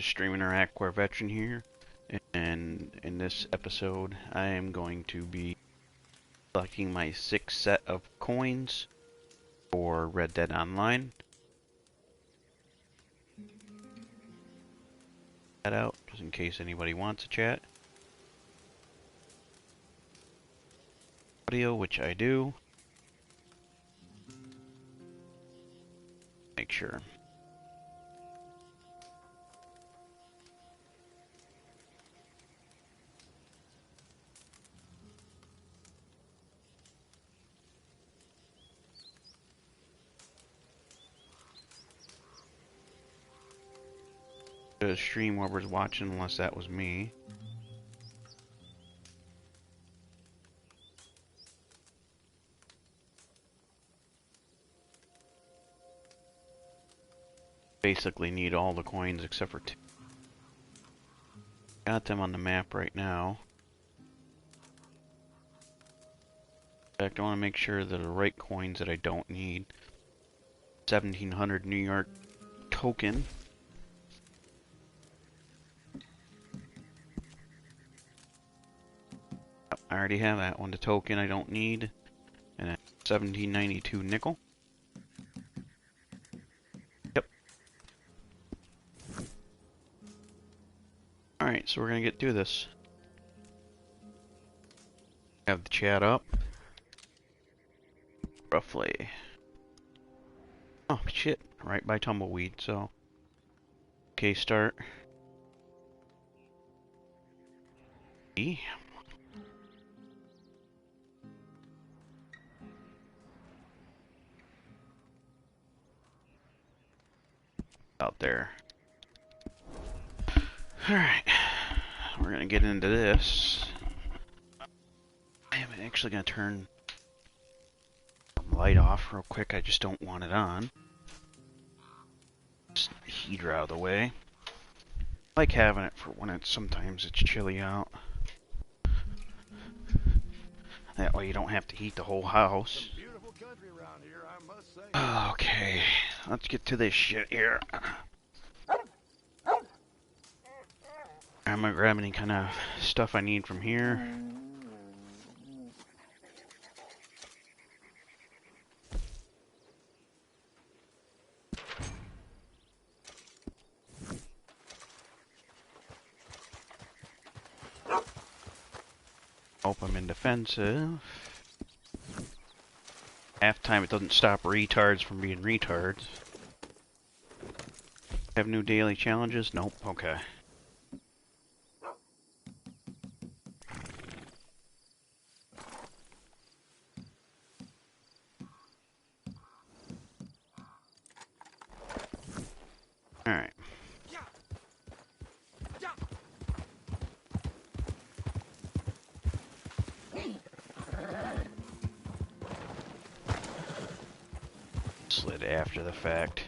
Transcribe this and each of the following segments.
Streaming our Aqua Veteran here, and in this episode I am going to be collecting my 6th set of coins for Red Dead Online. That out, just in case anybody wants to chat. Audio, which I do. Make sure. Stream whoever's watching, unless that was me. Basically need all the coins except for 2. Got them on the map right now. In fact, I want to make sure that the right coins that I don't need. 1700 New York token. I already have that one, the token I don't need, and a 1792 nickel. Yep. Alright, so we're gonna get through this. Have the chat up. Roughly. Oh shit, right by Tumbleweed, so. Okay, start. E. Out there. Alright, we're gonna get into this. I am actually gonna turn the light off real quick, I just don't want it on. Just the heater out of the way. I like having it for when sometimes it's chilly out. That way you don't have to heat the whole house. Okay, let's get to this shit here. I'm gonna grab any kind of stuff I need from here. Hope I'm in defensive. Half time it doesn't stop retards from being retards. Have new daily challenges? Nope, okay. Alright. Slid after the fact.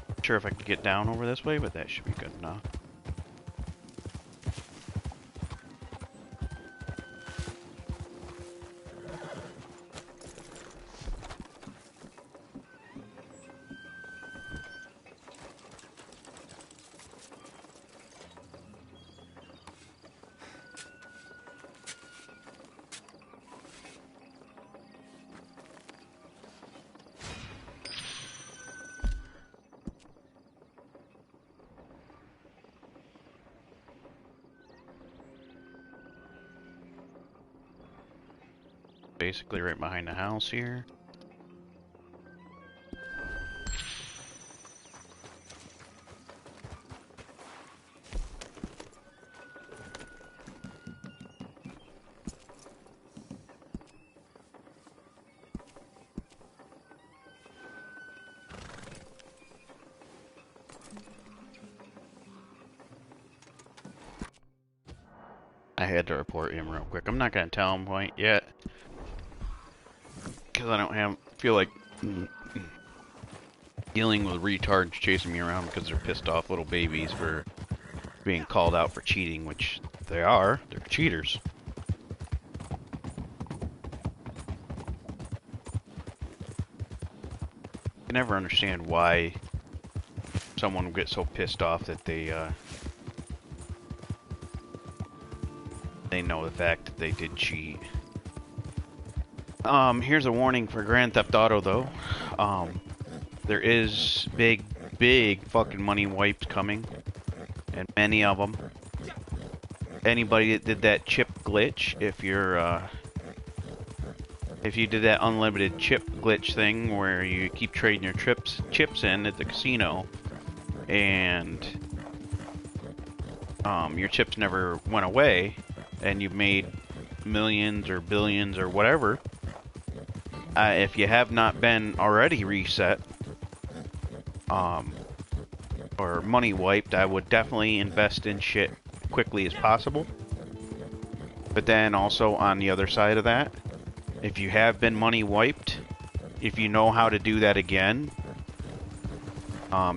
Not sure if I can get down over this way, but that should be good enough. Basically right behind the house here. I had to report him real quick. I'm not gonna tell him quite yet. Because I don't feel like dealing with retards chasing me around because they're pissed off little babies for being called out for cheating, which they are. They're cheaters. I never understand why someone will get so pissed off that they know the fact that they did cheat. Here's a warning for Grand Theft Auto, though. There is big fucking money wipes coming, and many of them. Anybody that did that chip glitch, if you did that unlimited chip glitch thing where you keep trading your chips in at the casino, and your chips never went away, and you made millions or billions or whatever, if you have not been already reset, or money wiped, I would definitely invest in shit quickly as possible. But then also on the other side of that, if you have been money wiped, if you know how to do that again,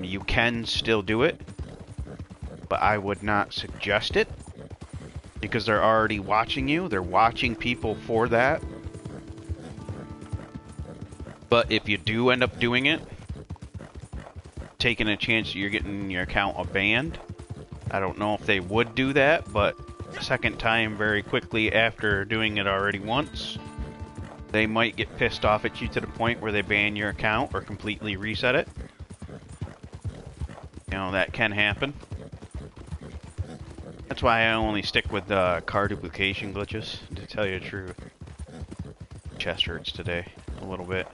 you can still do it, but I would not suggest it, because they're already watching you. They're watching people for that. But if you do end up doing it, taking a chance that you're getting your account banned, I don't know if they would do that, but second time very quickly after doing it already once, they might get pissed off at you to the point where they ban your account or completely reset it. You know, that can happen. That's why I only stick with car duplication glitches, to tell you the truth. Chest hurts today, a little bit.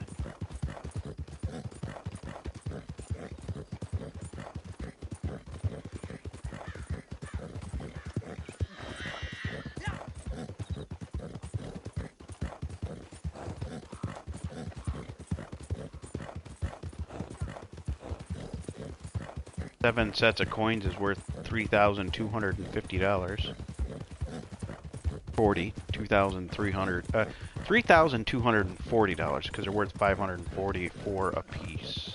Seven sets of coins is worth $3,250. $3,240 because they're worth $544 a piece.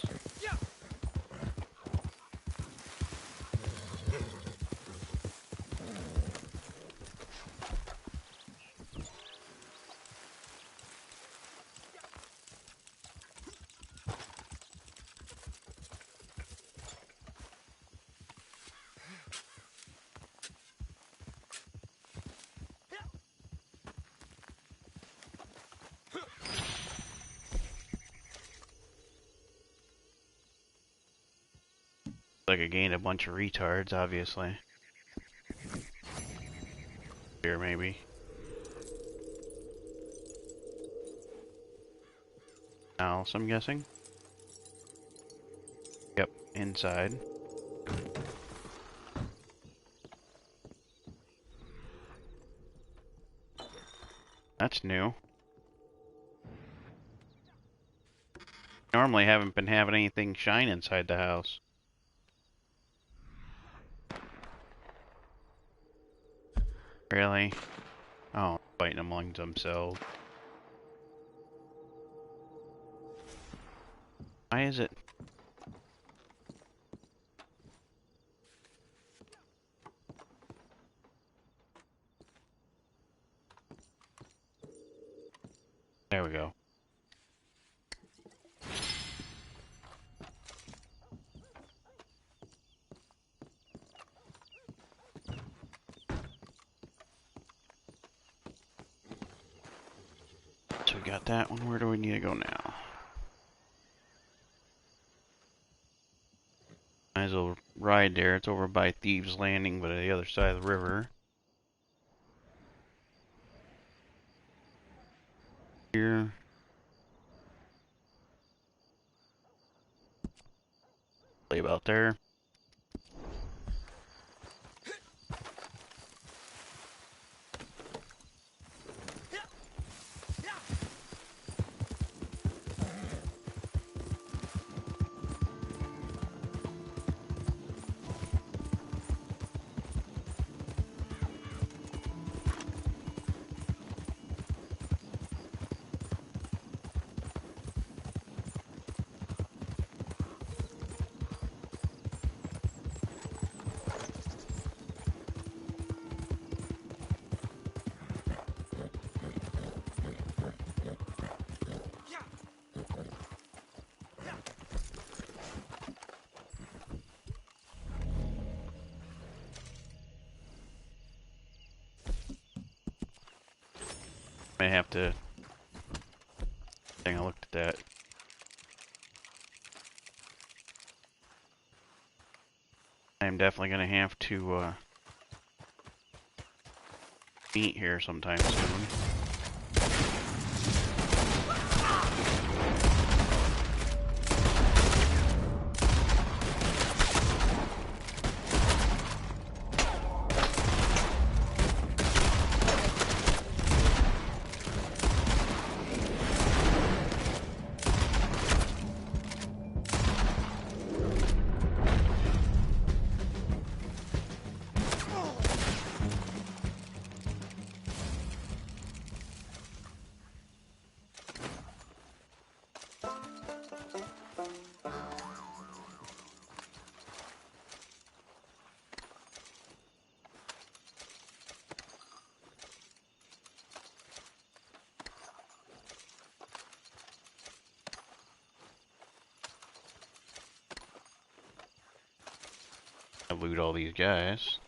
Like I gained a bunch of retards, obviously. Here, maybe. Else, I'm guessing. Yep, inside. That's new. Normally haven't been having anything shine inside the house. Really? Oh, fighting among themselves. Why is it? There we go. So we got that one. Where do we need to go now? Might as well ride there. It's over by Thieves Landing, but on the other side of the river. Here. Play about there. May have to. Dang, I looked at that. I'm definitely gonna have to meet here sometime soon. Loot all these guys.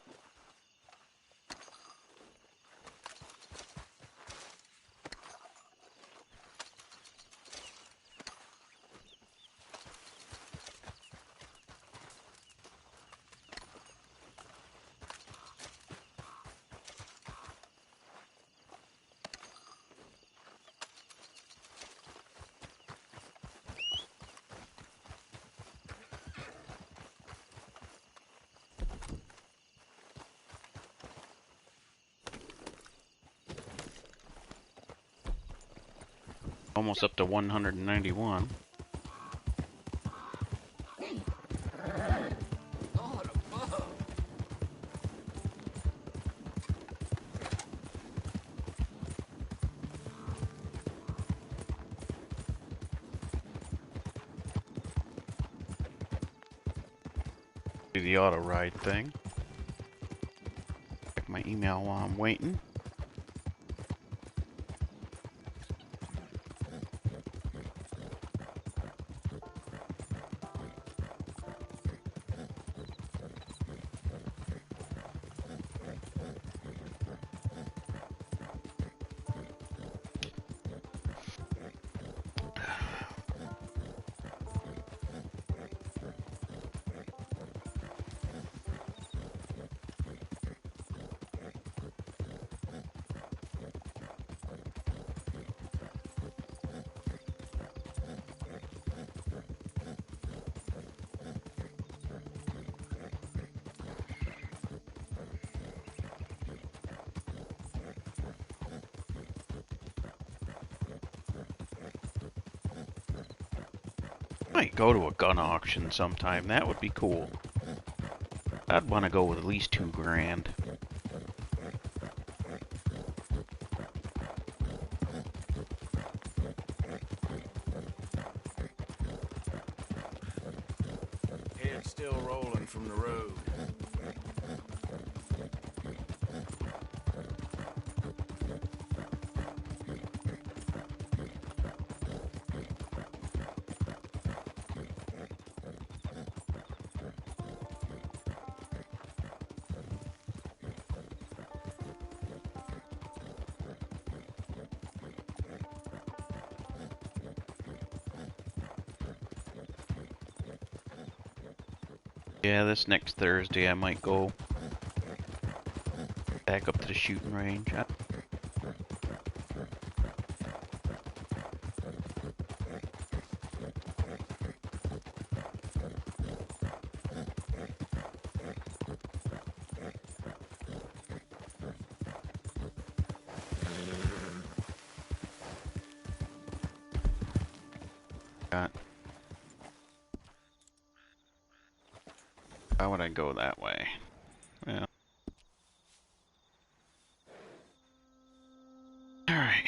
Almost up to 191. Do the auto ride thing. Check my email while I'm waiting. Might go to a gun auction sometime. That would be cool. I'd want to go with at least $2 grand. Head still rolling from the road. Yeah, this next Thursday I might go back up to the shooting range. Why would I go that way? Well. Alright.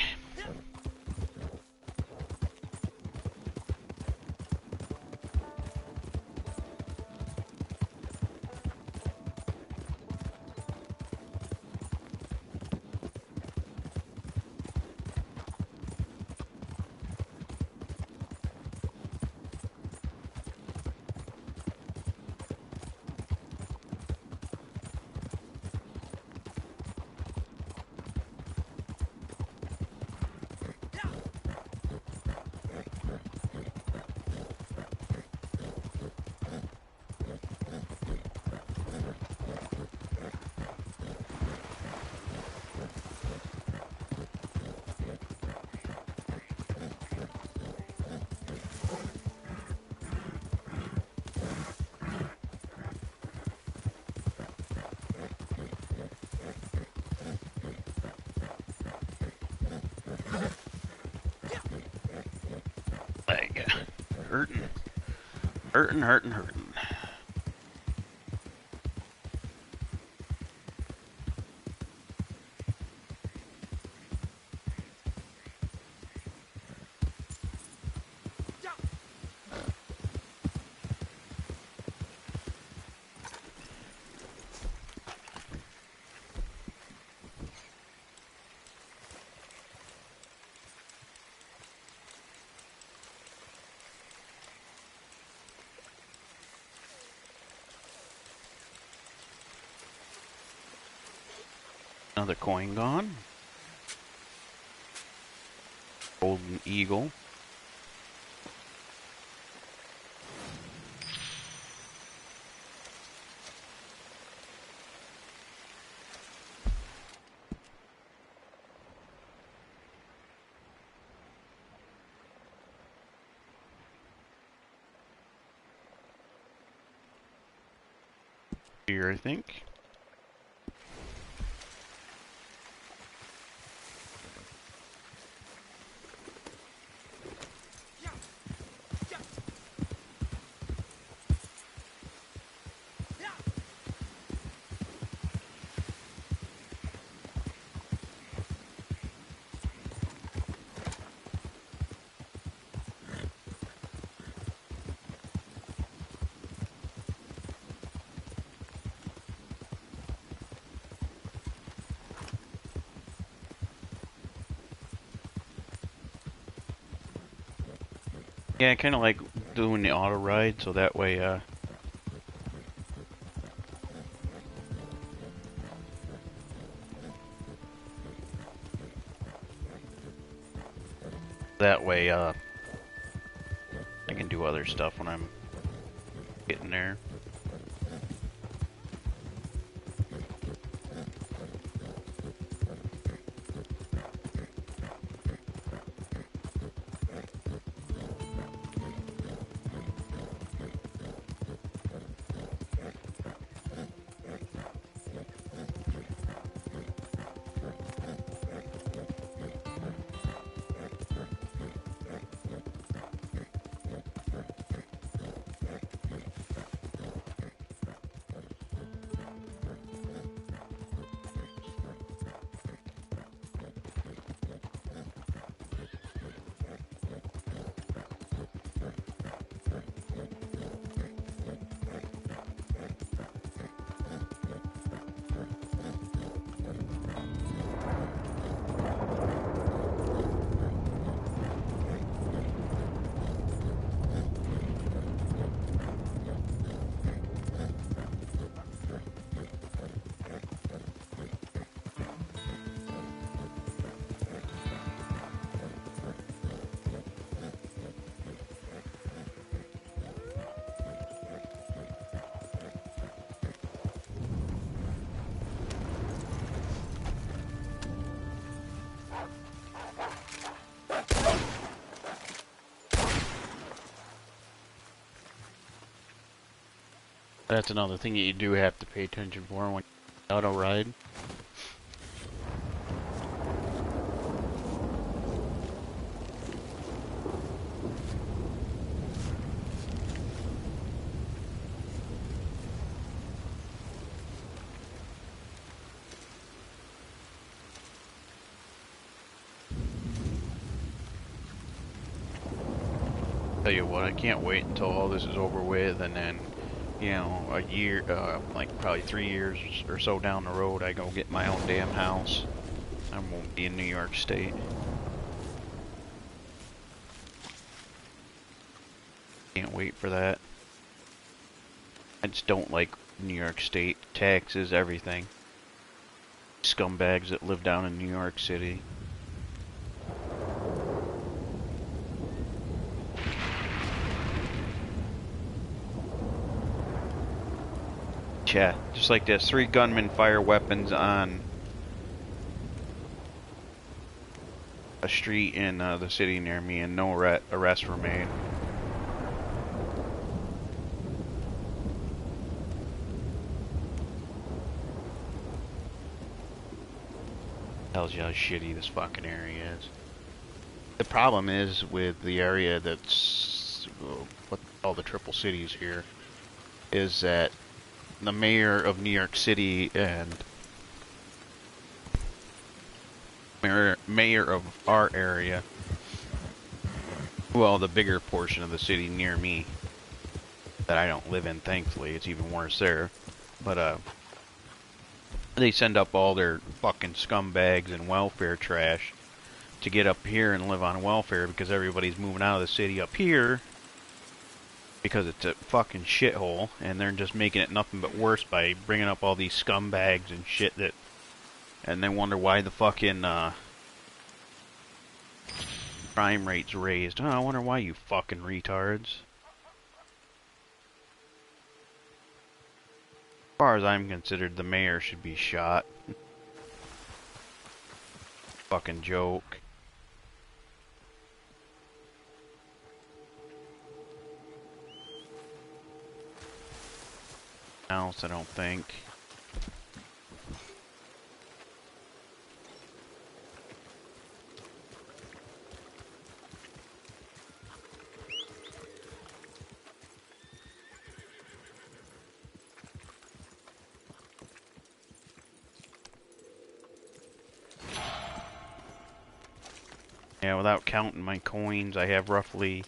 hurting. Hurting, hurting, hurting. Another coin gone. Golden eagle. Here, I think. Yeah, I kind of like doing the auto ride, so that way, I can do other stuff when I'm getting there. That's another thing that you do have to pay attention for when you auto ride. Tell you what, I can't wait until all this is over with, and then, you know, a year, like probably 3 years or so down the road, I go get my own damn house. I won't be in New York State. Can't wait for that. I just don't like New York State. Taxes, everything. Scumbags that live down in New York City. Yeah, just like this. 3 gunmen fire weapons on a street in the city near me, and no arrests were made. Tells you how shitty this fucking area is. The problem is with the area that's what all the triple cities here, is that the mayor of New York City and mayor of our area, well, the bigger portion of the city near me that I don't live in, thankfully, it's even worse there, but they send up all their fucking scumbags and welfare trash to get up here and live on welfare because everybody's moving out of the city up here because it's a fucking shithole, and they're just making it nothing but worse by bringing up all these scumbags and shit that, and they wonder why the fucking crime rate's raised. Oh, I wonder why, you fucking retards. As far as I'm considered, the mayor should be shot. Fucking joke. Else, I don't think. Yeah, without counting my coins, I have roughly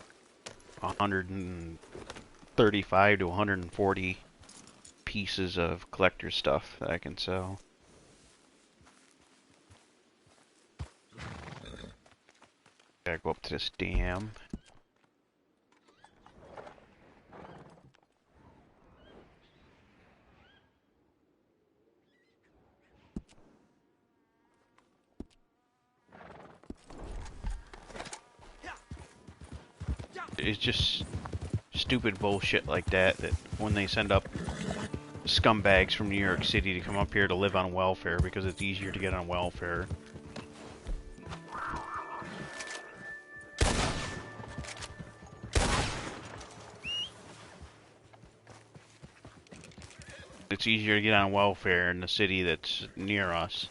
135 to 140 pieces of collector stuff that I can sell. Gotta go up to this dam. It's just stupid bullshit like that when they send up scumbags from New York City to come up here to live on welfare because it's easier to get on welfare. It's easier to get on welfare in the city that's near us.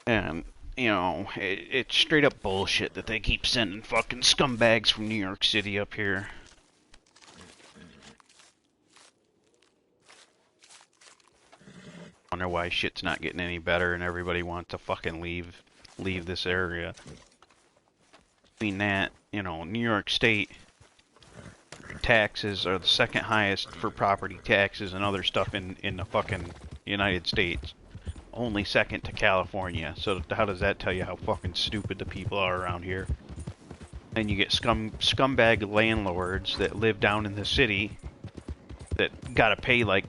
And, you know, it's straight up bullshit that they keep sending fucking scumbags from New York City up here. Wonder why shit's not getting any better and everybody wants to fucking leave this area. I mean that, you know, New York State taxes are the second highest for property taxes and other stuff in the fucking United States. Only second to California. So how does that tell you how fucking stupid the people are around here? And you get scumbag landlords that live down in the city that gotta pay like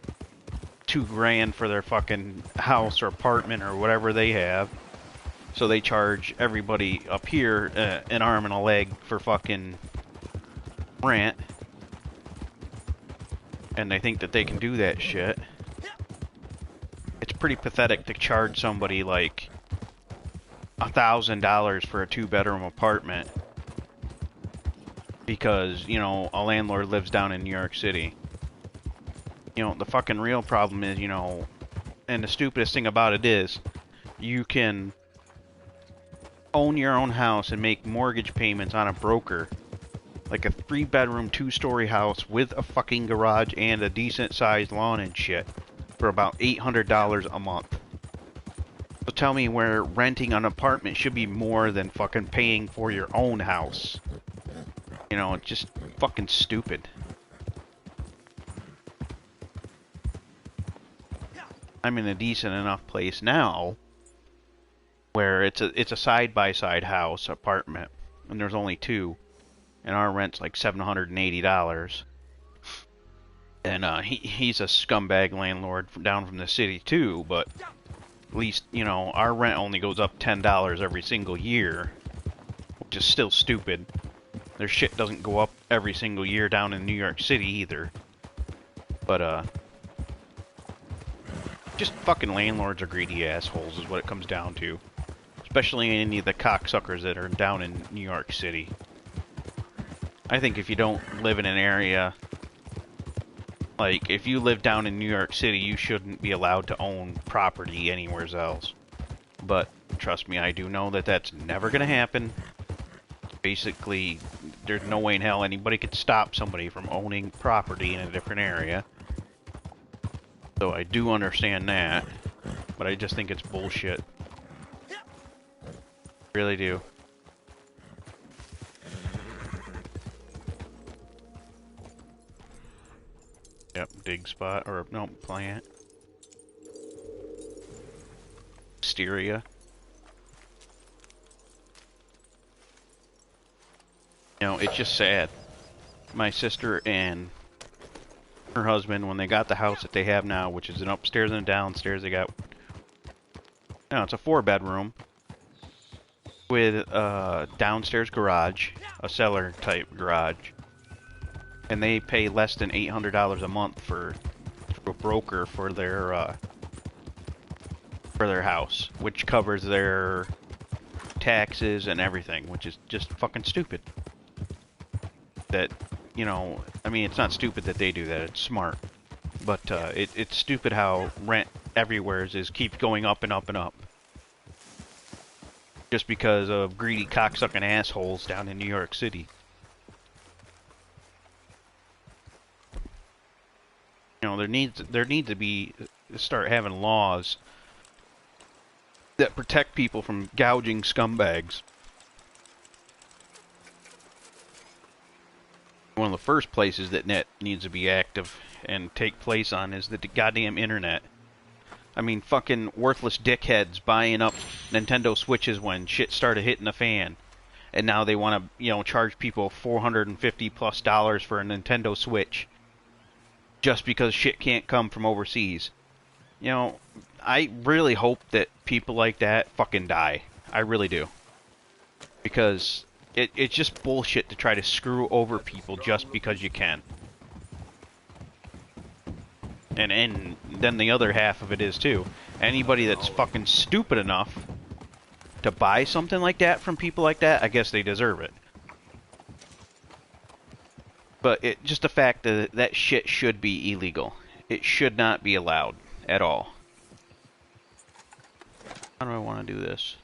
$2 grand for their fucking house or apartment or whatever they have. So they charge everybody up here an arm and a leg for fucking rent. And they think that they can do that shit. It's pretty pathetic to charge somebody like $1,000 for a 2-bedroom apartment because, you know, a landlord lives down in New York City. You know, the fucking real problem is, you know, and the stupidest thing about it is, you can own your own house and make mortgage payments on a broker, like a 3-bedroom, 2-story house with a fucking garage and a decent-sized lawn and shit, for about $800 a month. So tell me where renting an apartment should be more than fucking paying for your own house. You know, it's just fucking stupid. I'm in a decent enough place now where it's a side-by-side house apartment, and there's only 2, and our rent's like $780. And he's a scumbag landlord down from the city too, but at least, you know, our rent only goes up $10 every single year, which is still stupid. Their shit doesn't go up every single year down in New York City either. But just fucking landlords are greedy assholes is what it comes down to. Especially any of the cocksuckers that are down in New York City. I think if you don't live in an area, like, if you live down in New York City, you shouldn't be allowed to own property anywhere else. But, trust me, I do know that that's never gonna happen. Basically, there's no way in hell anybody could stop somebody from owning property in a different area. So I do understand that, but I just think it's bullshit. Really do. Yep, dig spot, or no, plant. Wisteria. You know, it's just sad. My sister and her husband, when they got the house that they have now, which is an upstairs and a downstairs, they got... No, it's a 4-bedroom with a downstairs garage, a cellar-type garage. And they pay less than $800 a month for a broker for their house, which covers their taxes and everything, which is just fucking stupid. That, you know, I mean, it's not stupid that they do that, it's smart. But it's stupid how rent everywhere keeps going up and up and up. Just because of greedy cocksucking assholes down in New York City. You know, there needs to be, start having laws that protect people from gouging scumbags. One of the first places that net needs to be active and take place on is the goddamn internet. I mean, fucking worthless dickheads buying up Nintendo Switches when shit started hitting the fan. And now they want to, you know, charge people $450+ for a Nintendo Switch. Just because shit can't come from overseas. You know, I really hope that people like that fucking die. I really do. Because it's just bullshit to try to screw over people just because you can. And then the other half of it is too. Anybody that's fucking stupid enough to buy something like that from people like that, I guess they deserve it. But just the fact that that shit should be illegal. It should not be allowed at all. How do I want to do this?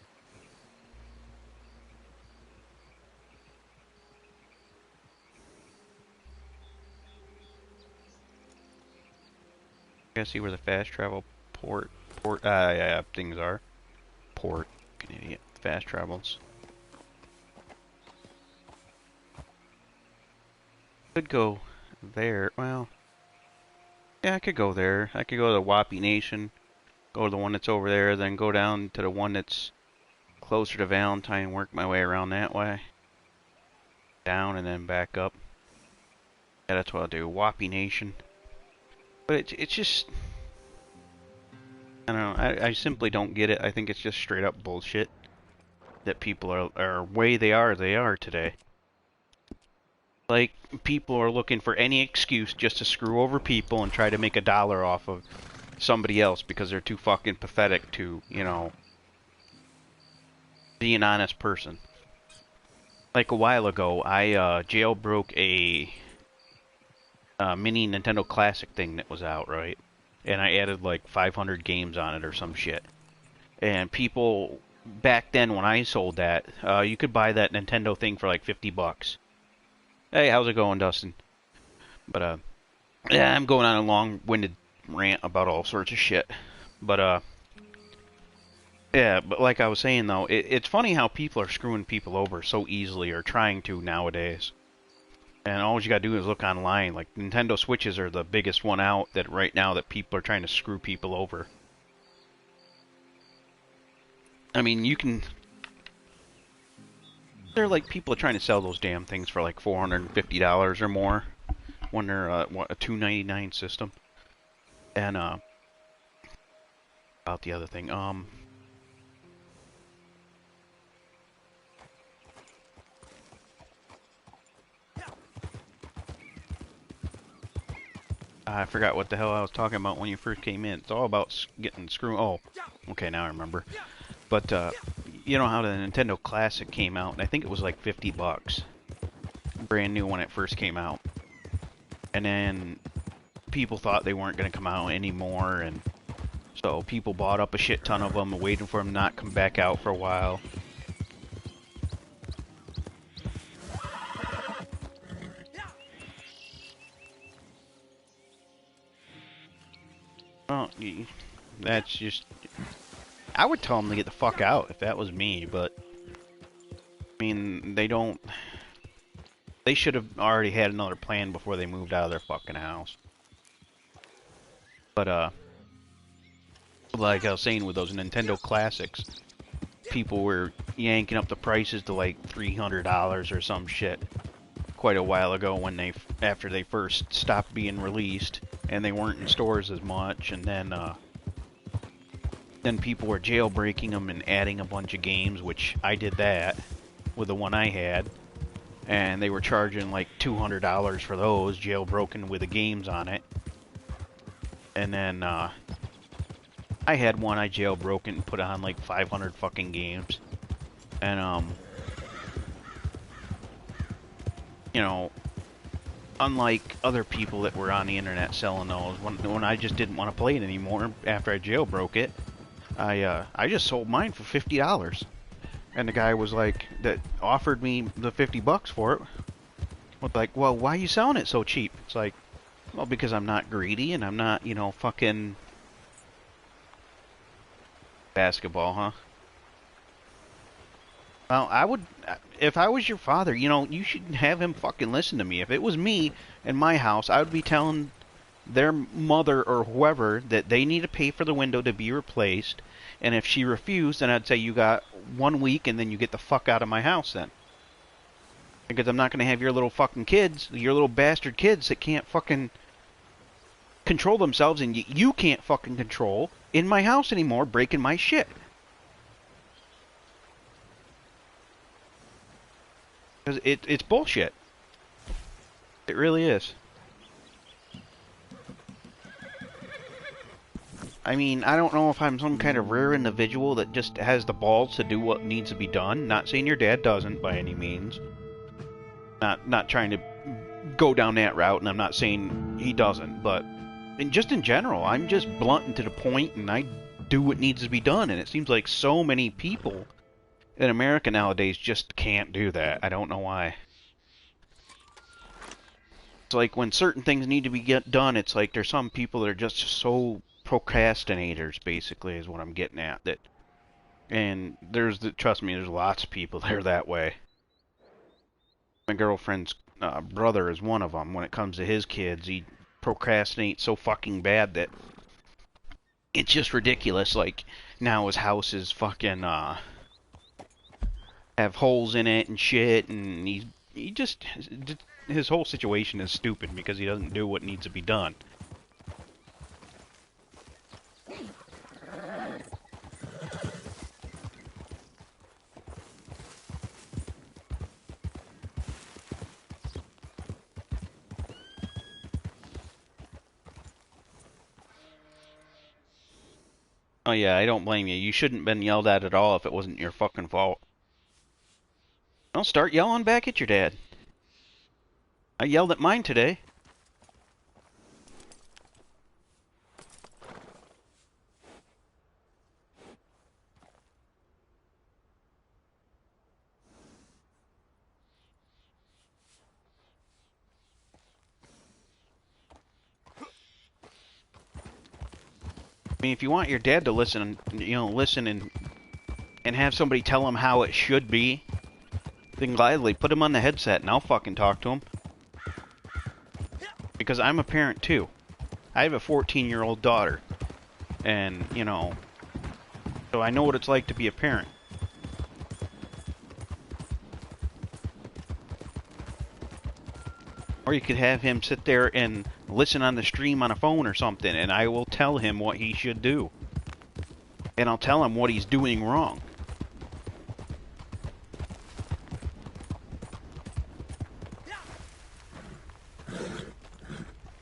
I gotta see where the fast travel yeah, things are. Port, fucking idiot. Fast travels. Could go there. Well, yeah, I could go there. I could go to the Whoppy Nation, go to the one that's over there, then go down to the one that's closer to Valentine, work my way around that way. Down and then back up. Yeah, that's what I'll do. Whoppy Nation. But it's just... I don't know. I simply don't get it. I think it's just straight up bullshit. That people are way they are today. Like, people are looking for any excuse just to screw over people and try to make $1 off of somebody else because they're too fucking pathetic to, you know, be an honest person. Like a while ago, I jailbroke a mini Nintendo Classic thing that was out, right? And I added like 500 games on it or some shit. And people, back then when I sold that, you could buy that Nintendo thing for like $50. Hey, how's it going, Dustin? But, yeah, I'm going on a long-winded rant about all sorts of shit. But, yeah, but like I was saying, though, it's funny how people are screwing people over so easily, or trying to nowadays. And all you gotta do is look online. Like, Nintendo Switches are the biggest one out that right now that people are trying to screw people over. I mean, you can... They're like, people are trying to sell those damn things for like $450 or more when they're a $299 system. And about the other thing, I forgot what the hell I was talking about when you first came in. It's all about getting screwed. Oh, okay, now I remember. But you know how the Nintendo Classic came out, and I think it was like $50. Brand new when it first came out. And then people thought they weren't going to come out anymore, and so people bought up a shit ton of them, waiting for them to not come back out for a while. Well, that's just... I would tell them to get the fuck out if that was me, but... I mean, they don't... They should have already had another plan before they moved out of their fucking house. But, like I was saying with those Nintendo Classics, people were yanking up the prices to like $300 or some shit quite a while ago when after they first stopped being released and they weren't in stores as much, and then people were jailbreaking them and adding a bunch of games, which I did that with the one I had, and they were charging like $200 for those, jailbroken with the games on it. And then I had one I jailbroken and put on like 500 fucking games, and you know, unlike other people that were on the internet selling those, when I just didn't want to play it anymore after I jailbroke it, I just sold mine for $50. And the guy was like, that offered me the $50 for it, was like, well, why are you selling it so cheap? It's like, well, because I'm not greedy and I'm not, you know, fucking basketball, huh? Well, I would, if I was your father, you know, you should have him fucking listen to me. If it was me in my house, I would be telling their mother or whoever that they need to pay for the window to be replaced, and if she refused, then I'd say you got 1 week and then you get the fuck out of my house then. Because I'm not going to have your little fucking kids, your little bastard kids that can't fucking control themselves and you can't fucking control in my house anymore, breaking my shit. Because it's bullshit. It really is. I mean, I don't know if I'm some kind of rare individual that just has the balls to do what needs to be done. Not saying your dad doesn't by any means. Not trying to go down that route, and I'm not saying he doesn't, but just in general, I'm just blunt and to the point, and I do what needs to be done, and it seems like so many people in America nowadays just can't do that. I don't know why. It's like when certain things need to be done, it's like there's some people that are just so procrastinators, basically, is what I'm getting at. And trust me, there's lots of people that are that way. My girlfriend's brother is one of them. When it comes to his kids, he procrastinates so fucking bad that it's just ridiculous. Like, now his house is fucking have holes in it and shit, and his whole situation is stupid because he doesn't do what needs to be done. Oh yeah, I don't blame you. You shouldn't have been yelled at all if it wasn't your fucking fault. Don't start yelling back at your dad. I yelled at mine today. I mean, if you want your dad to listen, listen and have somebody tell him how it should be, then gladly put him on the headset and I'll fucking talk to him. Because I'm a parent too. I have a 14-year-old daughter. And, so I know what it's like to be a parent. Or you could have him sit there and listen on the stream on a phone or something, and I will tell him what he should do. And I'll tell him what he's doing wrong.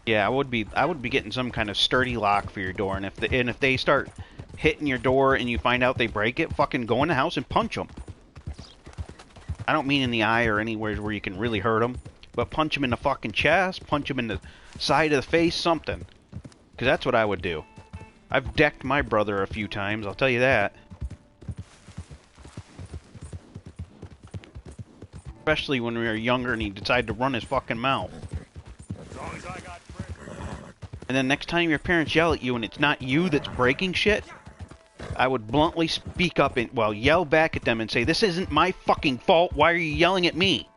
Yeah, I would be getting some kind of sturdy lock for your door, and if they start hitting your door and you find out they break it, fucking go in the house and punch them. I don't mean in the eye or anywhere where you can really hurt them, but punch them in the fucking chest, punch them in the side of the face, something. Because that's what I would do. I've decked my brother a few times, I'll tell you that. Especially when we were younger and he decided to run his fucking mouth. As long as I got friends. And then next time your parents yell at you and it's not you that's breaking shit, I would bluntly speak up and, well, yell back at them and say, this isn't my fucking fault. Why are you yelling at me?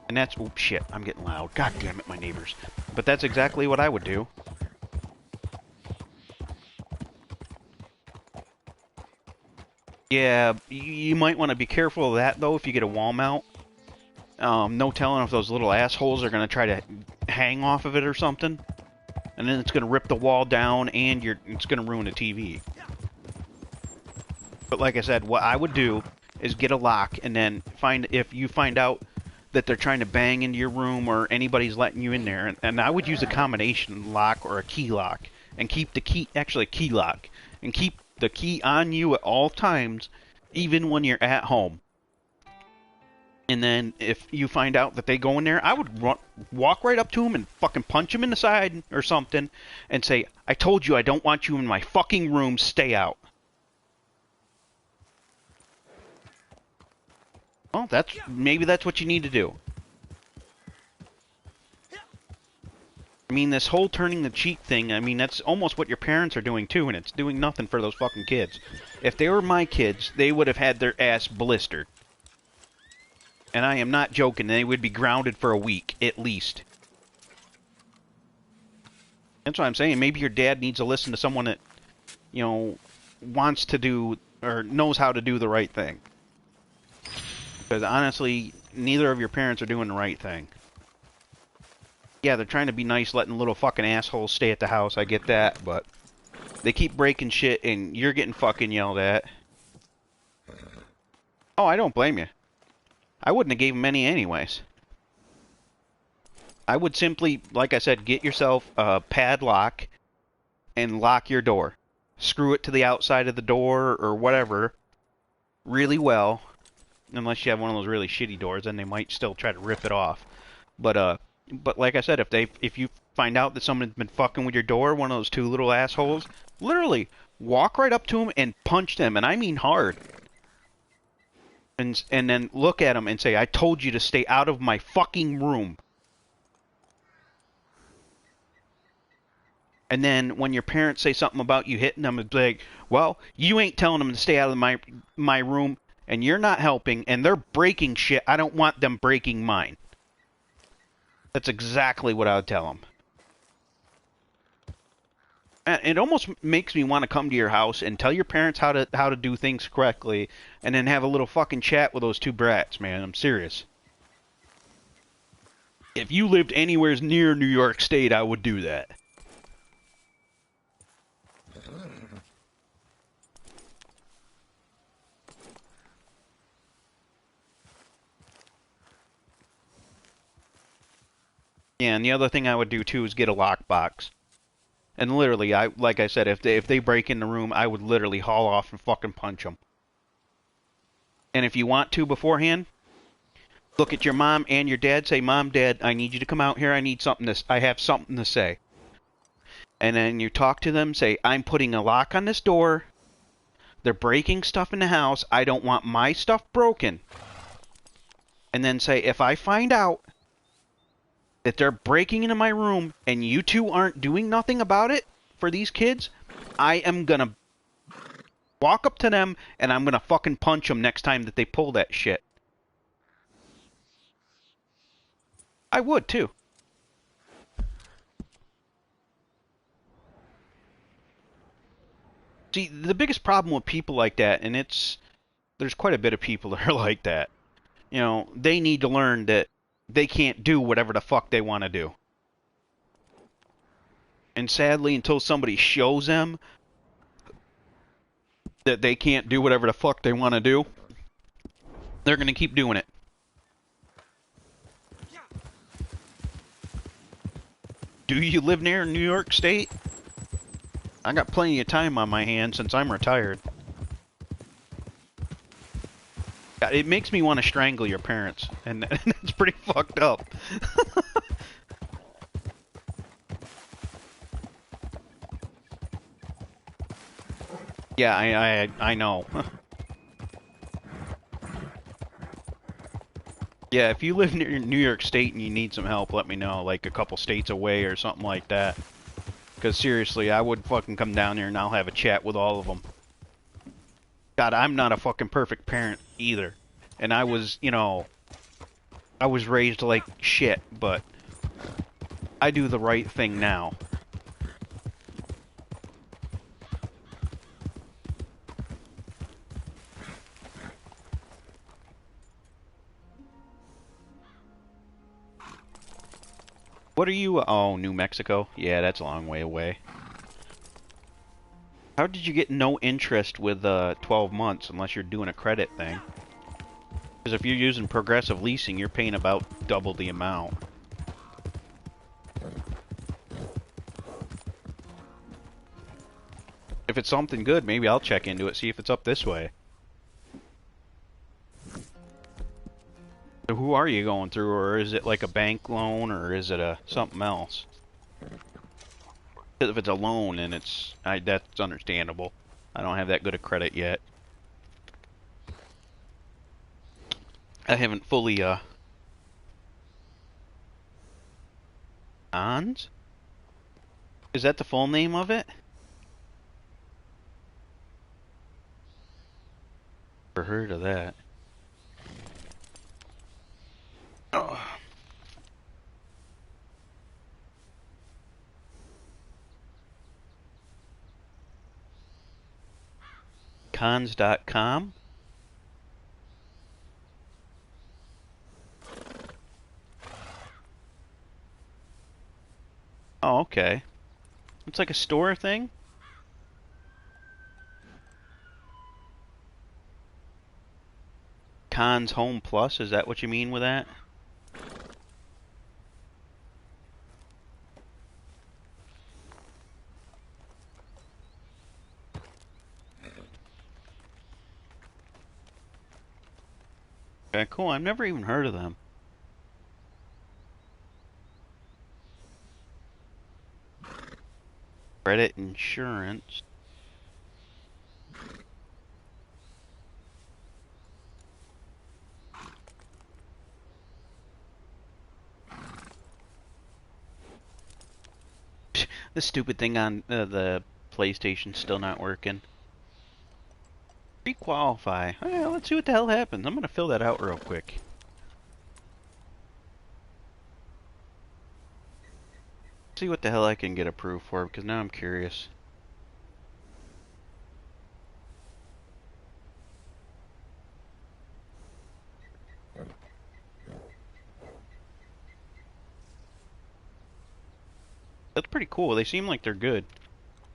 And that's, oh shit, I'm getting loud. God damn it, my neighbors. But that's exactly what I would do. Yeah, you might want to be careful of that, though, if you get a wall mount. No telling if those little assholes are going to try to hang off of it or something. And then it's going to rip the wall down and it's going to ruin the TV. But like I said, what I would do is get a lock and then if you find out that they're trying to bang into your room or anybody's letting you in there, and I would use a combination lock or a key lock and keep the key, actually a key lock, and keep the key on you at all times, even when you're at home. And then if you find out that they go in there, I would walk right up to them and fucking punch them in the side or something and say, I told you I don't want you in my fucking room, stay out. Well, maybe that's what you need to do. I mean, this whole turning the cheek thing, I mean, that's almost what your parents are doing too, and it's doing nothing for those fucking kids. If they were my kids, they would have had their ass blistered. And I am not joking, they would be grounded for a week, at least. That's what I'm saying. Maybe your dad needs to listen to someone that, you know, wants to do, or knows how to do the right thing. Because honestly, neither of your parents are doing the right thing. Yeah, they're trying to be nice, letting little fucking assholes stay at the house, I get that, but they keep breaking shit and you're getting fucking yelled at. Oh, I don't blame you. I wouldn't have gave them any anyways. I would simply, like I said, get yourself a padlock and lock your door. Screw it to the outside of the door or whatever really well. Unless you have one of those really shitty doors, then they might still try to rip it off. But like I said, if you find out that someone's been fucking with your door, one of those two little assholes, literally walk right up to them and punch them, and I mean hard. And then look at them and say, I told you to stay out of my fucking room. And then when your parents say something about you hitting them, it's like, well, you ain't telling them to stay out of my room, and you're not helping, and they're breaking shit. I don't want them breaking mine. That's exactly what I would tell them. And it almost makes me want to come to your house and tell your parents how to do things correctly, and then have a little fucking chat with those two brats, man. I'm serious. If you lived anywhere near New York State, I would do that. Yeah, and the other thing I would do too is get a lockbox. And literally, like I said, if they break in the room, I would literally haul off and fucking punch them. And if you want to beforehand, look at your mom and your dad, say, Mom, Dad, I need you to come out here. I have something to say. And then you talk to them, say, I'm putting a lock on this door. They're breaking stuff in the house. I don't want my stuff broken. And then say, if I find out that they're breaking into my room and you two aren't doing nothing about it for these kids, I am gonna walk up to them and I'm gonna fucking punch them next time that they pull that shit. I would too. See, the biggest problem with people like that, and there's quite a bit of people that are like that, you know, they need to learn that they can't do whatever the fuck they want to do. And sadly, until somebody shows them that they can't do whatever the fuck they want to do, they're going to keep doing it. Do you live near New York State? I got plenty of time on my hands since I'm retired. It makes me want to strangle your parents, and it's pretty fucked up. Yeah, I know. Yeah, if you live near New York State and you need some help, let me know. Like a couple states away or something like that. Because seriously, I would fucking come down here and I'll have a chat with all of them. God, I'm not a fucking perfect parent either. And I was, you know, I was raised like shit, but I do the right thing now. What are you? Oh, New Mexico? Yeah, that's a long way away. How did you get no interest with 12 months unless you're doing a credit thing? Because if you're using progressive leasing, you're paying about double the amount. If it's something good, maybe I'll check into it, see if it's up this way. So who are you going through, or is it like a bank loan, or is it a something else? If it's a loan, and that's understandable. I don't have that good a credit yet. I haven't fully Ons? Is that the full name of it? Never heard of that. Oh. Cons.com? Oh, okay. It's like a store thing? Cons Home Plus, is that what you mean with that? Okay, cool. I've never even heard of them. Credit insurance. The stupid thing on the PlayStation's still not working. Pre-qualify. Let's see what the hell happens. I'm gonna fill that out real quick. See what the hell I can get approved for, because now I'm curious. That's pretty cool. They seem like they're good.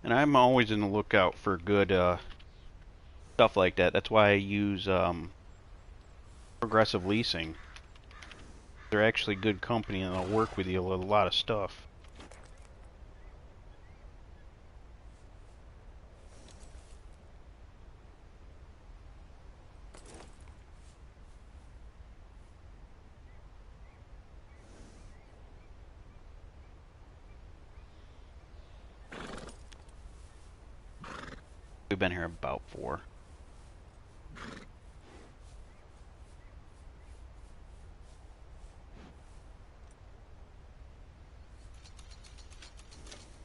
And I'm always in the lookout for good stuff like that. That's why I use progressive leasing. They're actually good company and they'll work with you with a lot of stuff. We've been here about 4.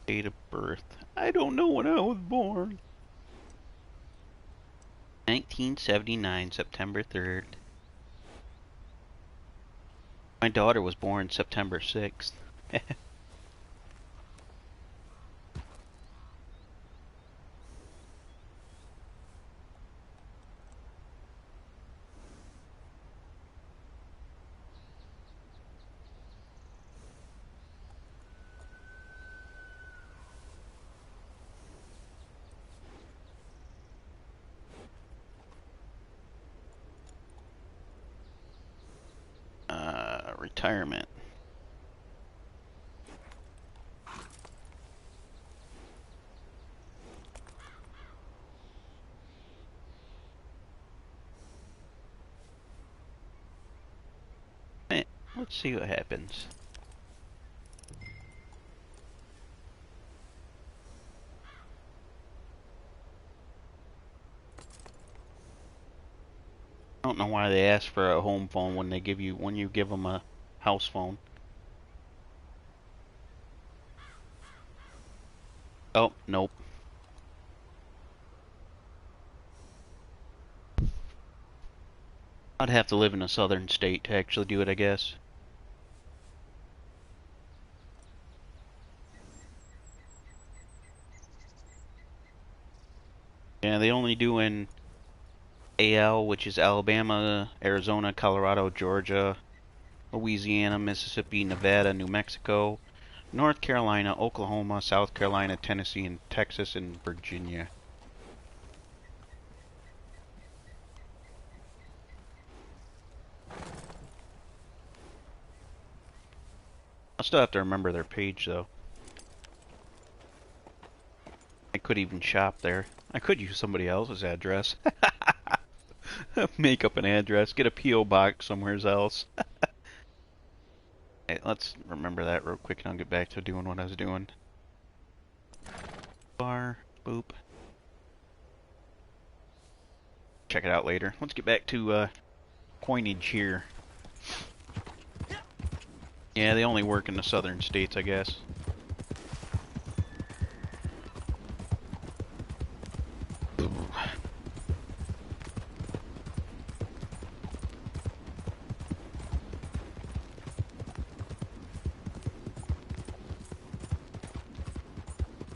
Date of birth. I don't know when I was born. 1979, September 3rd. My daughter was born September 6th. Retirement. Let's see what happens. don't know why they ask for a home phone when you give them a house phone. Oh, nope. I'd have to live in a southern state to actually do it, I guess. Yeah, they only do in AL, which is Alabama, Arizona, Colorado, Georgia, Louisiana, Mississippi, Nevada, New Mexico, North Carolina, Oklahoma, South Carolina, Tennessee, and Texas, and Virginia. I'll still have to remember their page, though. I could even shop there. I could use somebody else's address. Make up an address, get a P.O. box somewhere else. Okay, let's remember that real quick and I'll get back to doing what I was doing. Bar, boop. Check it out later. Let's get back to coinage here. Yeah, they only work in the southern states, I guess.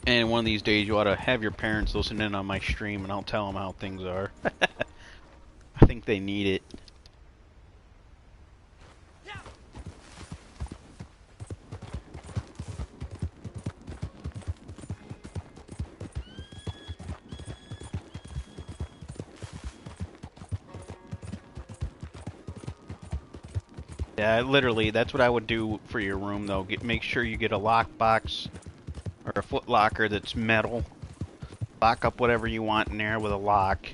And one of these days you ought to have your parents listen in on my stream and I'll tell them how things are. I think they need it. Yeah, literally, that's what I would do for your room, though. Make sure you get a lockbox or a foot locker that's metal. Lock up whatever you want in there with a lock.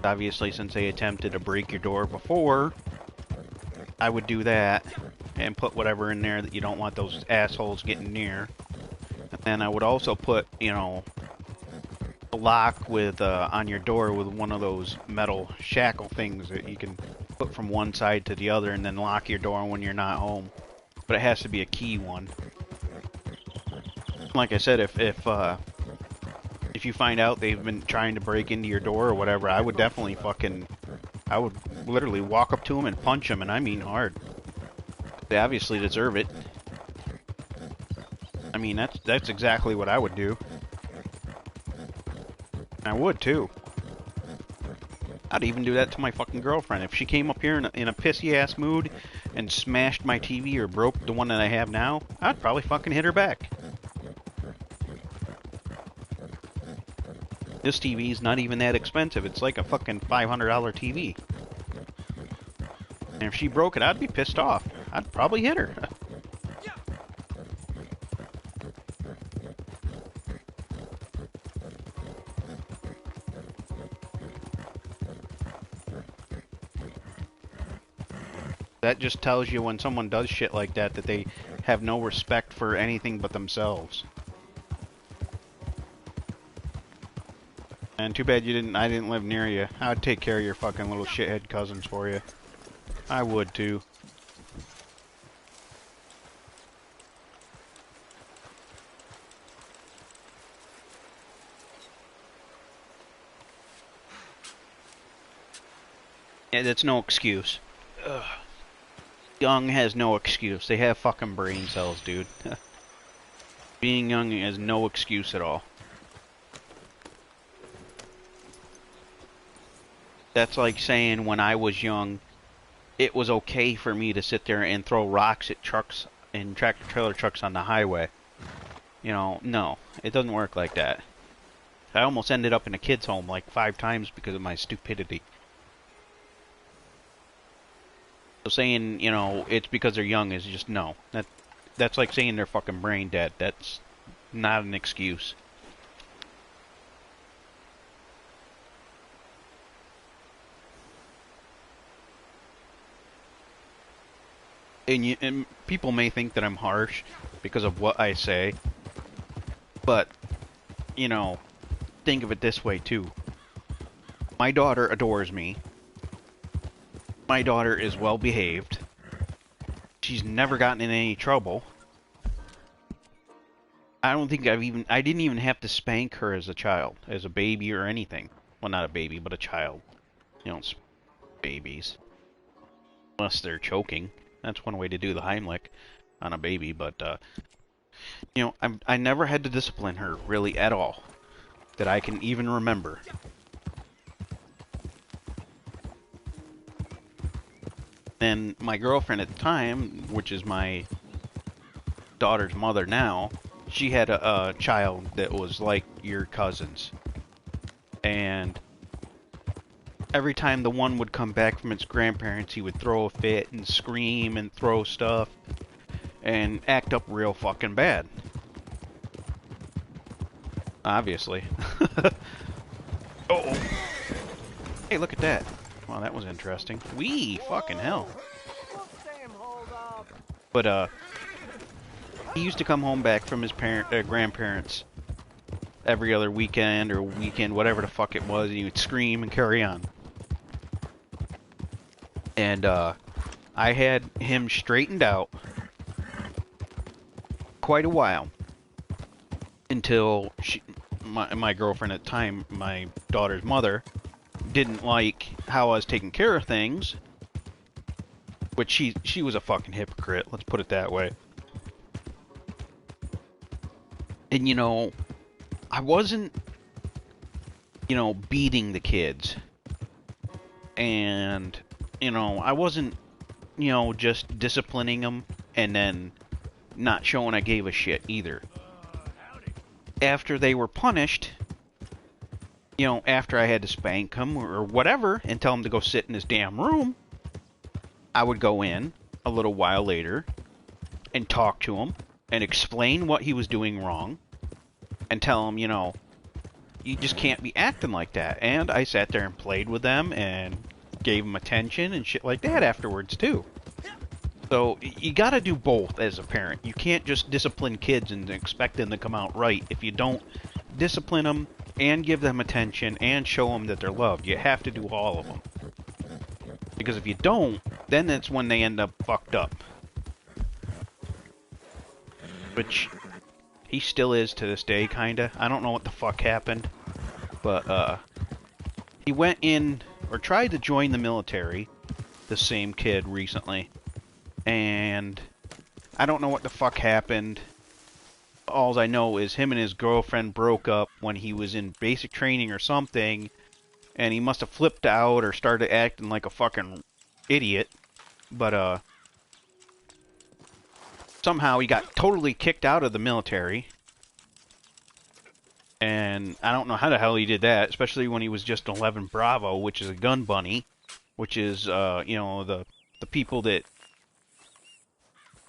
Obviously, since they attempted to break your door before, I would do that and put whatever in there that you don't want those assholes getting near. And then I would also put, you know, a lock with on your door with one of those metal shackle things that you can put from one side to the other and then lock your door when you're not home. But it has to be a key one. Like I said, if you find out they've been trying to break into your door or whatever, I would definitely I would literally walk up to them and punch them, and I mean hard. They obviously deserve it. I mean, that's exactly what I would do. I would too. I'd even do that to my fucking girlfriend. If she came up here in a pissy-ass mood and smashed my TV or broke the one that I have now, I'd probably fucking hit her back. This TV's not even that expensive. It's like a fucking $500 TV. And if she broke it, I'd be pissed off. I'd probably hit her. That just tells you when someone does shit like that that they have no respect for anything but themselves. And too bad I didn't live near you. I'd take care of your fucking little shithead cousins for you. I would too. Yeah, that's no excuse. Ugh. Young has no excuse. They have fucking brain cells, dude. Being young has no excuse at all. That's like saying when I was young, it was okay for me to sit there and throw rocks at trucks and tractor-trailer trucks on the highway. You know, no. It doesn't work like that. I almost ended up in a kid's home like 5 times because of my stupidity. So saying, you know, it's because they're young is just no. That's like saying they're fucking brain dead. That's not an excuse. And people may think that I'm harsh because of what I say, but, you know, think of it this way too. My daughter adores me. My daughter is well behaved. She's never gotten in any trouble. I don't think I didn't even have to spank her as a child, as a baby or anything. Well, not a baby, but a child. You don't spank babies. Unless they're choking. That's one way to do the Heimlich on a baby, but, you know, I never had to discipline her, really, at all. That I can even remember. And my girlfriend at the time, which is my daughter's mother now, she had a child that was like your cousin's. And every time the one would come back from its grandparents, he would throw a fit and scream and throw stuff and act up real fucking bad. Obviously. Uh-oh. Hey, look at that. Wow, that was interesting. Wee! Fucking hell. But, he used to come home back from his grandparents every other weekend or weekend, whatever the fuck it was, and he would scream and carry on. And, I had him straightened out quite a while until my girlfriend at the time, my daughter's mother, didn't like how I was taking care of things, which she was a fucking hypocrite, let's put it that way. And, you know, I wasn't, you know, beating the kids. And, you know, I wasn't, you know, just disciplining them and then not showing I gave a shit either. After they were punished, you know, after I had to spank them or whatever and tell them to go sit in his damn room, I would go in a little while later and talk to him and explain what he was doing wrong and tell him, you know, you just can't be acting like that. And I sat there and played with them and gave them attention and shit like that afterwards too. So you gotta do both as a parent. You can't just discipline kids and expect them to come out right if you don't discipline them and give them attention and show them that they're loved. You have to do all of them. Because if you don't, then that's when they end up fucked up. Which he still is to this day, kinda. I don't know what the fuck happened. But, he went in, or tried to join the military, the same kid recently. And I don't know what the fuck happened. All I know is him and his girlfriend broke up when he was in basic training or something. And he must have flipped out or started acting like a fucking idiot. But, somehow he got totally kicked out of the military. And I don't know how the hell he did that, especially when he was just 11 Bravo, which is a gun bunny. Which is, you know, the people that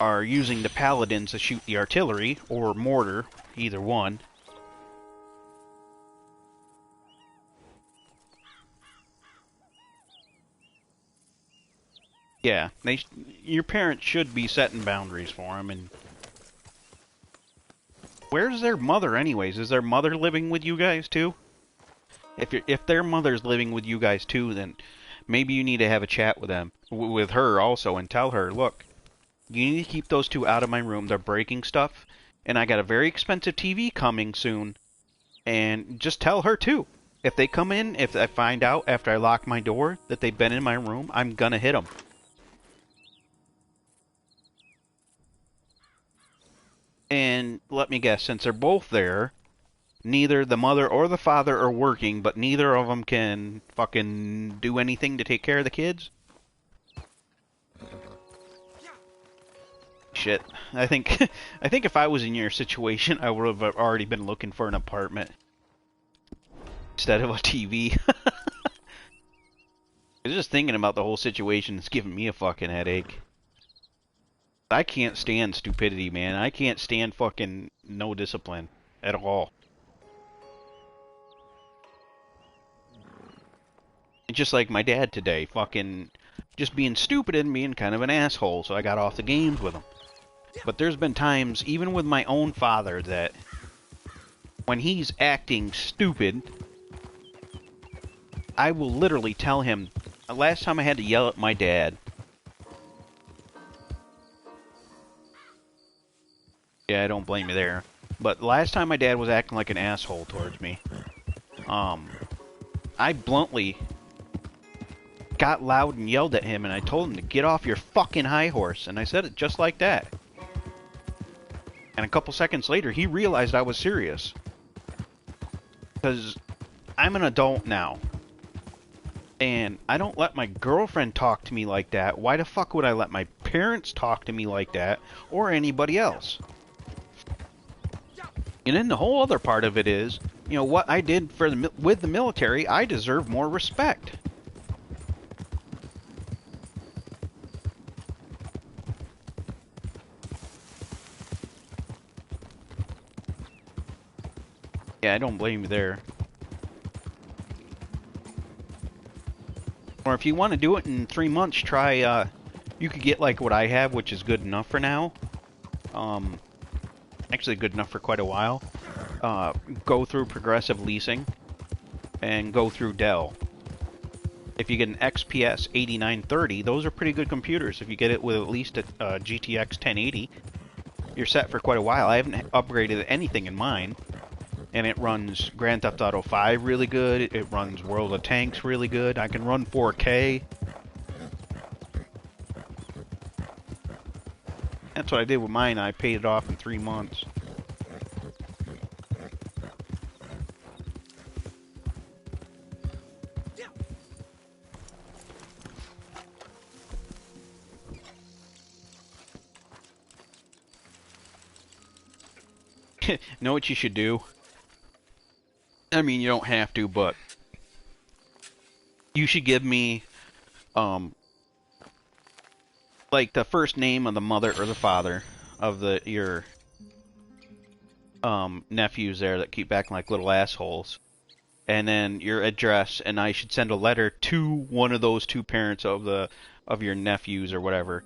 are using the paladins to shoot the artillery, or mortar, either one. Yeah, your parents should be setting boundaries for them. And where's their mother, anyways? Is their mother living with you guys too? If their mother's living with you guys too, then maybe you need to have a chat with them, with her also, and tell her, look, you need to keep those two out of my room. They're breaking stuff, and I got a very expensive TV coming soon. And just tell her too. If they come in, if I find out after I lock my door that they've been in my room, I'm gonna hit them. And let me guess, since they're both there, neither the mother or the father are working, but neither of them can fucking do anything to take care of the kids? Shit. I think if I was in your situation, I would have already been looking for an apartment instead of a TV. Just thinking about the whole situation is giving me a fucking headache. I can't stand stupidity, man. I can't stand fucking no discipline at all. It's just like my dad today, fucking just being stupid and being kind of an asshole, so I got off the games with him. But there's been times, even with my own father, that when he's acting stupid, I will literally tell him, last time I had to yell at my dad. Yeah, I don't blame you there. But last time my dad was acting like an asshole towards me, I bluntly got loud and yelled at him, and I told him to get off your fucking high horse, and I said it just like that. And a couple seconds later, he realized I was serious. Because I'm an adult now. And I don't let my girlfriend talk to me like that. Why the fuck would I let my parents talk to me like that? Or anybody else? And then the whole other part of it is, you know, what I did for with the military, I deserve more respect. Yeah, I don't blame you there. Or if you want to do it in 3 months, try, you could get like what I have, which is good enough for now. Actually good enough for quite a while. Go through Progressive Leasing and go through Dell. If you get an XPS 8930, those are pretty good computers. If you get it with at least a GTX 1080, you're set for quite a while. I haven't upgraded anything in mine. And it runs Grand Theft Auto 5 really good. It runs World of Tanks really good. I can run 4K. That's what I did with mine. I paid it off in 3 months. Know what you should do? I mean, you don't have to, but you should give me, like the first name of the mother or the father of your nephews there that keep acting like little assholes, and then your address, and I should send a letter to one of those two parents of your nephews or whatever,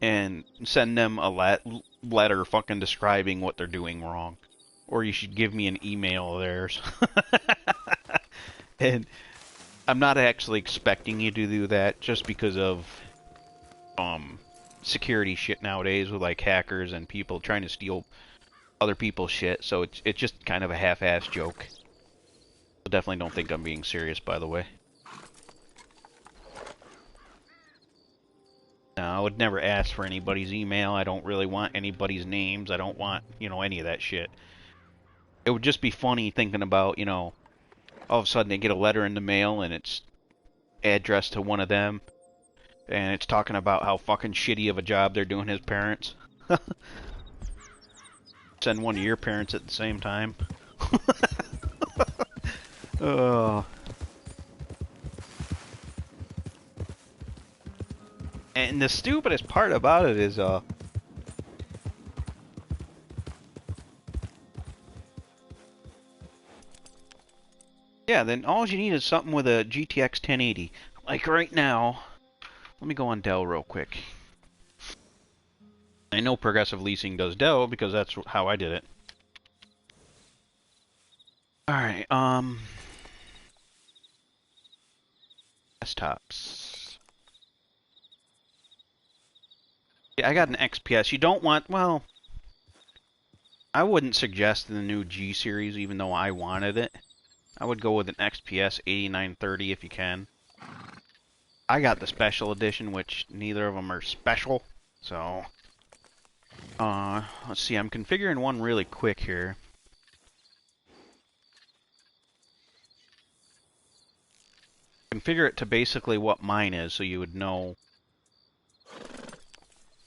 and send them a letter fucking describing what they're doing wrong. Or you should give me an email of theirs. And I'm not actually expecting you to do that, just because of security shit nowadays with like hackers and people trying to steal other people's shit. So it's just kind of a half-assed joke. So definitely don't think I'm being serious, by the way. No, I would never ask for anybody's email. I don't really want anybody's names. I don't want, you know, any of that shit. It would just be funny thinking about, you know, all of a sudden they get a letter in the mail and it's addressed to one of them, and it's talking about how fucking shitty of a job they're doing as parents. Send one of your parents at the same time. And the stupidest part about it is, yeah, then all you need is something with a GTX 1080. Like right now, let me go on Dell real quick. I know Progressive Leasing does Dell because that's how I did it. Alright, desktops. Yeah, I got an XPS. You don't want, well, I wouldn't suggest the new G series even though I wanted it. I would go with an XPS 8930 if you can. I got the special edition, which neither of them are special. So, let's see. I'm configuring one really quick here. Configure it to basically what mine is, so you would know.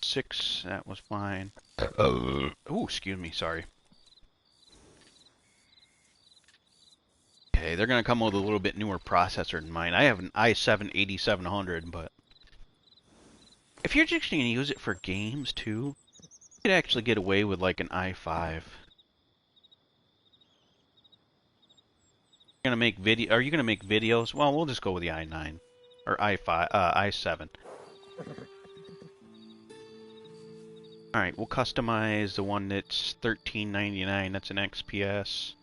6, that was fine. Oh, excuse me, sorry. Okay, they're going to come with a little bit newer processor than mine. I have an i7-8700, but if you're just going to use it for games too, you could actually get away with like an i5. You're gonna make video? Are you gonna make videos? Well, we'll just go with the i9 or i5, i7. All right, we'll customize the one that's $13.99. That's an XPS.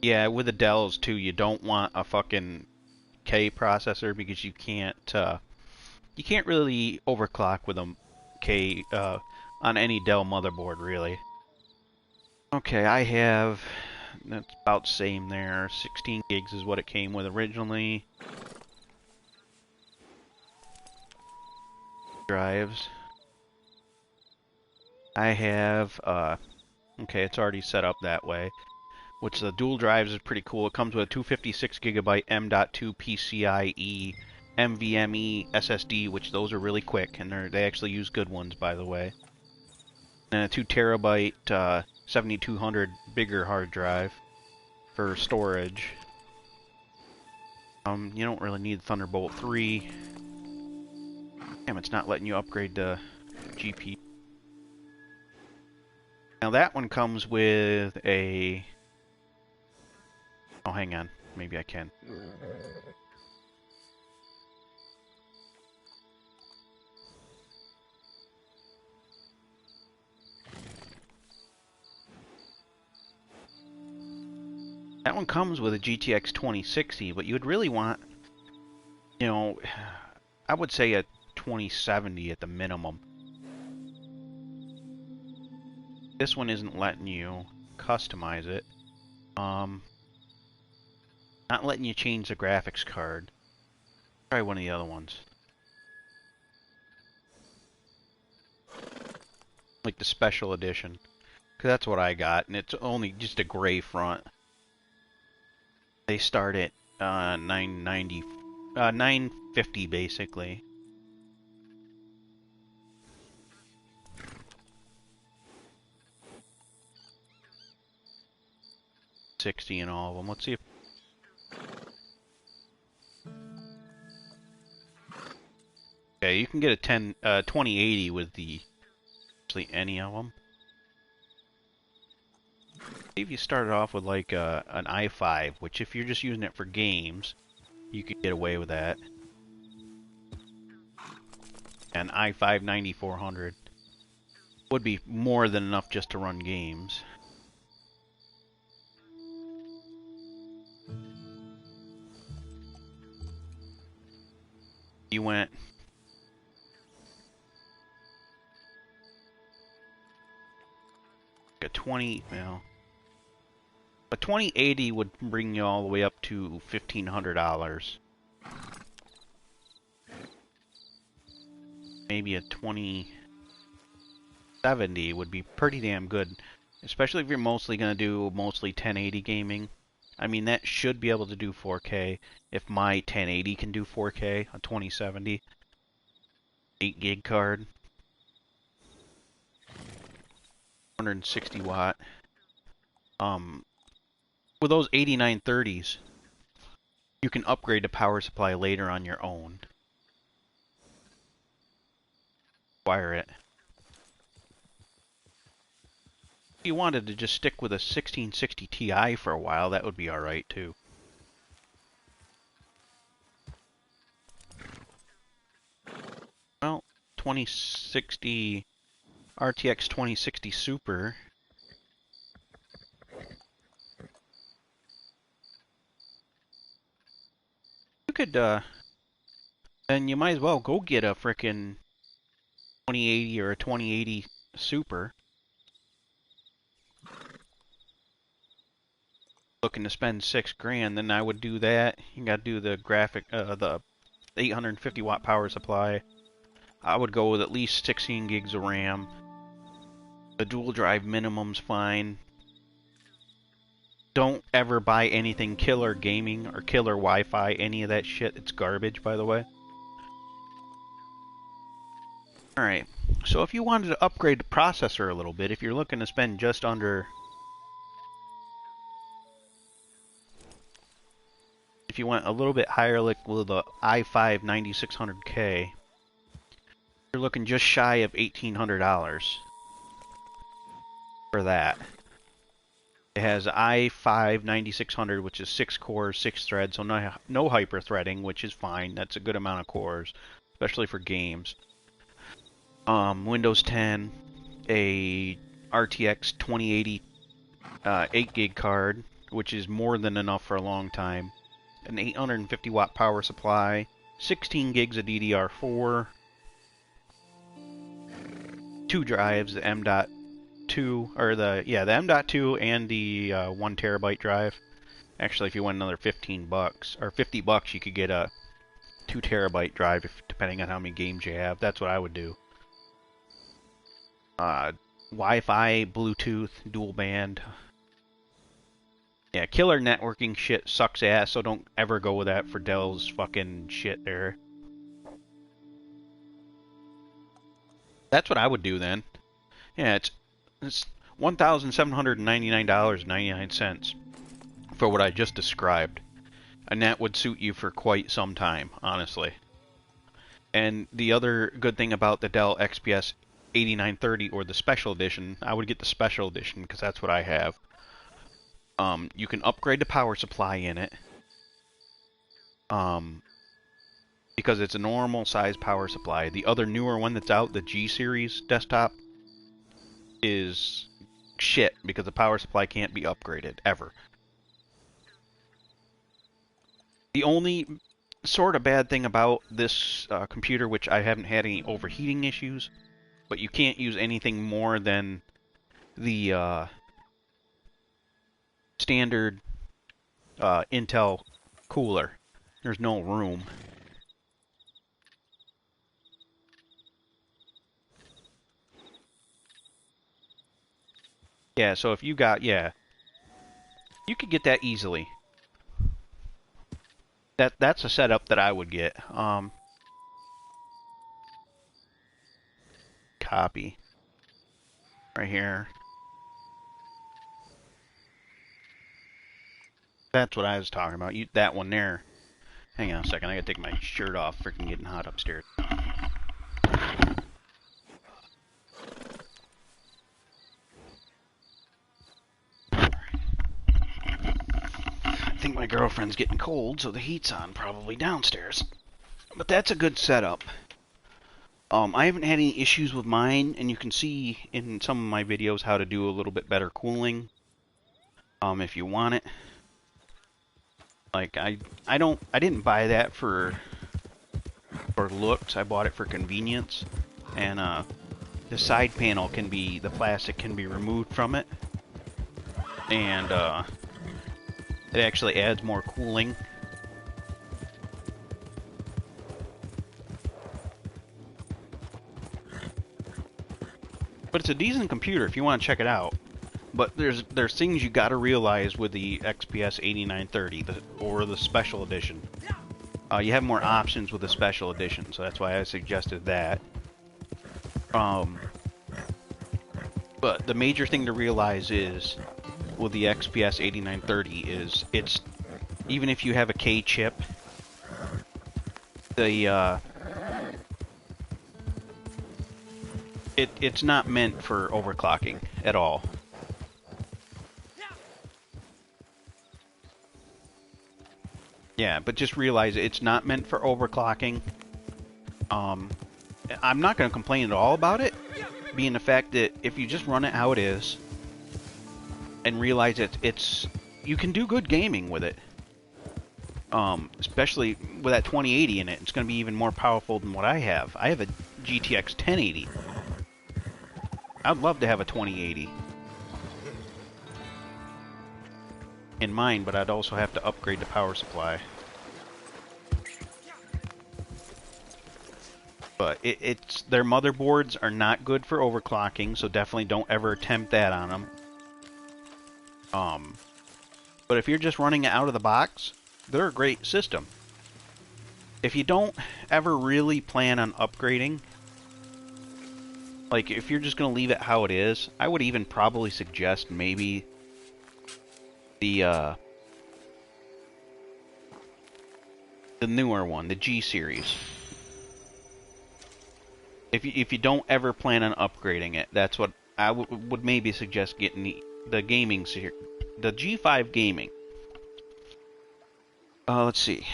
Yeah, with the Dells too, you don't want a fucking K processor because you can't really overclock with a K on any Dell motherboard really. Okay, I have that's about same there. 16 gigs is what it came with originally. Drives. I have okay, it's already set up that way. Which the dual drives is pretty cool. It comes with a 256 gigabyte M.2 PCIe NVMe SSD, which those are really quick, and they actually use good ones, by the way. And a 2 terabyte 7200 bigger hard drive for storage. You don't really need Thunderbolt 3. Damn, it's not letting you upgrade the GPU. Now that one comes with a... Oh, hang on. Maybe I can. That one comes with a GTX 2060, but you would really want, you know, I would say a 2070 at the minimum. This one isn't letting you customize it. Not letting you change the graphics card. Try one of the other ones. Like the special edition. Because that's what I got, and it's only just a gray front. They start at $950 basically. $60 in all of them. Let's see if... Okay, you can get a 2080 with the... actually any of them. If you started off with like an i5, which if you're just using it for games, you could get away with that. An i5 9400 would be more than enough just to run games. You went a 20, well, a 2080 would bring you all the way up to $1,500. Maybe a 2070 would be pretty damn good, especially if you're mostly going to do 1080 gaming. I mean, that should be able to do 4K. If my 1080 can do 4K, a 2070, 8 gig card, 160 watt. With those 8930s, you can upgrade the power supply later on your own. Wire it. If you wanted to just stick with a 1660 Ti for a while, that would be alright too. Well, 2060 RTX 2060 Super. You could, then you might as well go get a frickin' 2080 or a 2080 Super. Looking to spend $6,000, then I would do that. You gotta do the the 850 watt power supply. I would go with at least 16 gigs of RAM. The dual drive minimum's fine. Don't ever buy anything killer gaming or killer Wi-Fi, any of that shit. It's garbage, by the way. Alright, so if you wanted to upgrade the processor a little bit, if you're looking to spend just under... If you went a little bit higher, like with the i5 9600K, you're looking just shy of $1,800 for that. It has i5 9600, which is 6 cores, 6 threads, so no hyper threading, which is fine. That's a good amount of cores, especially for games. Windows 10, a RTX 2080 8 gig card, which is more than enough for a long time. An 850 watt power supply, 16 gigs of DDR4, 2 drives, the M.2 or the M.2 and the 1 terabyte drive. Actually, if you went another $15 or $50, you could get a 2 terabyte drive, depending on how many games you have. That's what I would do. Wi-Fi, Bluetooth, dual band. Yeah, killer networking shit sucks ass, so don't ever go with that for Dell's fucking shit there. That's what I would do then. Yeah, it's $1,799.99 for what I just described. And that would suit you for quite some time, honestly. And the other good thing about the Dell XPS 8930 or the Special Edition, I would get the Special Edition because that's what I have. You can upgrade the power supply in it. Because it's a normal size power supply. The other newer one that's out, the G series desktop, is shit because the power supply can't be upgraded ever. The only sort of bad thing about this computer, which I haven't had any overheating issues, but you can't use anything more than the standard Intel cooler. There's no room. Yeah, so if you got, you could get that easily. That's a setup that I would get. Copy. Right here. That's what I was talking about. That one there. Hang on a second, I gotta take my shirt off. Freaking getting hot upstairs. I think my girlfriend's getting cold, so the heat's on, probably downstairs. But that's a good setup. I haven't had any issues with mine, and you can see in some of my videos how to do a little bit better cooling. If you want it. Like I didn't buy that for looks. I bought it for convenience, and the side panel the plastic can be removed from it, and it actually adds more cooling. But it's a decent computer if you want to check it out. But there's things you got to realize with the XPS 8930 or the Special Edition. You have more options with the Special Edition, so that's why I suggested that. But the major thing to realize is with the XPS 8930 is even if you have a K chip, it's not meant for overclocking at all. Yeah, but just realize it's not meant for overclocking. I'm not going to complain at all about it, being the fact that if you just run it how it is, and realize you can do good gaming with it. Especially with that 2080 in it, it's going to be even more powerful than what I have. I have a GTX 1080. I'd love to have a 2080 in mine, but I'd also have to upgrade the power supply. But their motherboards are not good for overclocking, so definitely don't ever attempt that on them. But if you're just running it out of the box, they're a great system. If you don't ever really plan on upgrading, like if you're just going to leave it how it is, I would even probably suggest maybe the newer one, the G series. If you don't ever plan on upgrading it, that's what I would maybe suggest getting the gaming series, the G5 gaming. Let's see.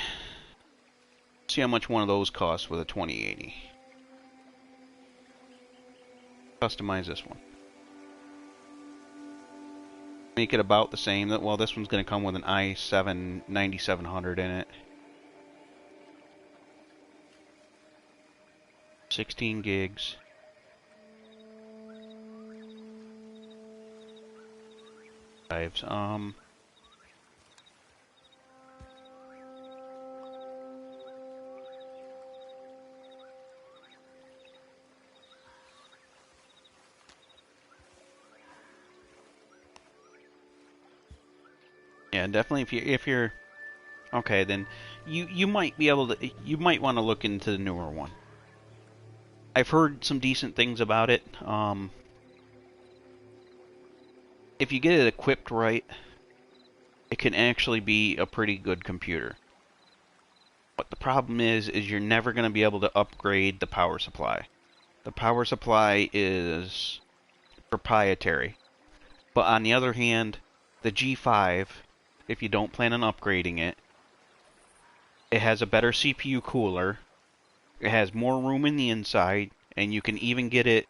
See how much one of those costs with a 2080. Customize this one. make it about the same. Well, this one's going to come with an i7 9700 in it. 16 gigs. Drives. Yeah, definitely. If you're okay, then you might be able to. You might want to look into the newer one. I've heard some decent things about it. If you get it equipped right, it can actually be a pretty good computer. But the problem is you're never going to be able to upgrade the power supply. The power supply is proprietary. But on the other hand, the G5, if you don't plan on upgrading it, it has a better CPU cooler, it has more room in the inside, and you can even get it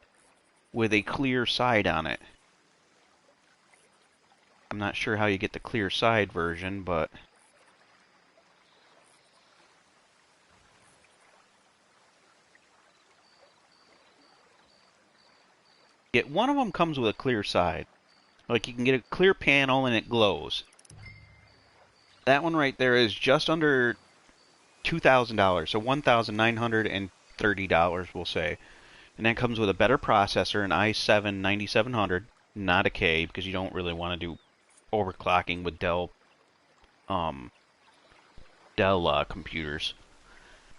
with a clear side on it. I'm not sure how you get the clear side version, but one of them comes with a clear side. Like, you can get a clear panel and it glows. That one right there is just under $2,000, so $1,930, we'll say. And that comes with a better processor, an i7 9700, not a K, because you don't really want to do overclocking with Dell computers.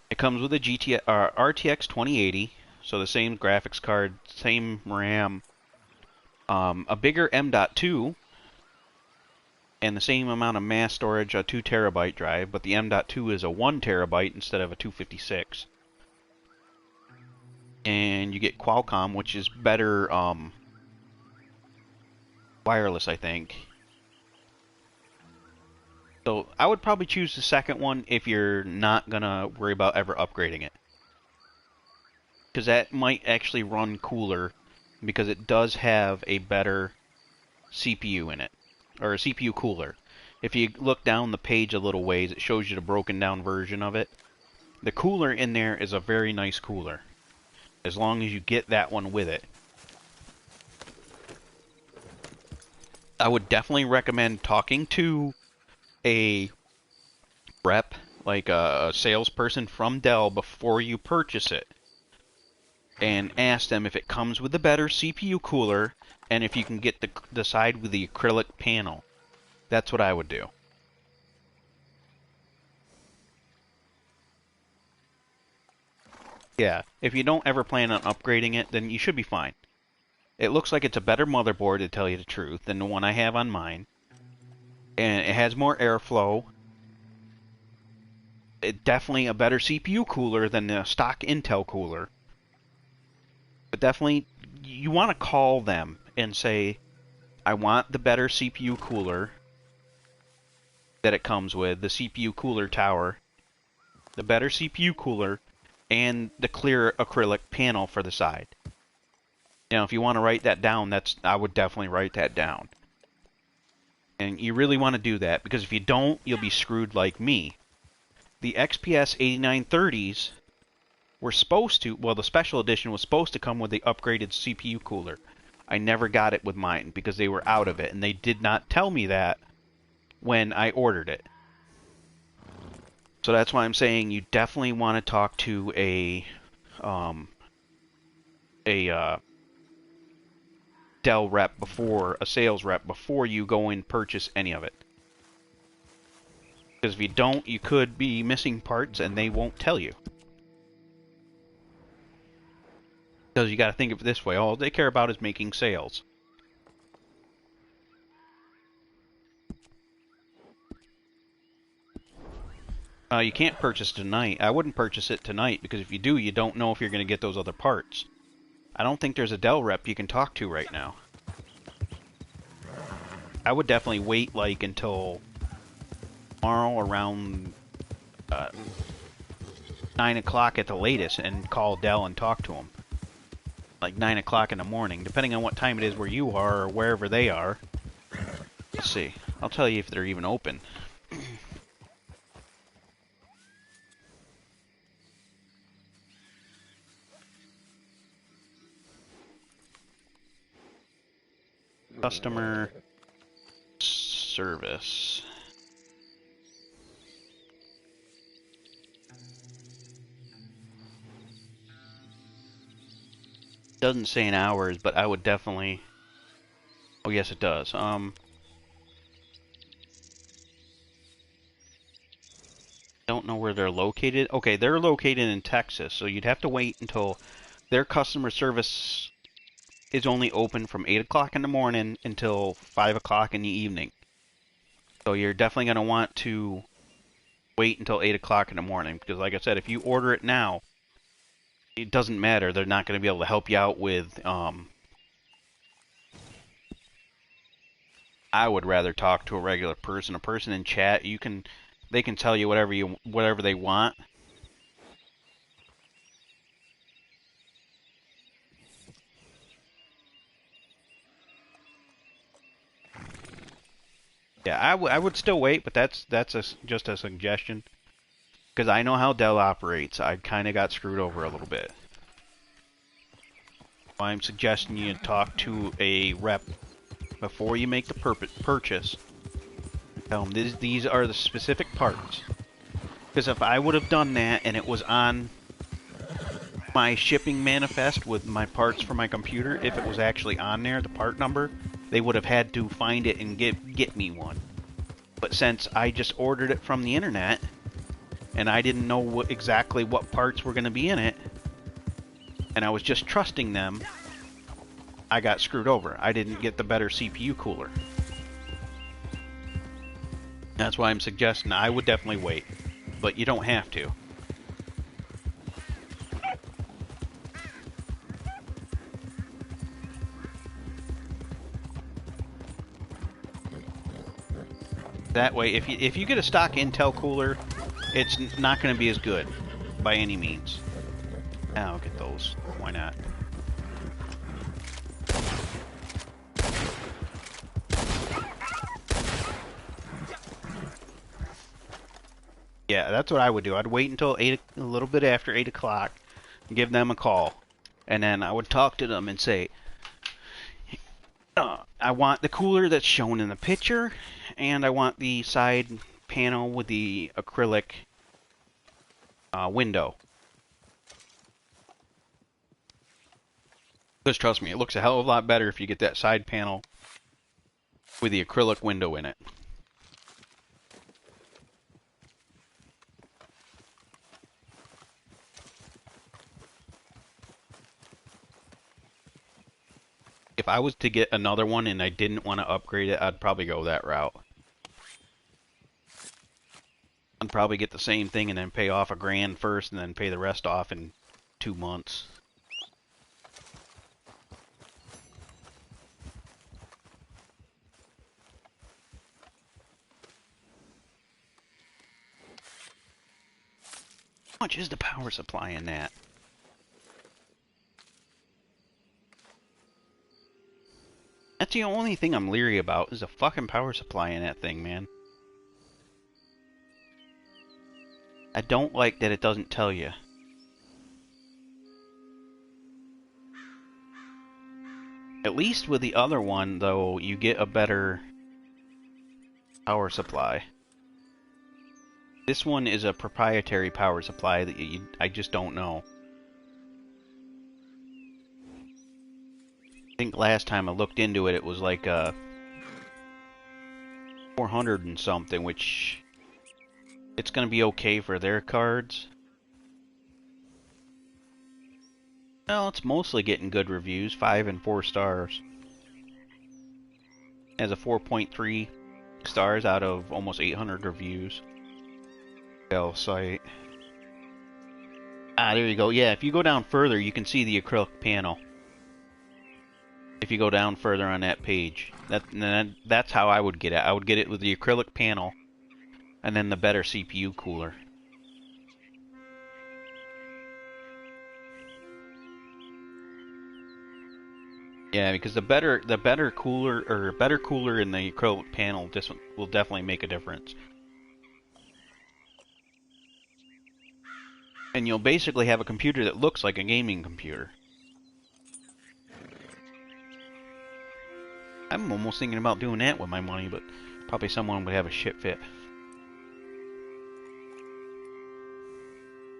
It comes with a RTX 2080, so the same graphics card, same RAM, a bigger M.2, and the same amount of mass storage, a 2 terabyte drive, but the M.2 is a 1 terabyte instead of a 256. And you get Qualcomm, which is better wireless, I think. So I would probably choose the second one if you're not gonna worry about ever upgrading it, because that might actually run cooler, because it does have a better CPU in it, or a CPU cooler. If you look down the page a little ways, it shows you the broken down version of it. The cooler in there is a very nice cooler, as long as you get that one with it. I would definitely recommend talking to a rep, like a salesperson from Dell, before you purchase it, and ask them if it comes with a better CPU cooler and if you can get the side with the acrylic panel. That's what I would do. Yeah, if you don't ever plan on upgrading it, then you should be fine. It looks like it's a better motherboard, to tell you the truth, than the one I have on mine. And it has more airflow. It's definitely a better CPU cooler than the stock Intel cooler. But definitely, you want to call them and say, I want the better CPU cooler that it comes with, the CPU cooler tower, the better CPU cooler, and the clear acrylic panel for the side. Now, if you want to write that down, I would definitely write that down. And you really want to do that, because if you don't, you'll be screwed like me. The XPS 8930s were supposed to, well, the special edition was supposed to come with the upgraded CPU cooler. I never got it with mine, because they were out of it, and they did not tell me that when I ordered it. So that's why I'm saying you definitely want to talk to a Dell rep a sales rep, before you go and purchase any of it. Because if you don't, you could be missing parts and they won't tell you. Because you got to think of it this way, all they care about is making sales. You can't purchase tonight. I wouldn't purchase it tonight, because if you do, you don't know if you're going to get those other parts. I don't think there's a Dell rep you can talk to right now. I would definitely wait like until tomorrow around 9 o'clock at the latest and call Dell and talk to them. Like 9 o'clock in the morning, depending on what time it is where you are or wherever they are. Let's see. I'll tell you if they're even open. Customer service. Doesn't say in hours, but I would definitely... Oh, yes, it does. Don't know where they're located. Okay, they're located in Texas, so you'd have to wait until their customer service is only open from 8 o'clock in the morning until 5 o'clock in the evening. So you're definitely going to want to wait until 8 o'clock in the morning, because like I said, if you order it now, it doesn't matter. They're not going to be able to help you out with... I would rather talk to a regular person. A person in chat, they can tell you whatever they want. Yeah, I would still wait, but that's just a suggestion. Because I know how Dell operates. I kind of got screwed over a little bit. I'm suggesting you talk to a rep before you make the purchase. Tell them these are the specific parts. Because if I would have done that and it was on my shipping manifest with my parts for my computer, if it was actually on there, the part number, they would have had to find it and get me one. But since I just ordered it from the internet, and I didn't know exactly what parts were going to be in it, and I was just trusting them, I got screwed over. I didn't get the better CPU cooler. That's why I'm suggesting I would definitely wait, but you don't have to. That way, if you get a stock Intel cooler, it's not going to be as good, by any means. I'll get those. Why not? Yeah, that's what I would do. I'd wait until a little bit after 8 o'clock, and give them a call, and then I would talk to them and say, I want the cooler that's shown in the picture, and I want the side panel with the acrylic window. Because trust me, it looks a hell of a lot better if you get that side panel with the acrylic window in it. If I was to get another one and I didn't want to upgrade it, I'd probably go that route. I'd probably get the same thing and then pay off $1,000 first and then pay the rest off in 2 months. How much is the power supply in that? That's the only thing I'm leery about, is a fucking power supply in that thing, man. I don't like that it doesn't tell you. At least with the other one, though, you get a better power supply. This one is a proprietary power supply that I just don't know. I think last time I looked into it, it was like 400 and something, which it's going to be okay for their cards. Well, it's mostly getting good reviews, 5 and 4 stars. It has a 4.3 stars out of almost 800 reviews. Bell site. Ah, there you go. Yeah, if you go down further, you can see the acrylic panel. If you go down further on that page, that's how I would get it. I would get it with the acrylic panel, and then the better CPU cooler. Yeah, because the better cooler in the acrylic panel just will definitely make a difference. And you'll basically have a computer that looks like a gaming computer. I'm almost thinking about doing that with my money, but probably someone would have a shit fit.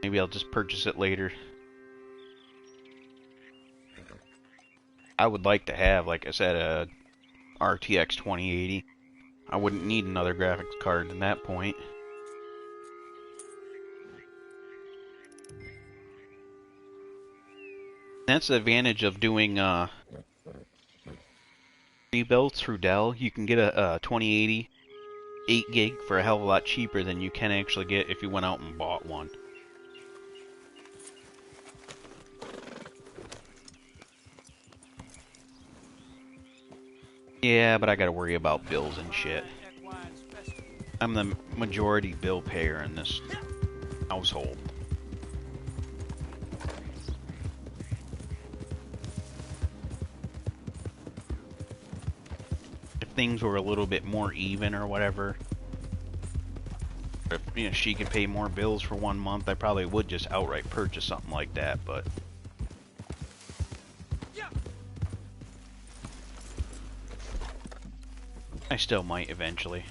Maybe I'll just purchase it later. I would like to have, like I said, a RTX 2080. I wouldn't need another graphics card at that point. That's the advantage of doing rebuilds through Dell. You can get a 2080 8 gig for a hell of a lot cheaper than you can actually get if you went out and bought one. Yeah, but I gotta worry about bills and shit. I'm the majority bill payer in this household. If things were a little bit more even or whatever, if she could pay more bills for 1 month, I probably would just outright purchase something like that, but I still might eventually.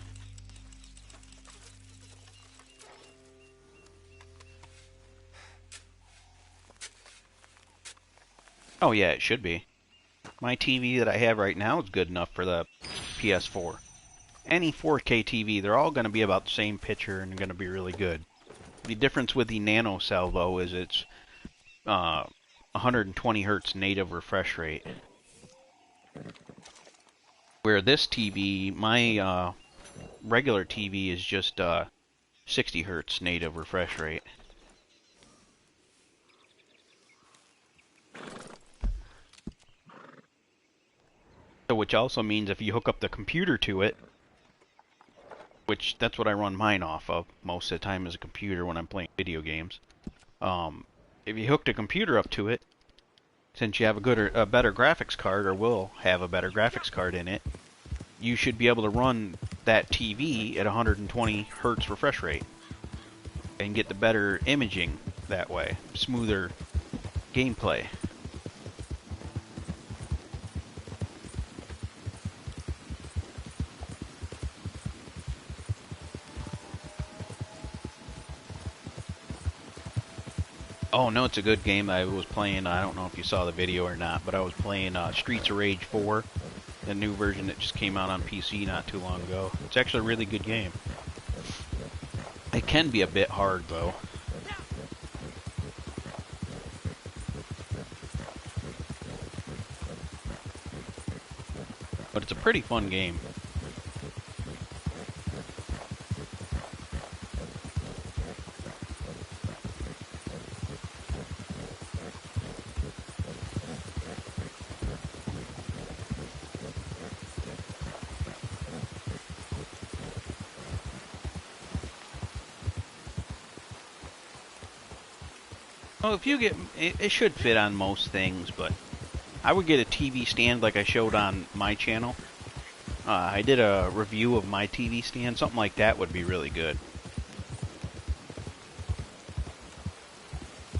Oh yeah, it should be. My TV that I have right now is good enough for the PS4. Any 4K TV, they're all going to be about the same picture and going to be really good. The difference with the Nano Cell, though, is it's 120 hertz native refresh rate. Where this TV, my regular TV is just 60 hertz native refresh rate. So which also means if you hook up the computer to it, which that's what I run mine off of most of the time, is a computer when I'm playing video games. If you hook the computer up to it, since you have a better graphics card, or will have a better graphics card in it, you should be able to run that TV at 120 hertz refresh rate and get the better imaging that way, smoother gameplay. Oh no, it's a good game. I was playing, I don't know if you saw the video or not, but I was playing Streets of Rage 4, the new version that just came out on PC not too long ago. It's actually a really good game. It can be a bit hard though. But it's a pretty fun game. Well, if you get, it should fit on most things, but I would get a TV stand like I showed on my channel. I did a review of my TV stand. Something like that would be really good.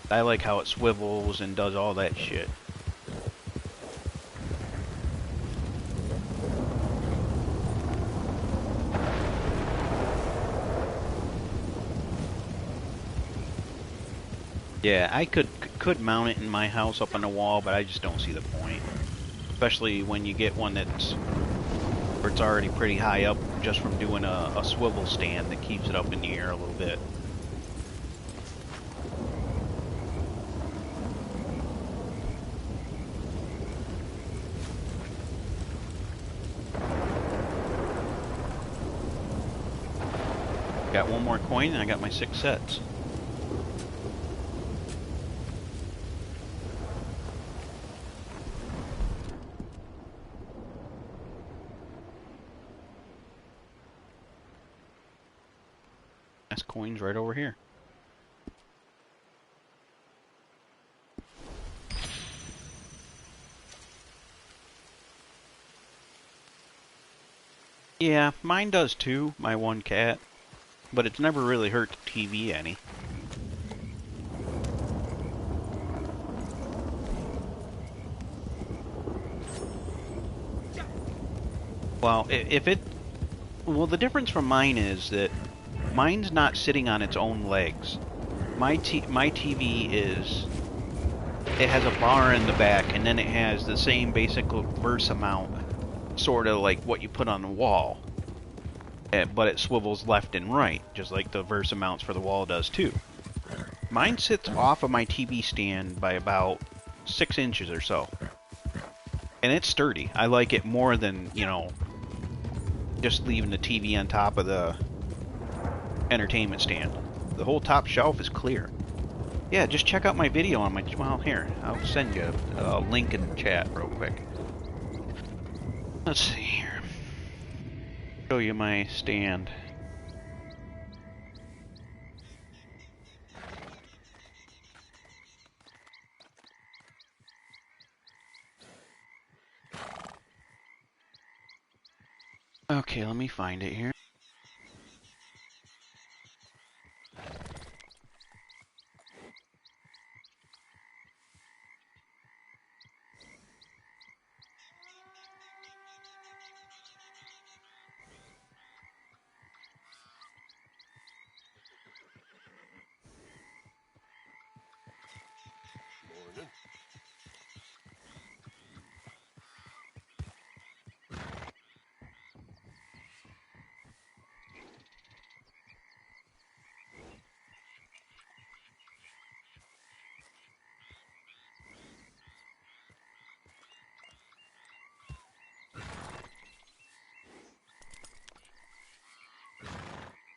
I like how it swivels and does all that shit. Yeah, I could mount it in my house up on the wall, but I just don't see the point. Especially when you get one that's where it's already pretty high up just from doing a swivel stand that keeps it up in the air a little bit. Got one more coin and I got my 6 sets. That's coins right over here. Yeah, mine does too, my one cat. But it's never really hurt the TV any. Well, if it... Well, the difference from mine is that mine's not sitting on its own legs. My TV is... It has a bar in the back, and then it has the same basic verse mount, sort of like what you put on the wall. But it swivels left and right, just like the verse mounts for the wall does too. Mine sits off of my TV stand by about 6 inches or so. And it's sturdy. I like it more than, you know, just leaving the TV on top of the entertainment stand. The whole top shelf is clear. Yeah, just check out my video on my... Well, here, I'll send you a link in the chat real quick. Let's see here. Show you my stand. Okay, let me find it here.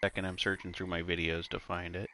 Second, I'm searching through my videos to find it.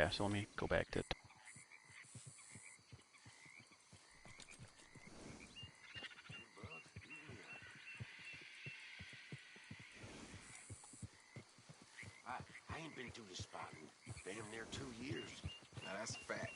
Yeah, so let me go back to... I ain't been through this spot in damn near 2 years. Now that's a fact.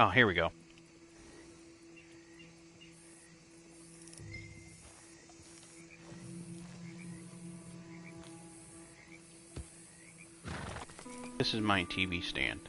Oh, here we go. This is my TV stand.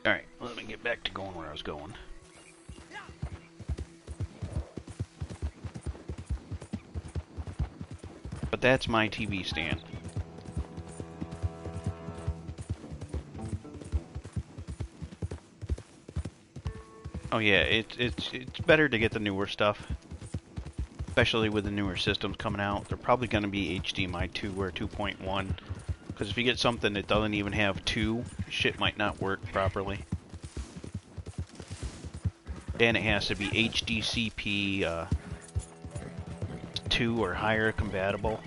Alright, let me get back to going where I was going. But that's my TV stand. Oh yeah, it's better to get the newer stuff. Especially with the newer systems coming out. They're probably going to be HDMI 2 or 2.1. Because if you get something that doesn't even have 2, shit might not work properly. Then it has to be HDCP 2 or higher compatible.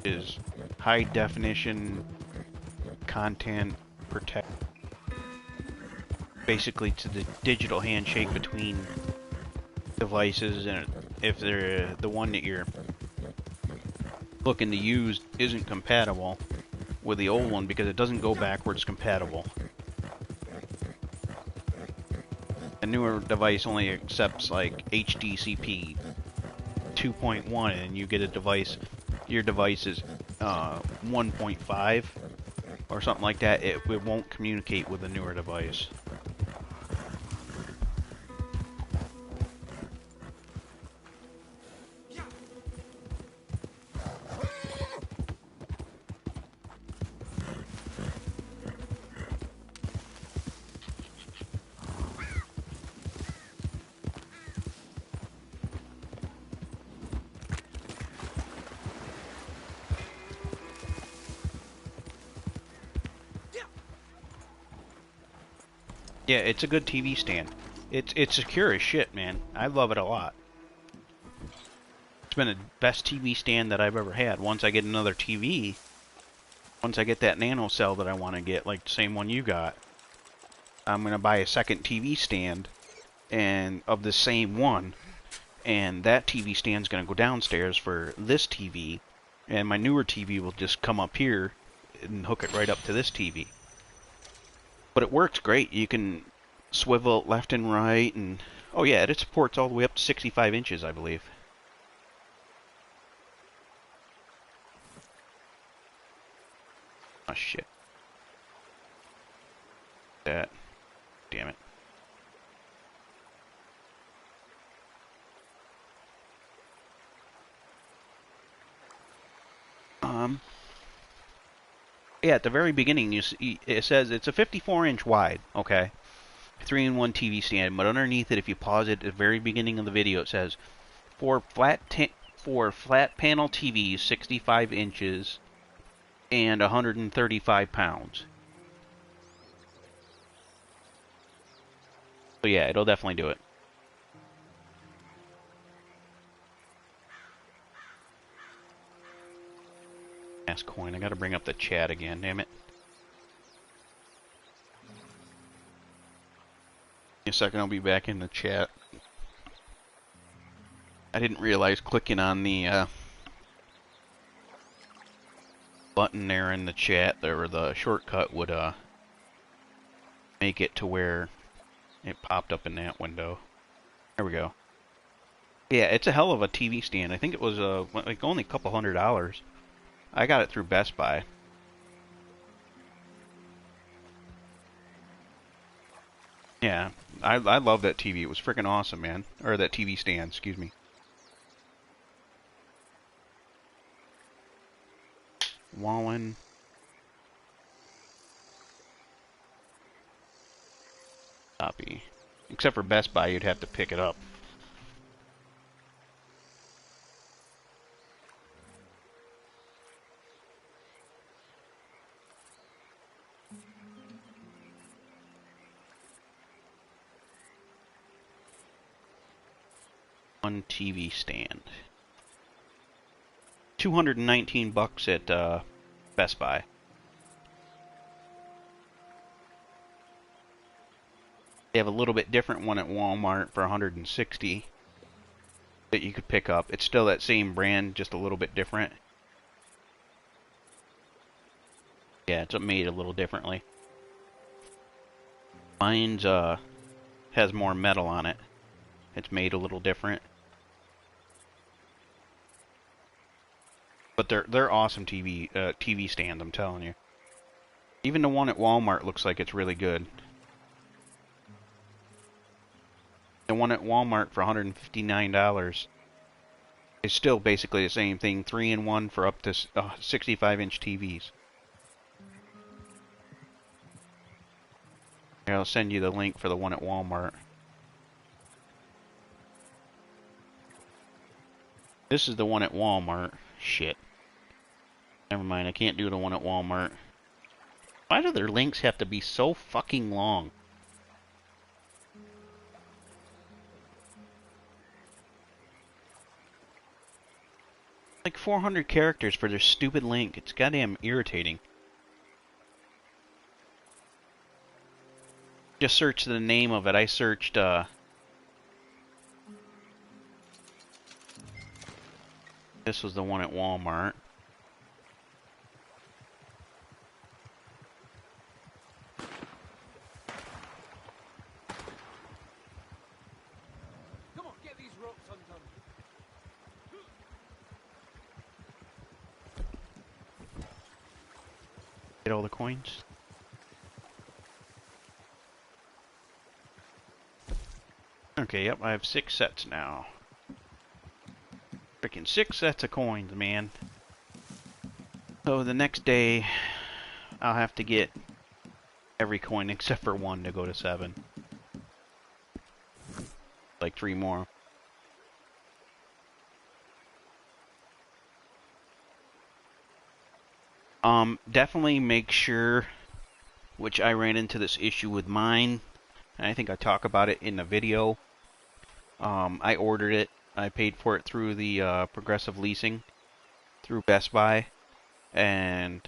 Is high definition content protect. Basically to the digital handshake between devices, and if they're the one that you're looking to use isn't compatible with the old one because it doesn't go backwards compatible. A newer device only accepts like HDCP 2.1 and you get a device, your device is 1.5 or something like that, it won't communicate with the newer device. Yeah, it's a good TV stand. It's secure as shit, man. I love it a lot. It's been the best TV stand that I've ever had. Once I get another TV, once I get that nano cell that I want to get, like the same one you got, I'm gonna buy a second TV stand and of the same one, and that TV stand's gonna go downstairs for this TV, and my newer TV will just come up here and hook it right up to this TV. But it works great. You can swivel it left and right, and oh yeah, it supports all the way up to 65 inches, I believe. Oh shit. That. Damn it. Yeah, at the very beginning, you see, it says it's a 54-inch wide, okay? 3-in-1 TV stand, but underneath it, if you pause it at the very beginning of the video, it says, for flat panel TVs, 65 inches and 135 pounds. So yeah, it'll definitely do it. Ask coin, I gotta bring up the chat again, damn it. In a second, I'll be back in the chat. I didn't realize clicking on the button there in the chat, there, or the shortcut would make it to where it popped up in that window. There we go. Yeah, it's a hell of a TV stand. I think it was like only a couple $100. I got it through Best Buy. Yeah, I love that TV. It was freaking awesome, man. Or that TV stand, excuse me. Wallen. Copy. Except for Best Buy, you'd have to pick it up. one TV stand. $219 at Best Buy. They have a little bit different one at Walmart for $160 that you could pick up. It's still that same brand, just a little bit different. Yeah, it's made a little differently. Mine's has more metal on it. It's made a little different. But they're awesome TV stands, I'm telling you. Even the one at Walmart looks like it's really good. The one at Walmart for $159 is still basically the same thing, 3-in-1 for up to 65-inch TVs. Here, I'll send you the link for the one at Walmart. This is the one at Walmart. Shit. Never mind, I can't do the one at Walmart. Why do their links have to be so fucking long? Like 400 characters for their stupid link. It's goddamn irritating. Just search the name of it. I searched, this was the one at Walmart. Come on, get these ropes undone. Get all the coins. Okay, yep, I have 6 sets now. Freaking 6 sets of coins, man. So the next day, I'll have to get every coin except for 1 to go to 7. Like 3 more. Definitely make sure, which I ran into this issue with mine, and I think I talk about it in the video. I ordered it. I paid for it through the Progressive Leasing through Best Buy, and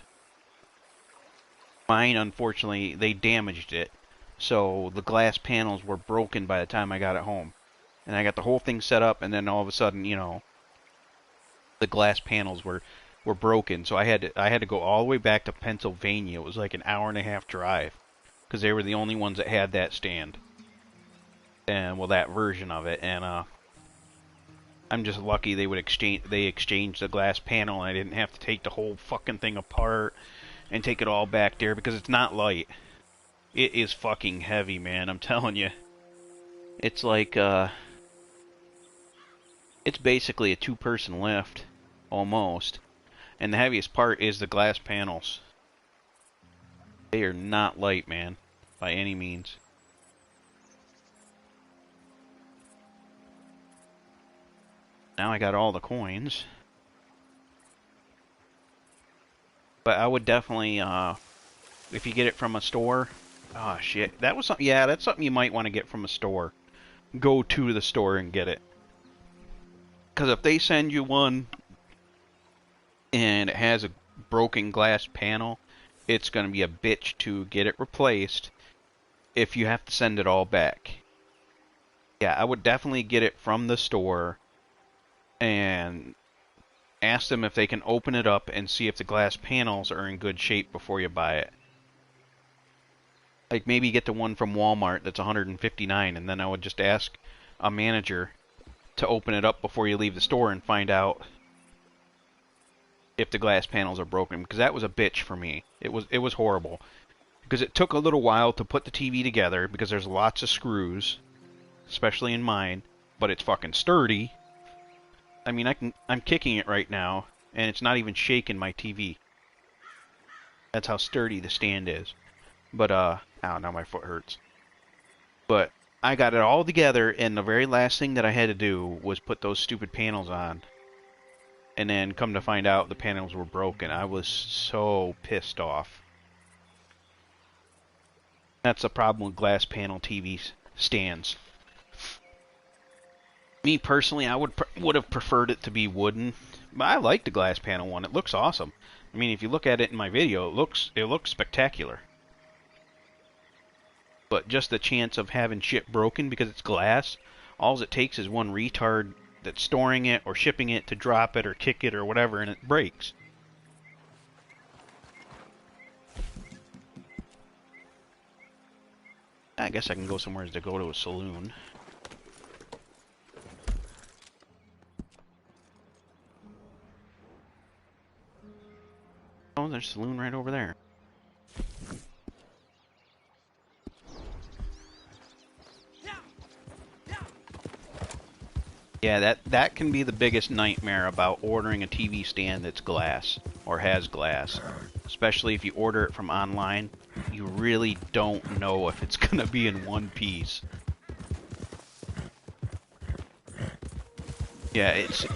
mine, unfortunately, they damaged it. So the glass panels were broken by the time I got it home. And I got the whole thing set up, and then all of a sudden, you know, the glass panels were broken. So I had to go all the way back to Pennsylvania. It was like an hour-and-a-half drive, because they were the only ones that had that stand. And well, that version of it. And I'm just lucky they exchanged the glass panel, and I didn't have to take the whole fucking thing apart and take it all back there, because it's not light. It is fucking heavy, man, I'm telling you. It's like it's basically a 2-person lift almost. And the heaviest part is the glass panels. They are not light, man, by any means. Now I got all the coins. But I would definitely, if you get it from a store... Oh, shit. That was something... Yeah, that's something you might want to get from a store. Go to the store and get it. Because if they send you one and it has a broken glass panel, it's going to be a bitch to get it replaced if you have to send it all back. Yeah, I would definitely get it from the store and ask them if they can open it up and see if the glass panels are in good shape before you buy it. Like, maybe get the one from Walmart that's $159, and then I would just ask a manager to open it up before you leave the store and find out if the glass panels are broken, because that was a bitch for me. It was horrible, because it took a little while to put the TV together, because there's lots of screws, especially in mine, but it's fucking sturdy. I mean, I'm kicking it right now, and it's not even shaking my TV. That's how sturdy the stand is. But, ow, now my foot hurts. But I got it all together, and the very last thing that I had to do was put those stupid panels on. And then come to find out the panels were broken. I was so pissed off. That's the problem with glass panel TV stands. Me personally, I would have preferred it to be wooden, but I like the glass panel one. It looks awesome. I mean, if you look at it in my video, it looks spectacular. But just the chance of having shit broken because it's glass, all it takes is one retard that's storing it or shipping it to drop it or kick it or whatever, and it breaks. I guess I can go somewhere to go to a saloon. Oh, there's a saloon right over there. Yeah, that can be the biggest nightmare about ordering a TV stand that's glass or has glass. Especially if you order it from online, you really don't know if it's gonna be in one piece. Yeah, it's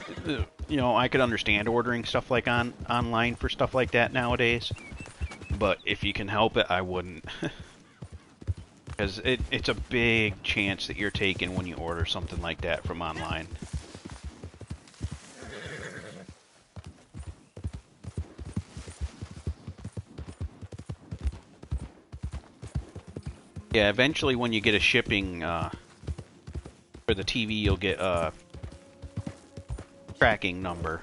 you know, I could understand ordering stuff like online for stuff like that nowadays, but if you can help it, I wouldn't. Because it's a big chance that you're taking when you order something like that from online. Yeah, eventually when you get a shipping for the TV, you'll get a tracking number.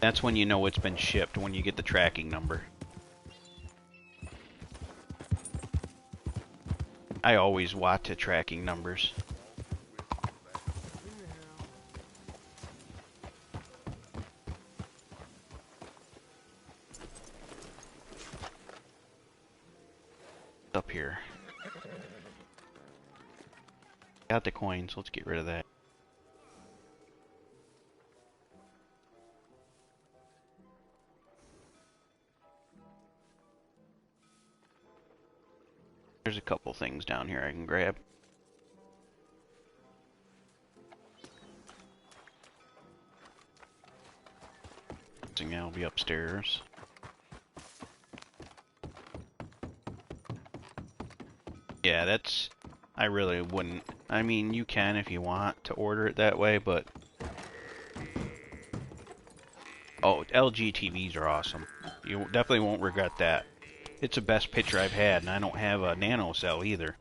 That's when you know it's been shipped, when you get the tracking number. I always watch the tracking numbers. Up here. Got the coins, let's get rid of that. There's a couple things down here I can grab. I think I'll be upstairs. Yeah, that's... I really wouldn't... I mean, you can if you want to order it that way, but... Oh, LG TVs are awesome. You definitely won't regret that. It's the best picture I've had, and I don't have a nano cell either.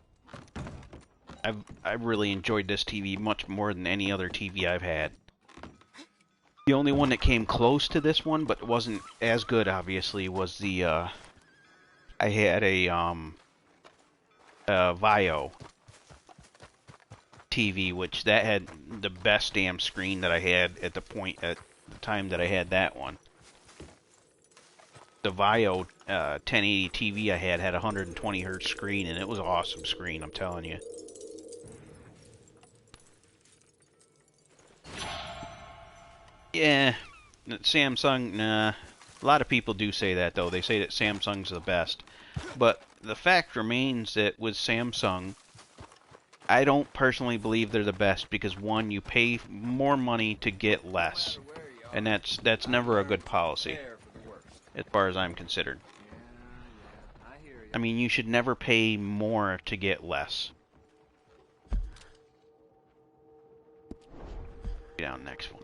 I've really enjoyed this TV much more than any other TV I've had. The only one that came close to this one, but wasn't as good, obviously, was the, I had a, Vio TV, which that had the best damn screen that I had at the time that I had that one. The Vio 1080 TV I had a 120 hertz screen, and it was an awesome screen, I'm telling you. Yeah, Samsung, nah. A lot of people do say that, though. They say that Samsung's the best. But the fact remains that with Samsung, I don't personally believe they're the best because, one, you pay more money to get less. And that's never a good policy, as far as I'm considered. I mean, you should never pay more to get less. Down next one.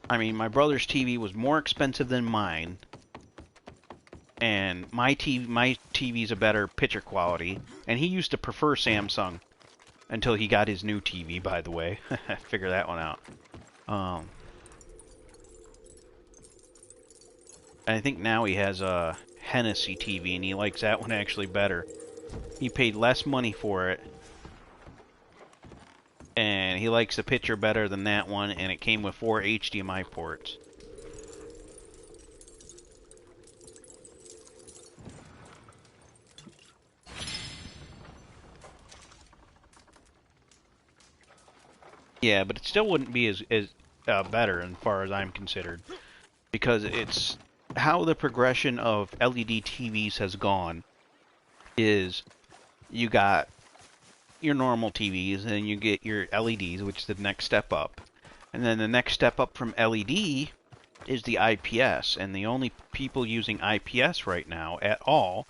I mean, my brother's TV was more expensive than mine, and my TV's a better picture quality, and he used to prefer Samsung until he got his new TV, by the way. Figure that one out. I think now he has a Hennessy TV, and he likes that one actually better. He paid less money for it, and he likes the picture better than that one, and it came with 4 HDMI ports. Yeah, but it still wouldn't be as better as far as I'm considered, because it's how the progression of LED TVs has gone is you got your normal TVs, and then you get your LEDs, which is the next step up. And then the next step up from LED is the IPS, and the only people using IPS right now at all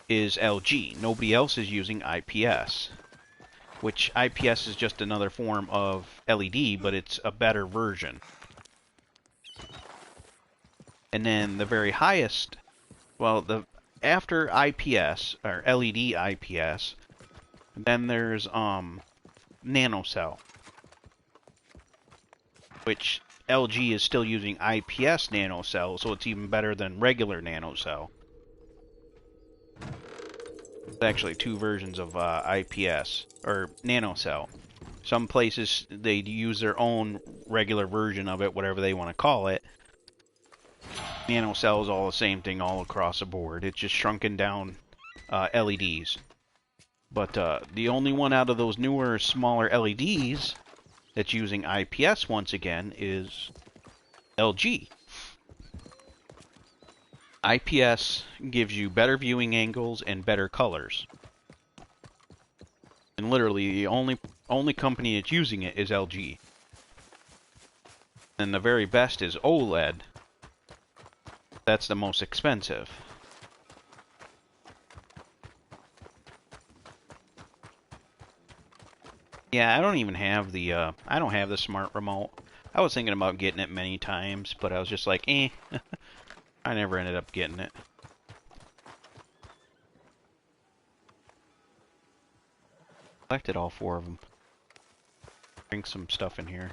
is LG. Nobody else is using IPS. which IPS is just another form of LED, but it's a better version. And then the very highest, well, after IPS or LED IPS, then there's nanocell, which LG is still using IPS nanocell, so it's even better than regular nanocell. There's actually two versions of IPS or nanocell. Some places they use their own regular version of it, whatever they want to call it. Nanocell is all the same thing all across the board. It's just shrunken down LEDs. But the only one out of those newer, smaller LEDs that's using IPS once again is LG. IPS gives you better viewing angles and better colors. And literally the only company that's using it is LG. And the very best is OLED. That's the most expensive. Yeah, I don't even have the, I don't have the smart remote. I was thinking about getting it many times, but I was just like, eh. I never ended up getting it. Collected all 4 of them. Bring some stuff in here.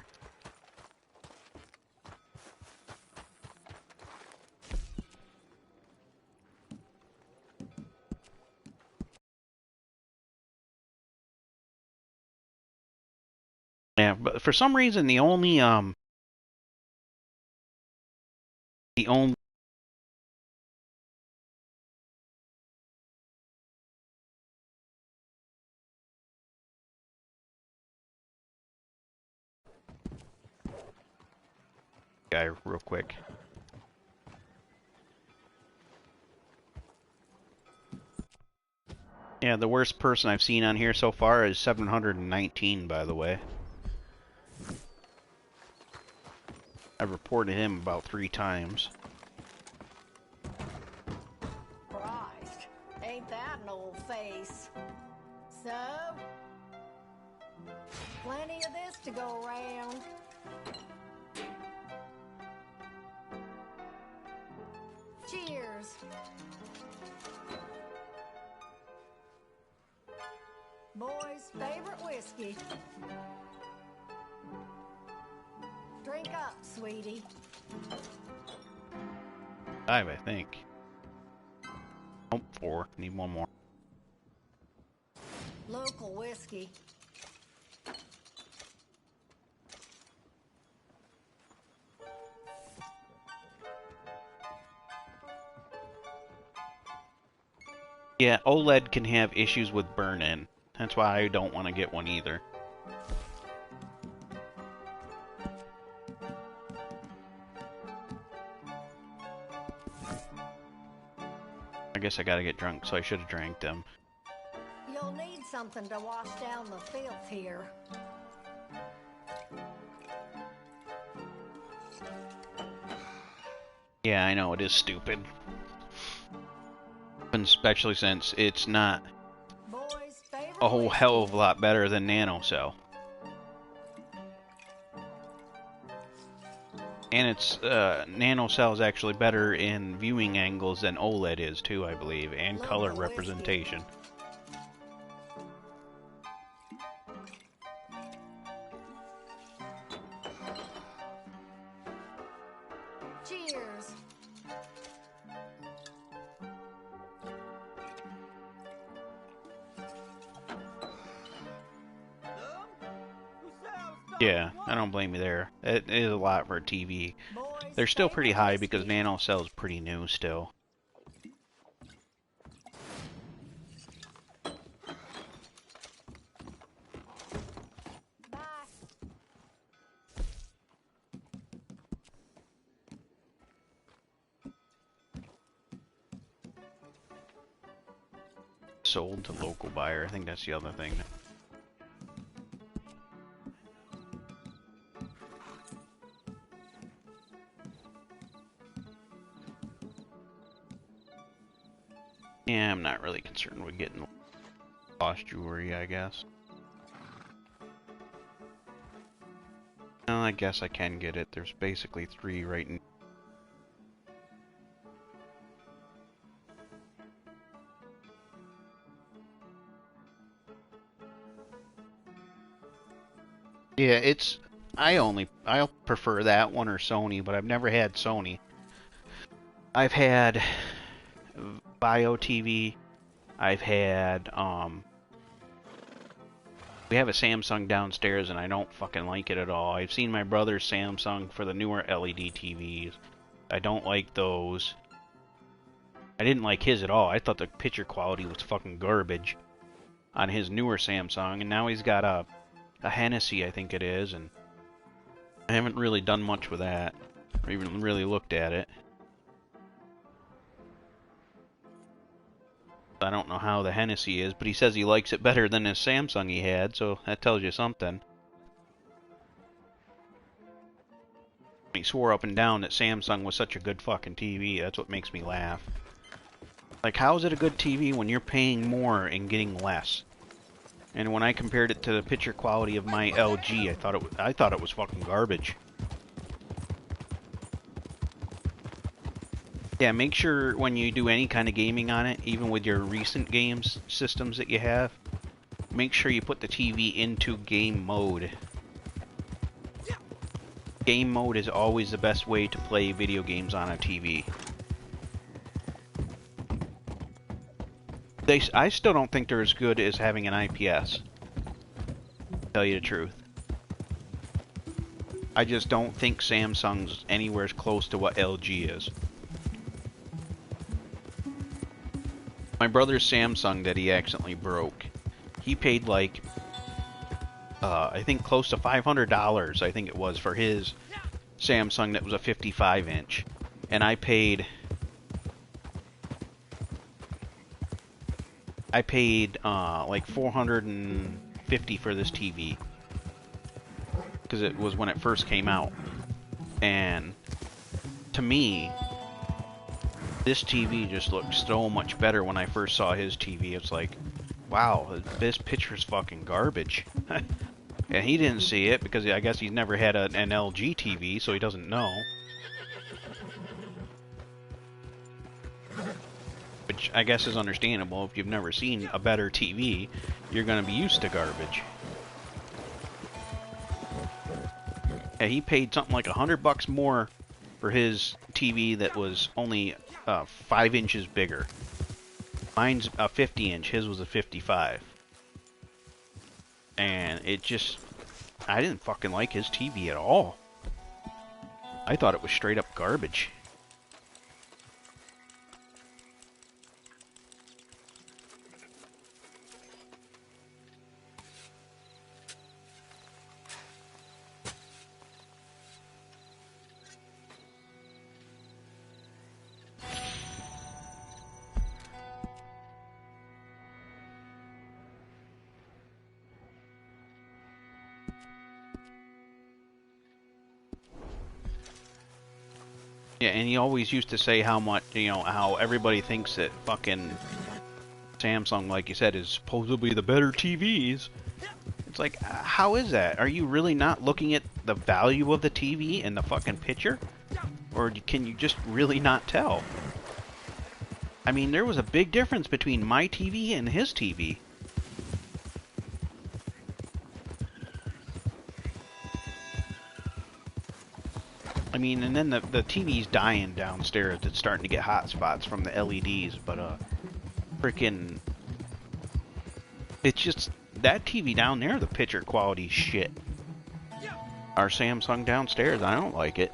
Yeah, but for some reason the only guy real quick. Yeah, the worst person I've seen on here so far is 719, by the way. I've reported him about 3 times. Christ, ain't that an old face? So, plenty of this to go around. Cheers. Boy's favorite whiskey. Drink up, sweetie. 5, I think. Oh, 4. Need one more. Local whiskey. Yeah, OLED can have issues with burn-in. That's why I don't want to get one either. I guess I gotta get drunk, so I should have drank them. You'll need something to wash down the filth here. Yeah, I know, it is stupid. And especially since it's not Boy's favorite a whole whiskey. hell of a lot better than nanocell. And it's, nanocell is actually better in viewing angles than OLED is too, I believe, and color Local whiskey. representation. Cheers. Yeah, I don't blame you there. It is a lot for a TV. Boy's They're still pretty favorite high because whiskey. nanocell is pretty new still. Bye. Sold to local buyer. I think that's the other thing. Yeah, I'm not really concerned with getting lost jewelry, I guess. Well, I guess I can get it. There's basically 3 right in. Yeah, it's. I prefer that one or Sony, but I've never had Sony. I've had Bio TV. I've had we have a Samsung downstairs, and I don't fucking like it at all. I've seen my brother's Samsung for the newer LED TVs. I don't like those. I didn't like his at all. I thought the picture quality was fucking garbage on his newer Samsung, and now he's got a Hennessy, I think it is, and I haven't really done much with that, or even really looked at it. I don't know how the Hennessy is, but he says he likes it better than his Samsung he had, so that tells you something. He swore up and down that Samsung was such a good fucking TV. That's what makes me laugh. Like, how is it a good TV when you're paying more and getting less? And when I compared it to the picture quality of my LG, I thought it was fucking garbage. Yeah, make sure when you do any kind of gaming on it, even with your recent games systems that you have, make sure you put the TV into game mode. Game mode is always the best way to play video games on a TV. I still don't think they're as good as having an IPS. To tell you the truth. I just don't think Samsung's anywhere as close to what LG is. My brother's Samsung that he accidentally broke, he paid like, I think close to $500, I think it was, for his Samsung that was a 55-inch. And I paid like $450 for this TV. Because it was when it first came out. And to me, this TV just looked so much better when I first saw his TV. It's like, wow, this picture's fucking garbage. And he didn't see it because I guess he's never had an LG TV, so he doesn't know. Which I guess is understandable. If you've never seen a better TV, you're going to be used to garbage. Yeah, he paid something like $100 more for his TV that was only 5 inches bigger. Mine's a 50-inch, his was a 55. And it just, I didn't fucking like his TV at all. I thought it was straight up garbage. Yeah, and he always used to say how much, how everybody thinks that fucking Samsung, like you said, is supposedly the better TVs. It's like, how is that? Are you really not looking at the value of the TV and the fucking picture? Or can you just really not tell? I mean, there was a big difference between my TV and his TV. I mean, and then the TV's dying downstairs. It's starting to get hot spots from the LEDs, but freaking, it's just that TV down there. The picture quality's shit. Our Samsung downstairs, I don't like it.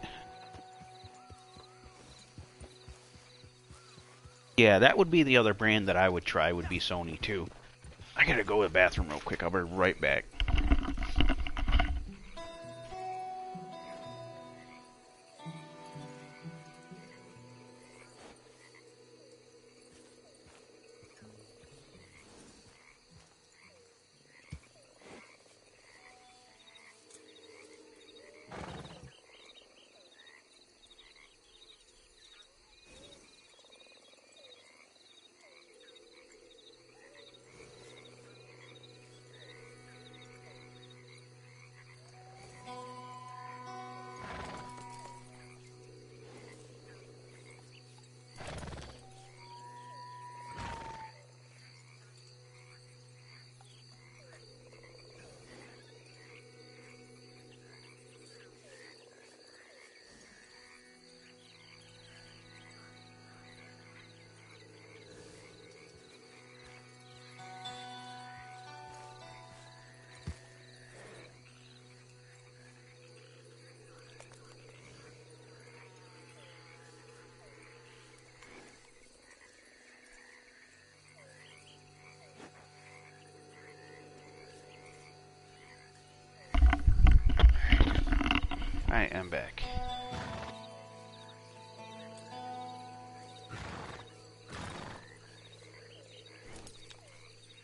Yeah, that would be the other brand that I would try. Would be Sony too. I gotta go to the bathroom real quick. I'll be right back. I am back.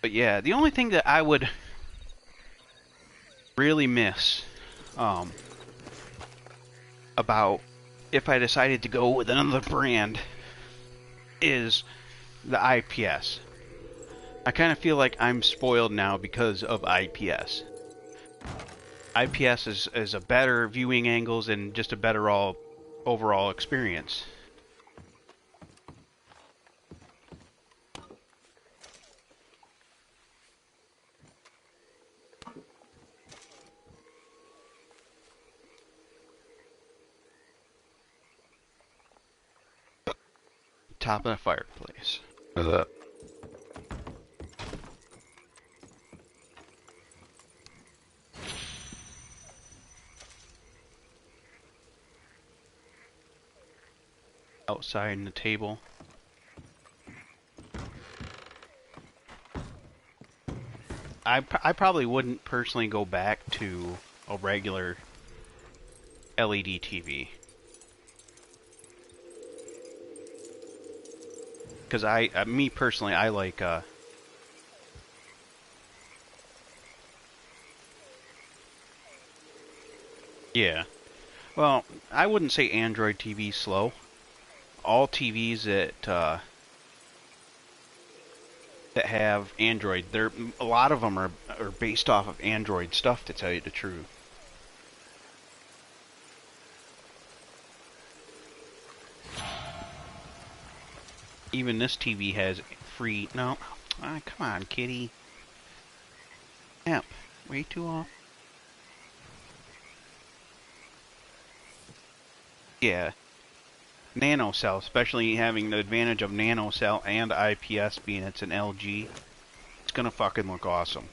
But yeah, the only thing that I would really miss about if I decided to go with another brand is the IPS. I kind of feel like I'm spoiled now because of IPS. IPS is a better viewing angles and just a better overall experience. Top of the fireplace. Outside in the table. I probably wouldn't personally go back to a regular LED TV. Because me personally, I like, yeah. Well, I wouldn't say Android TV slow. All TVs that have Android, a lot of them are based off of Android stuff, to tell you the truth. Even this TV has free. No, come on, kitty. Yep, way too off. Yeah, nano cell, especially having the advantage of nano cell and IPS being it's an LG. It's gonna fucking look awesome.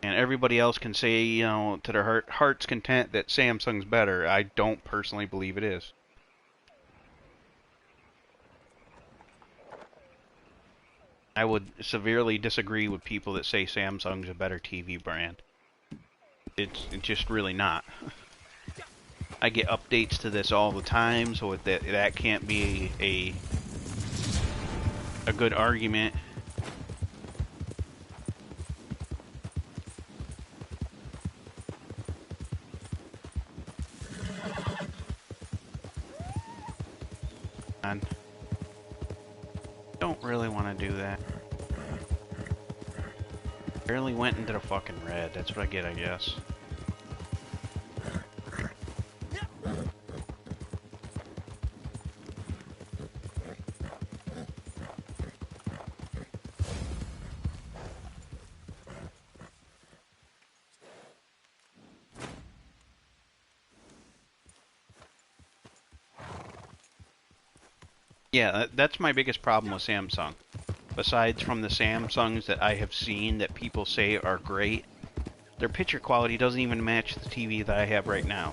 And everybody else can say, you know, to their heart's content that Samsung's better. I don't personally believe it is. I would severely disagree with people that say Samsung's a better TV brand. It's just really not. I get updates to this all the time, so that can't be a good argument. And don't really want to do that. Barely went into the fucking red. That's what I get, I guess. Yeah, that's my biggest problem with Samsung. Besides from the Samsungs that I have seen that people say are great, their picture quality doesn't even match the TV that I have right now.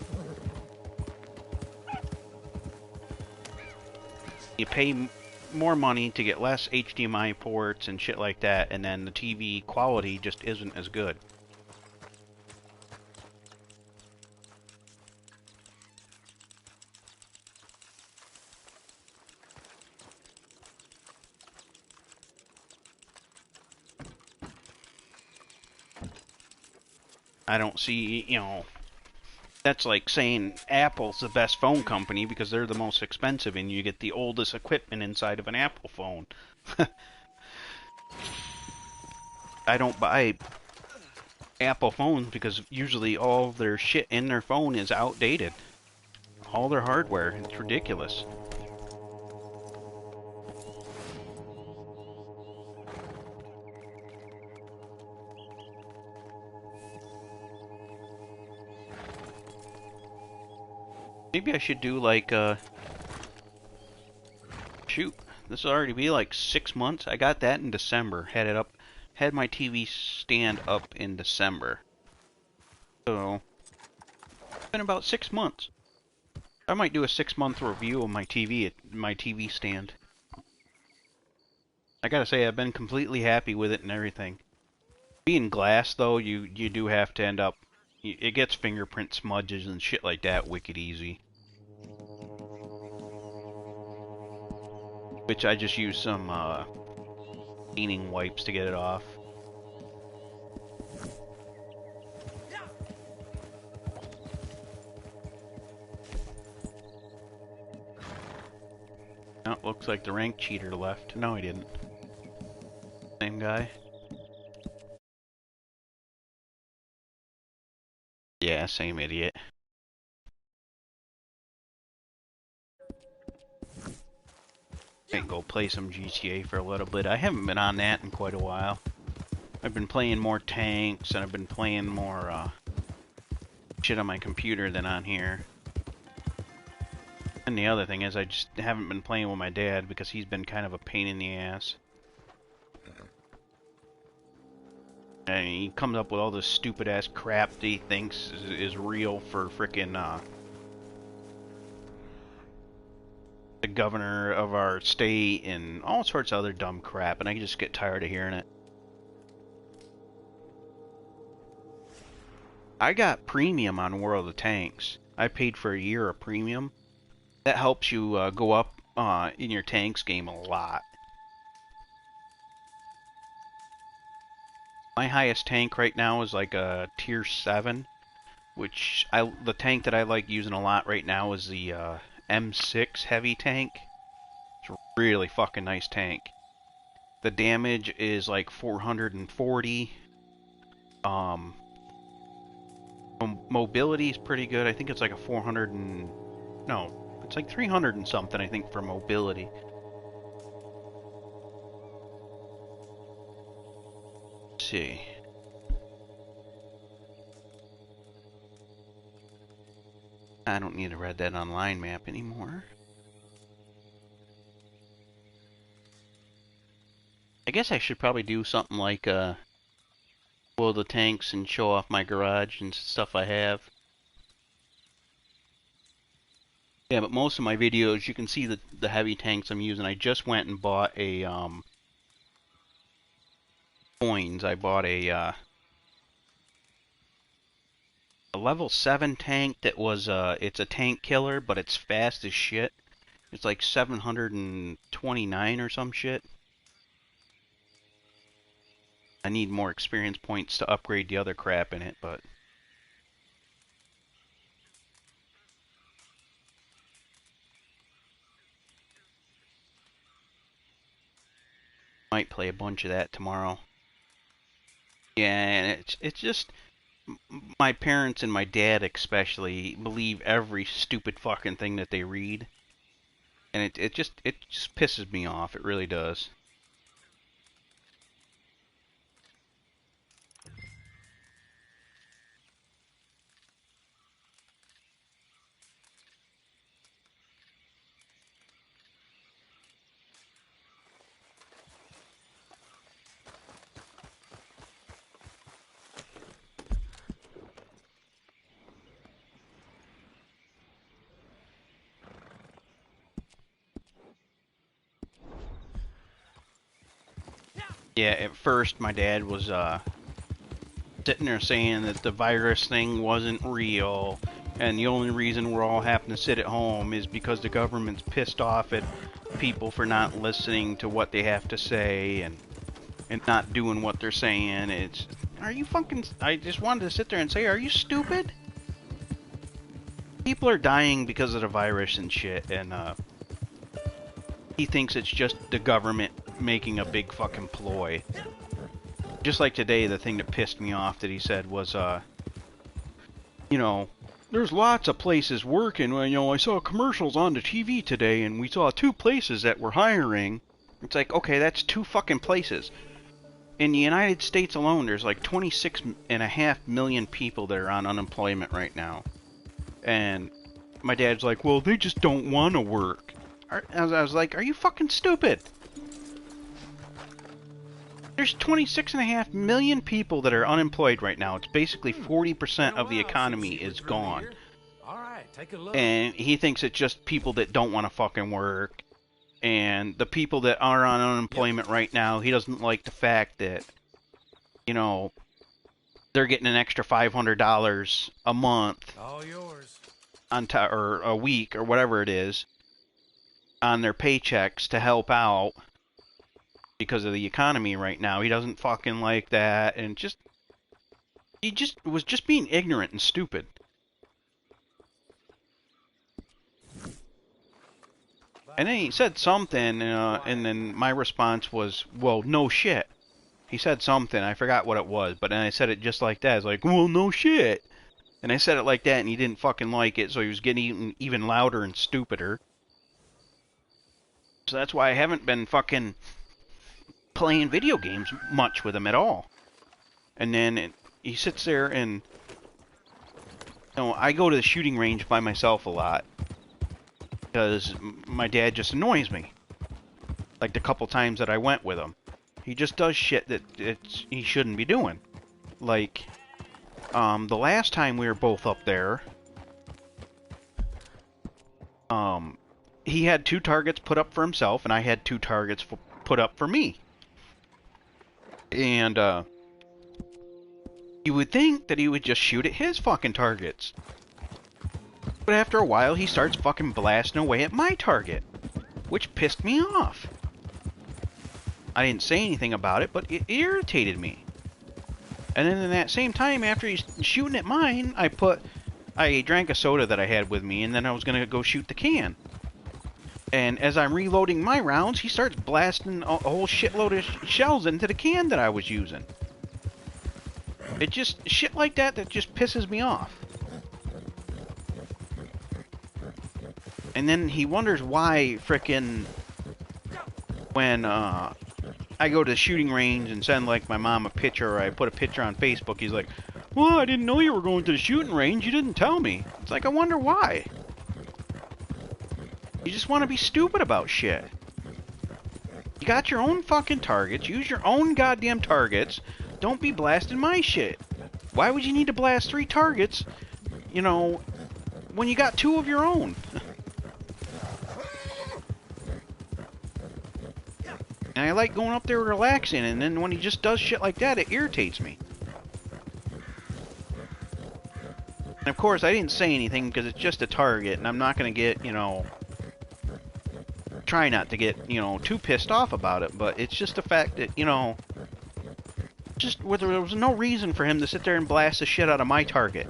You pay more money to get less HDMI ports and shit like that, and then the TV quality just isn't as good. I don't see, you know, that's like saying Apple's the best phone company because they're the most expensive and you get the oldest equipment inside of an Apple phone. I don't buy Apple phones because usually all of their shit in their phone is outdated. All their hardware, it's ridiculous. Maybe I should do like, shoot, this will already be like 6 months. I got that in December. Had my TV stand up in December. So, it's been about 6 months. I might do a 6-month review of my TV stand. I gotta say, I've been completely happy with it and everything. Being glass, though, you do have to end up It gets fingerprint smudges and shit like that wicked easy. Which I just use some cleaning wipes to get it off. Oh, looks like the rank cheater left. No, he didn't. Same guy. Yeah, same idiot. Might go play some GTA for a little bit. I haven't been on that in quite a while. I've been playing more tanks, and I've been playing more shit on my computer than on here. And the other thing is I just haven't been playing with my dad because he's been kind of a pain in the ass. And he comes up with all this stupid ass crap that he thinks is real for frickin' the governor of our state and all sorts of other dumb crap, and I just get tired of hearing it. I got premium on World of Tanks. I paid for a year of premium. That helps you go up in your tanks game a lot. My highest tank right now is like a tier 7, which the tank that I like using a lot right now is the M6 heavy tank. It's a really fucking nice tank. The damage is like 440. Mobility is pretty good. I think it's like a 400 and... No, it's like 300 and something, I think, for mobility. Let's see. I don't need a Red Dead Online map anymore. I guess I should probably do something like blow the tanks and show off my garage and stuff I have. Yeah, but most of my videos, you can see the heavy tanks I'm using. I just went and bought a coins. I bought a level 7 tank that was it's a tank killer, but it's fast as shit. It's like 729 or some shit. I need more experience points to upgrade the other crap in it, but might play a bunch of that tomorrow. Yeah, and it's just my parents and my dad especially believe every stupid fucking thing that they read. And it just pisses me off. It really does. Yeah, at first my dad was sitting there saying that the virus thing wasn't real, and the only reason we're all having to sit at home is because the government's pissed off at people for not listening to what they have to say and not doing what they're saying. It's, are you fucking... I just wanted to sit there and say, are you stupid? People are dying because of the virus and shit, and he thinks it's just the government making a big fucking ploy. Just like today, the thing that pissed me off that he said was, you know, there's lots of places working. You know, I saw commercials on the TV today, and we saw 2 places that were hiring. It's like, okay, that's 2 fucking places. In the United States alone, there's like 26.5 million people that are on unemployment right now. And my dad's like, well, they just don't want to work. I was like, are you fucking stupid? There's 26.5 million people that are unemployed right now. It's basically 40% of the economy is gone. All right, take a look. And he thinks it's just people that don't want to fucking work. And the people that are on unemployment right now, he doesn't like the fact that, you know, they're getting an extra $500 a month All yours. or a week or whatever it is on their paychecks to help out because of the economy right now. He doesn't fucking like that, and he was just being ignorant and stupid. And then he said something, and then my response was, well, no shit. He said something, I forgot what it was, but then I said it just like that. It's like, well, no shit. And I said it like that, and he didn't fucking like it, so he was getting even louder and stupider. So that's why I haven't been fucking playing video games much with him at all. And then he sits there and, I go to the shooting range by myself a lot because my dad just annoys me. Like the couple times that I went with him, he just does shit that he shouldn't be doing. Like the last time we were both up there, he had 2 targets put up for himself, and I had 2 targets put up for me. And you would think that he would just shoot at his fucking targets. But after a while, he starts fucking blasting away at my target, which pissed me off. I didn't say anything about it, but it irritated me. And then in that same time, after he's shooting at mine, I drank a soda that I had with me, and then I was going to go shoot the can. And as I'm reloading my rounds, he starts blasting a whole shitload of shells into the can that I was using. It just, shit like that just pisses me off. And then he wonders why frickin' when I go to the shooting range and send like my mom a picture, or I put a picture on Facebook, he's like, well, I didn't know you were going to the shooting range, you didn't tell me. It's like, I wonder why. You just want to be stupid about shit. You got your own fucking targets, use your own goddamn targets, don't be blasting my shit. Why would you need to blast 3 targets, when you got 2 of your own? And I like going up there relaxing, and then when he just does shit like that, it irritates me. And of course, I didn't say anything because it's just a target, and I'm not going to get, try not to get, too pissed off about it, but it's just the fact that, just whether there was no reason for him to sit there and blast the shit out of my target.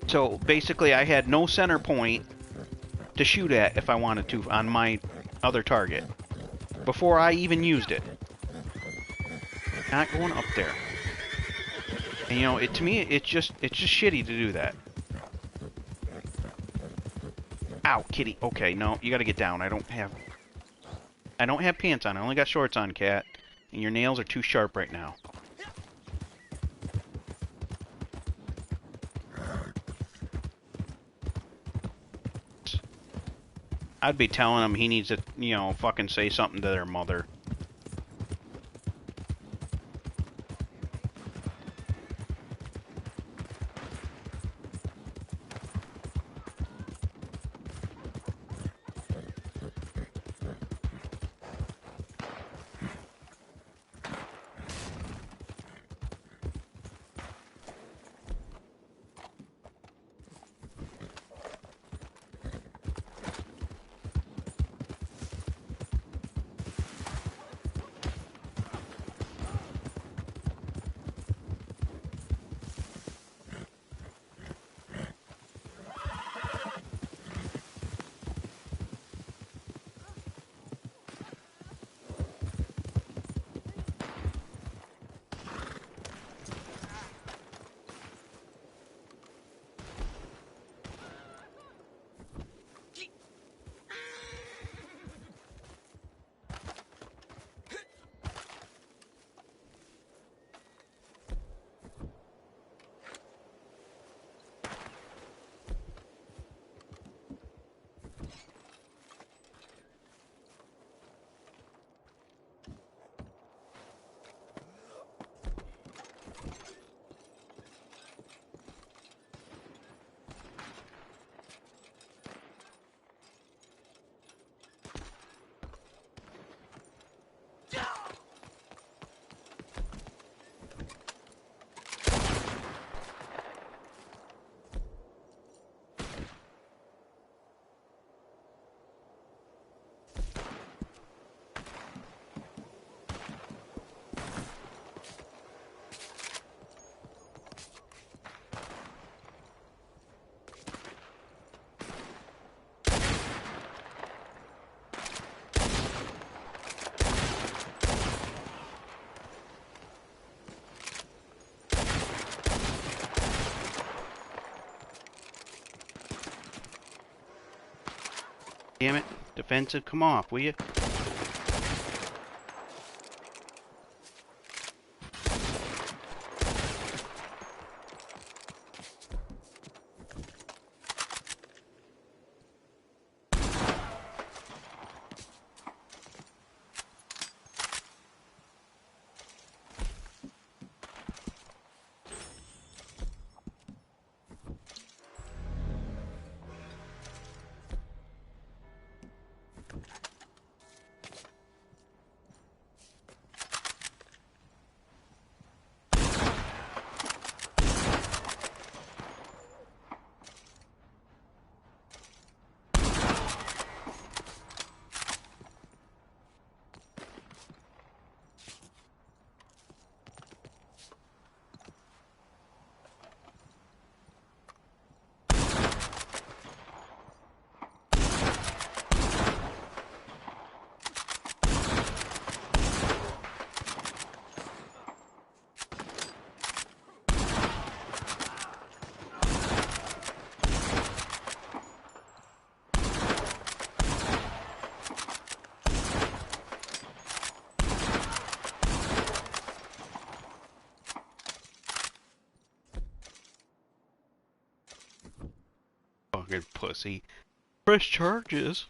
So basically, I had no center point to shoot at if I wanted to on my other target before I even used it. Not going up there. And to me, it's just shitty to do that. Ow, kitty. Okay, no, you gotta get down. I don't have pants on. I only got shorts on, cat. And your nails are too sharp right now. I'd be telling him he needs to, fucking say something to their mother. Damn it. Defensive, come off, will you? Fucking pussy. Press charges.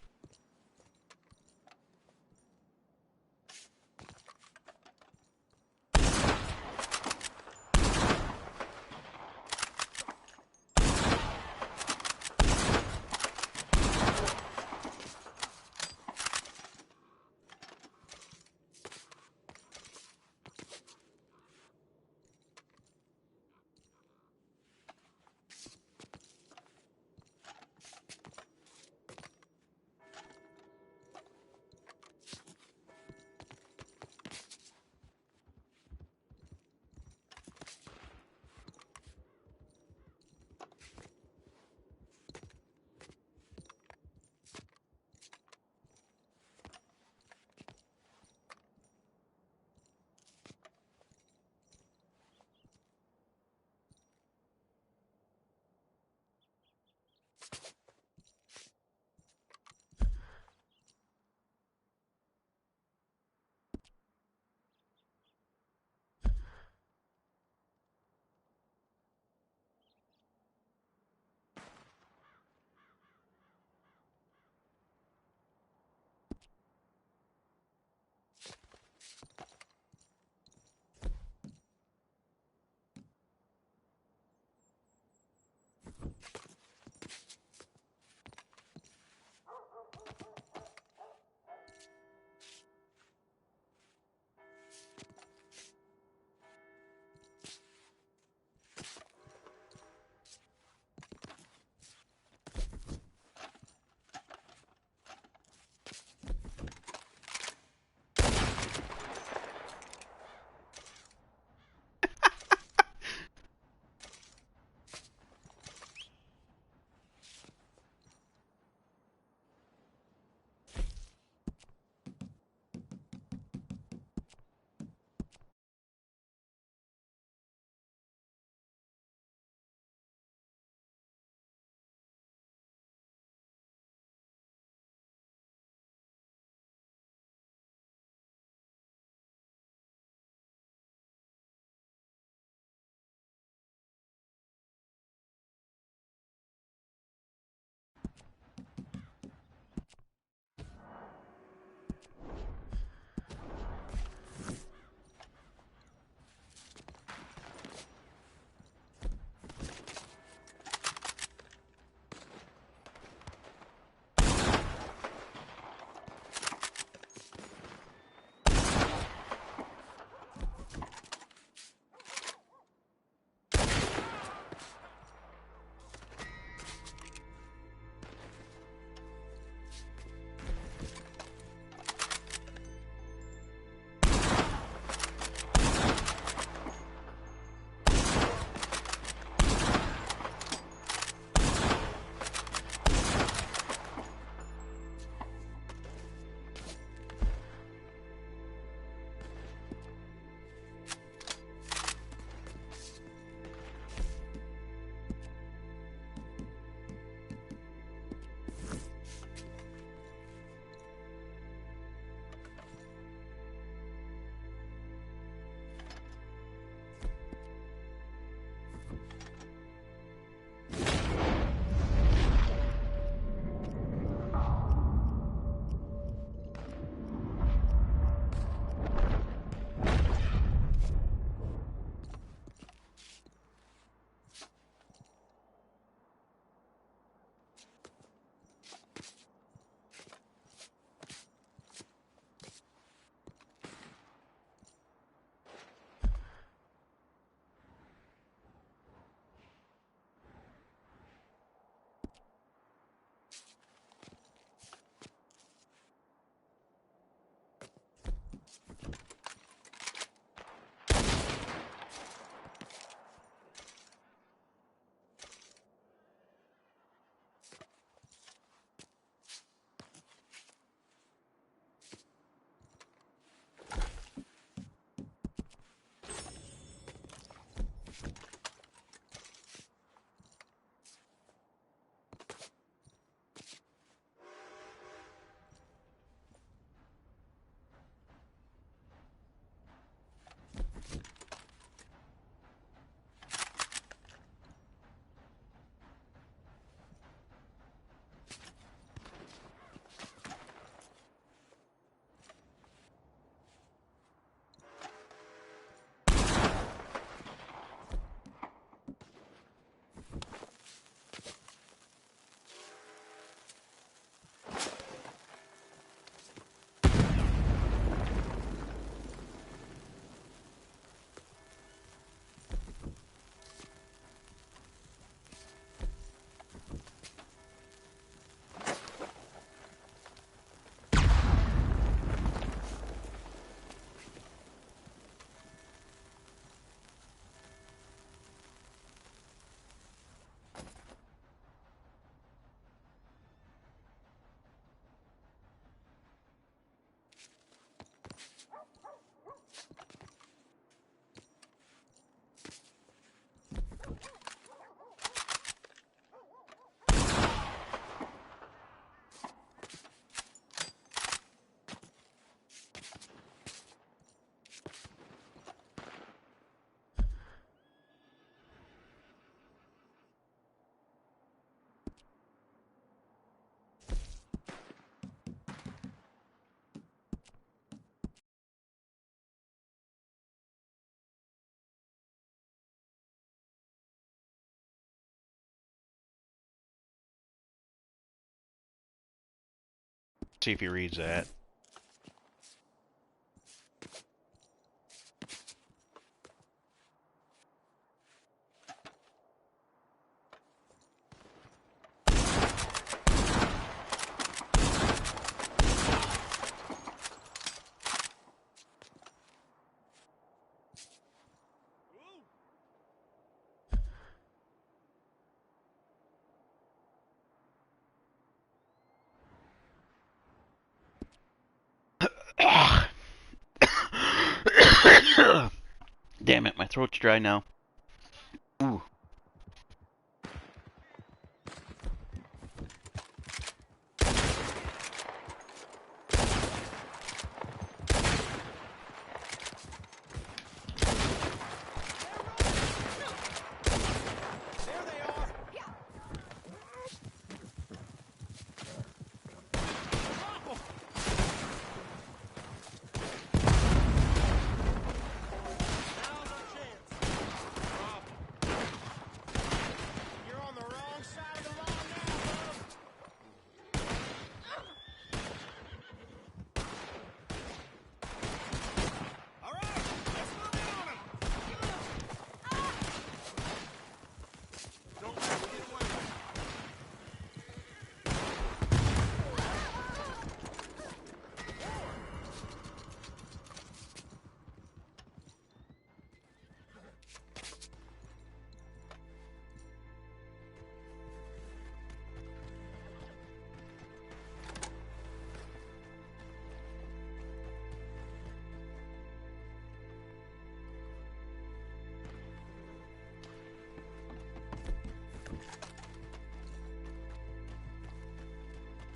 See if he reads that. Damn it, my throat's dry now. Ooh.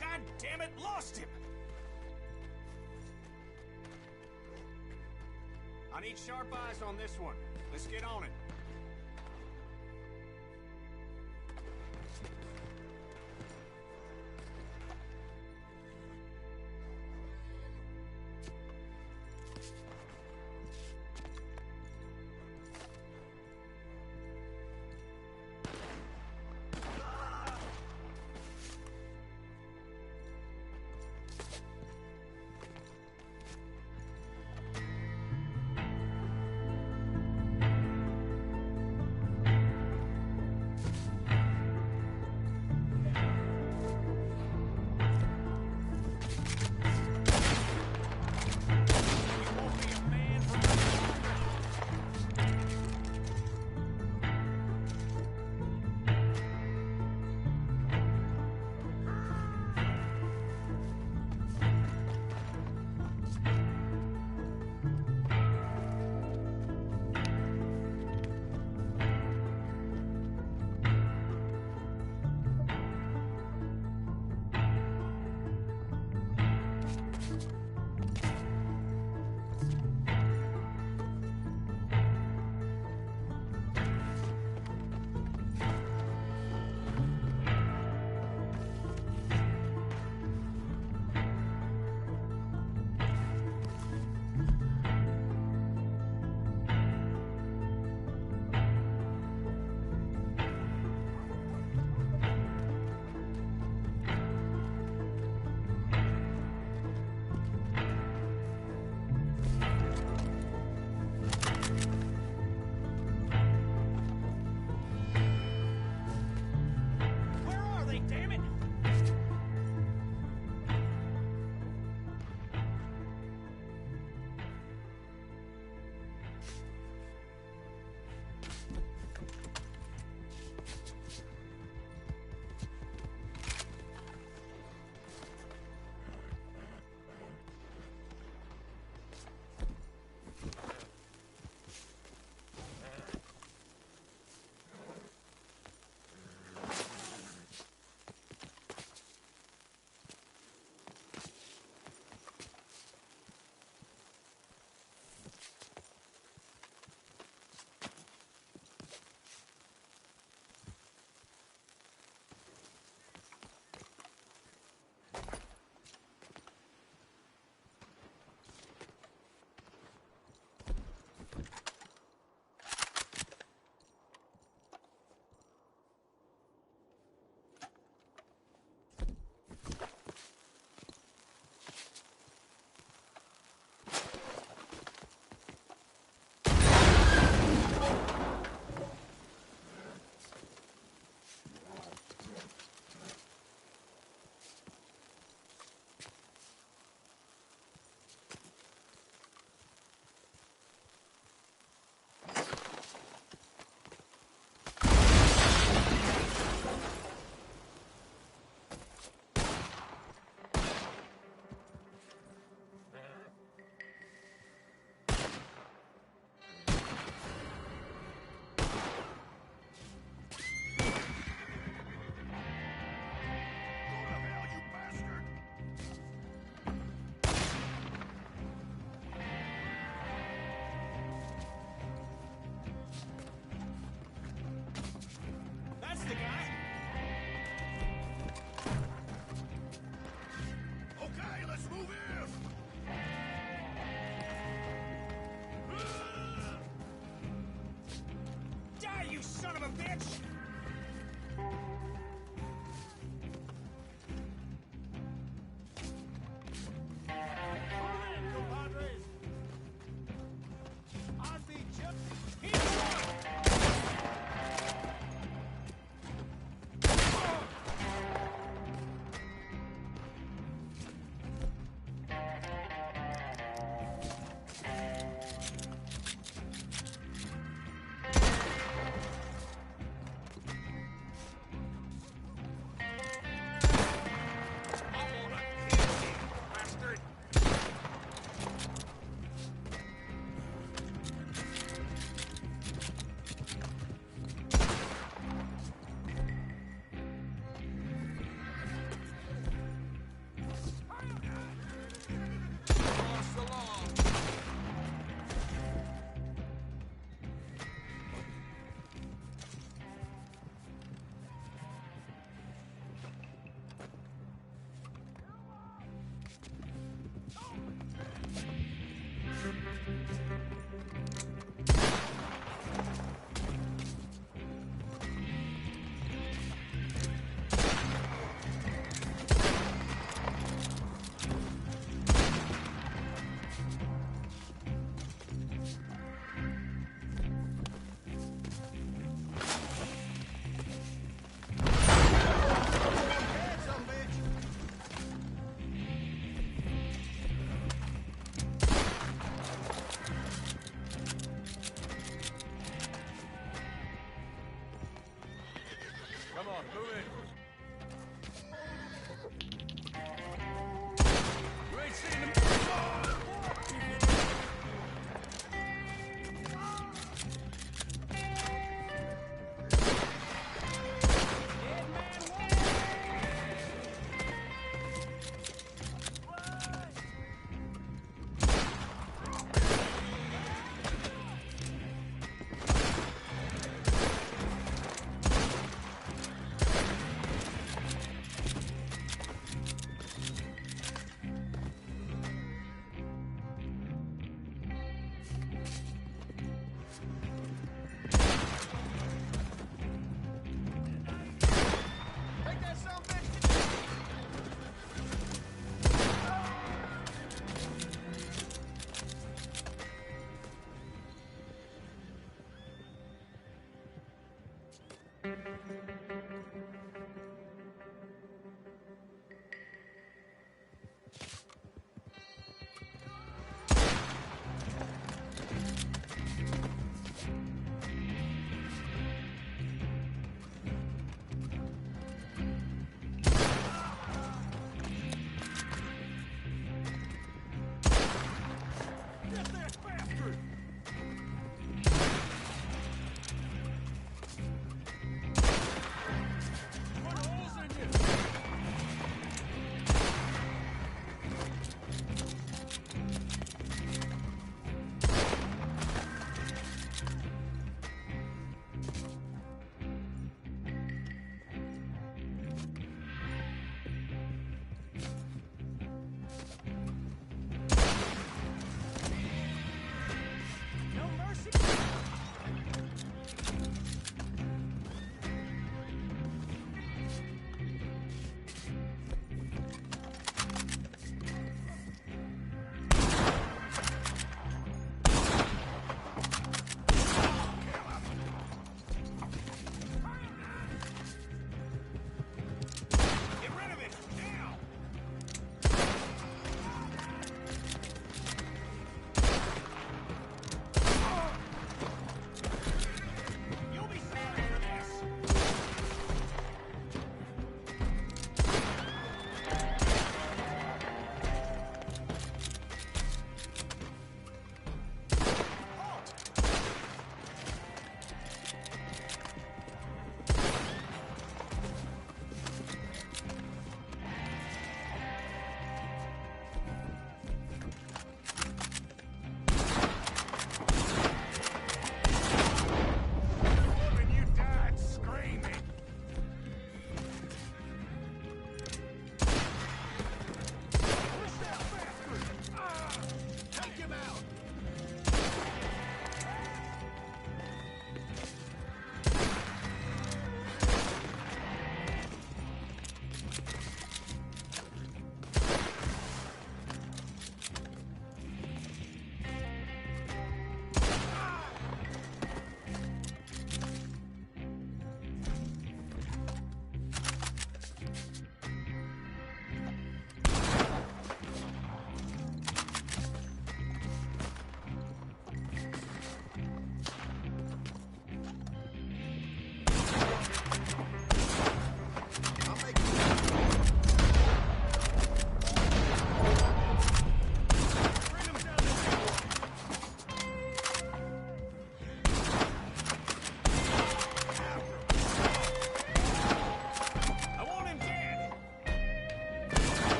God damn it, lost him! I need sharp eyes on this one. Let's get on it.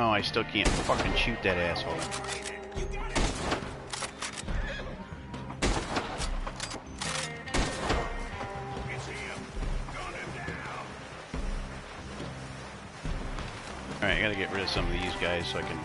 Oh, I still can't fucking shoot that asshole. Alright, I gotta get rid of some of these guys so I can...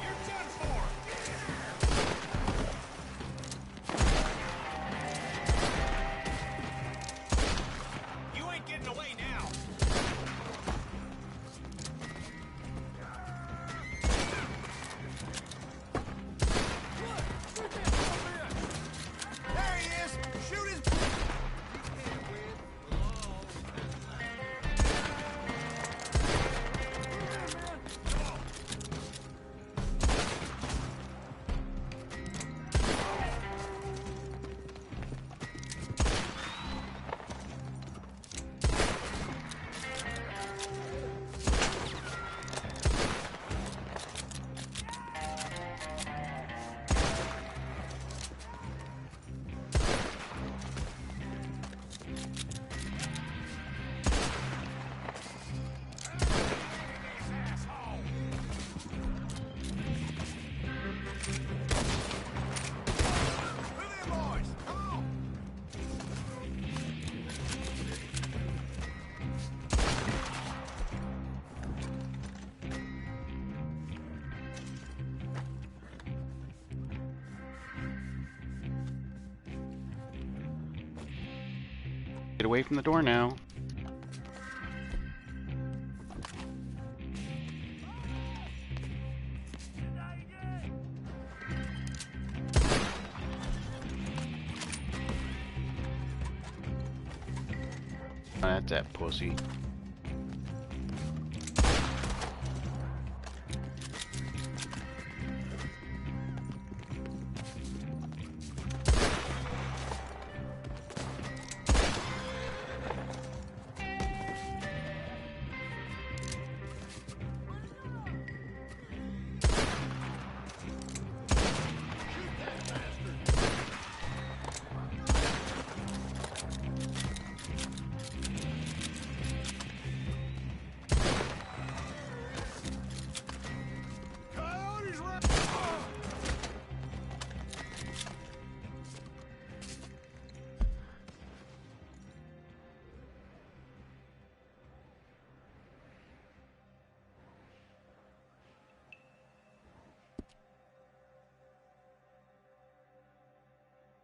Get away from the door now. That's that pussy.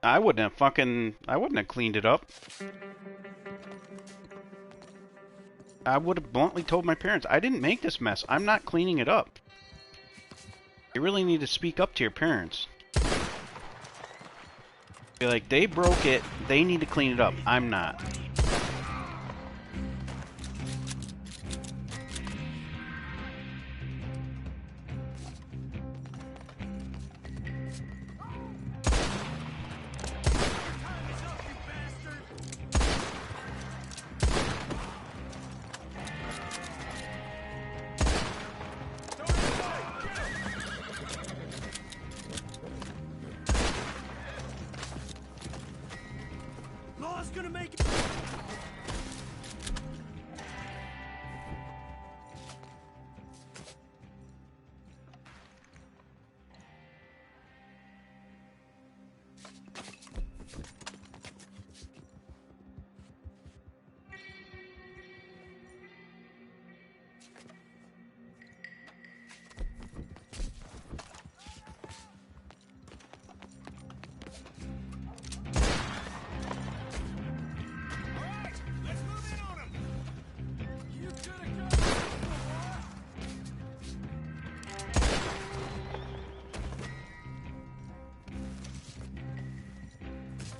I wouldn't have cleaned it up. I would have bluntly told my parents, I didn't make this mess. I'm not cleaning it up. You really need to speak up to your parents. Be like, they broke it. They need to clean it up. I'm not.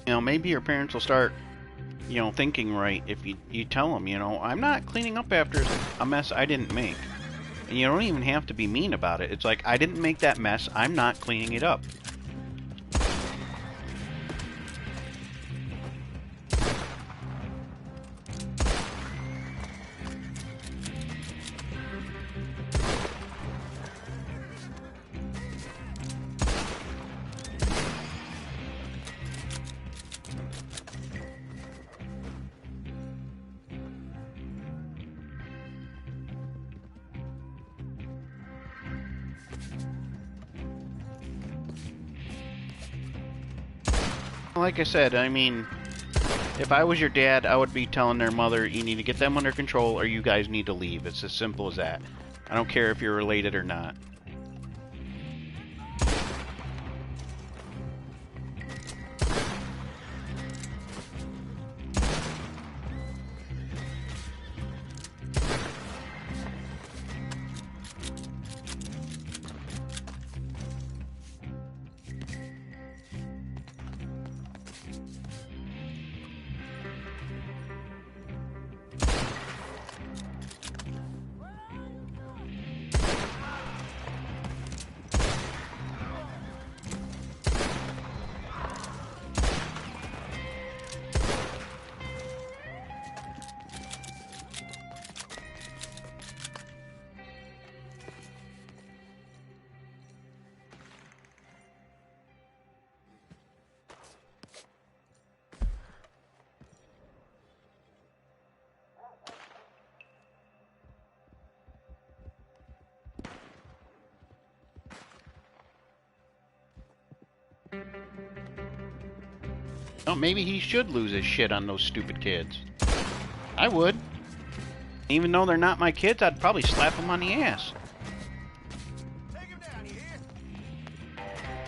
You know, maybe your parents will start, you know, thinking right if you tell them, you know, I'm not cleaning up after a mess I didn't make. And you don't even have to be mean about it. It's like, I didn't make that mess. I'm not cleaning it up. Like I said, I mean, if I was your dad, I would be telling their mother, you need to get them under control or you guys need to leave. It's as simple as that. I don't care if you're related or not. Oh, maybe he should lose his shit on those stupid kids. I would. Even though they're not my kids, I'd probably slap them on the ass. Take him down, you hear?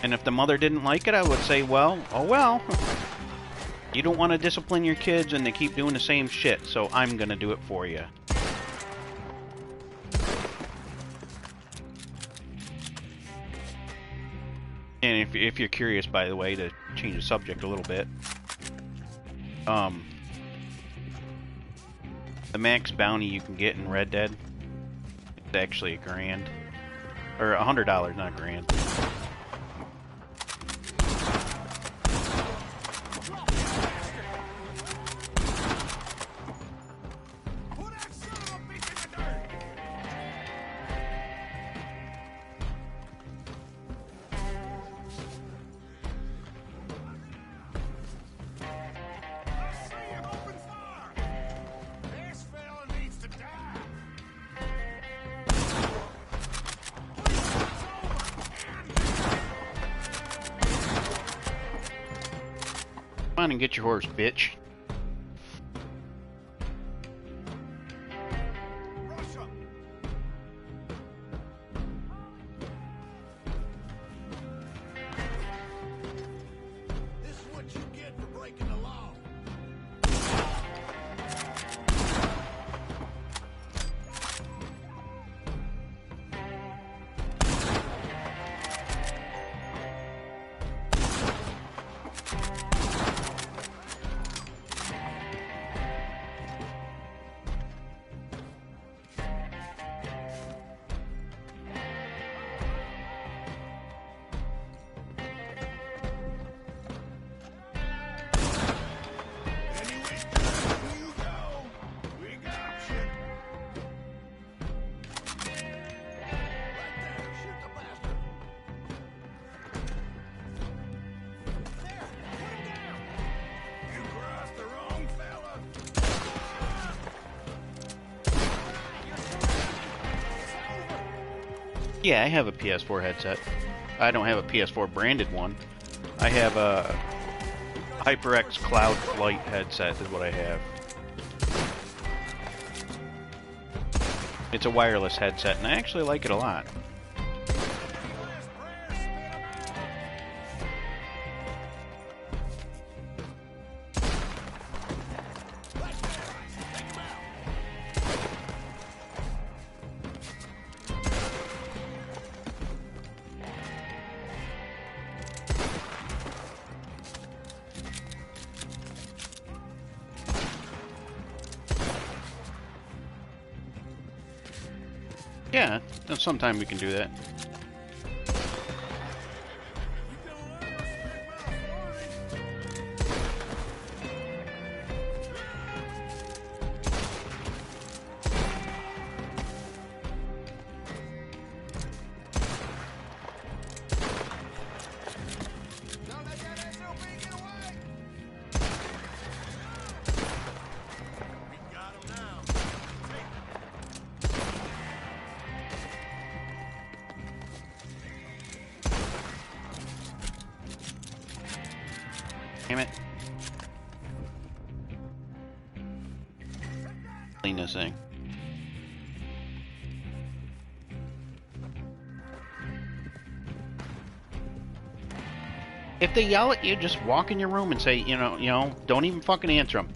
And if the mother didn't like it, I would say, well, oh well. You don't want to discipline your kids and they keep doing the same shit, so I'm gonna do it for you. And if you're curious, by the way, to change the subject a little bit, the max bounty you can get in Red Dead is actually $1,000. Or $100, not $1,000. Come on and get your horse, bitch. This is what you get for breaking the law. Yeah, I have a PS4 headset. I don't have a PS4 branded one. I have a HyperX Cloud Flight headset is what I have. It's a wireless headset, and I actually like it a lot. Yeah, sometime we can do that. Damn it. Clean this thing. If they yell at you, just walk in your room and say, you know, don't even fucking answer them.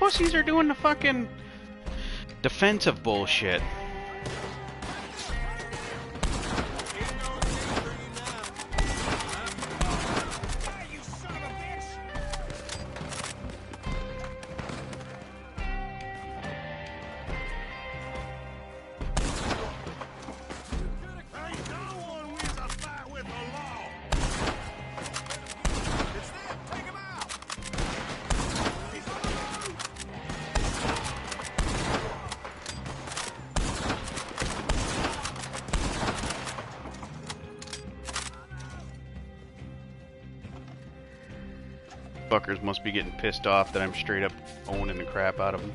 pussies are doing the fucking defensive bullshit. Fuckers must be getting pissed off that I'm straight up owning the crap out of them.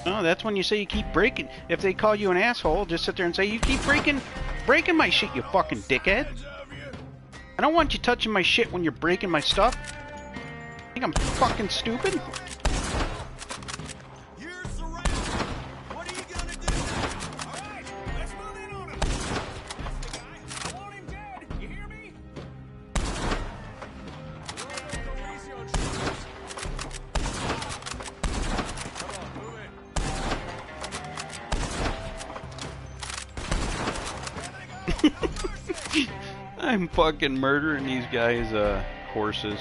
No, that's when you say you keep breaking. If they call you an asshole, just sit there and say, you keep breaking my shit, you fucking dickhead. I don't want you touching my shit when you're breaking my stuff. Think I'm fucking stupid? You're surrounded. What are you gonna do now? All right, let's move in on him. That's the guy. I want him dead. You hear me? Come on, move in. I'm fucking murdering these guys' horses.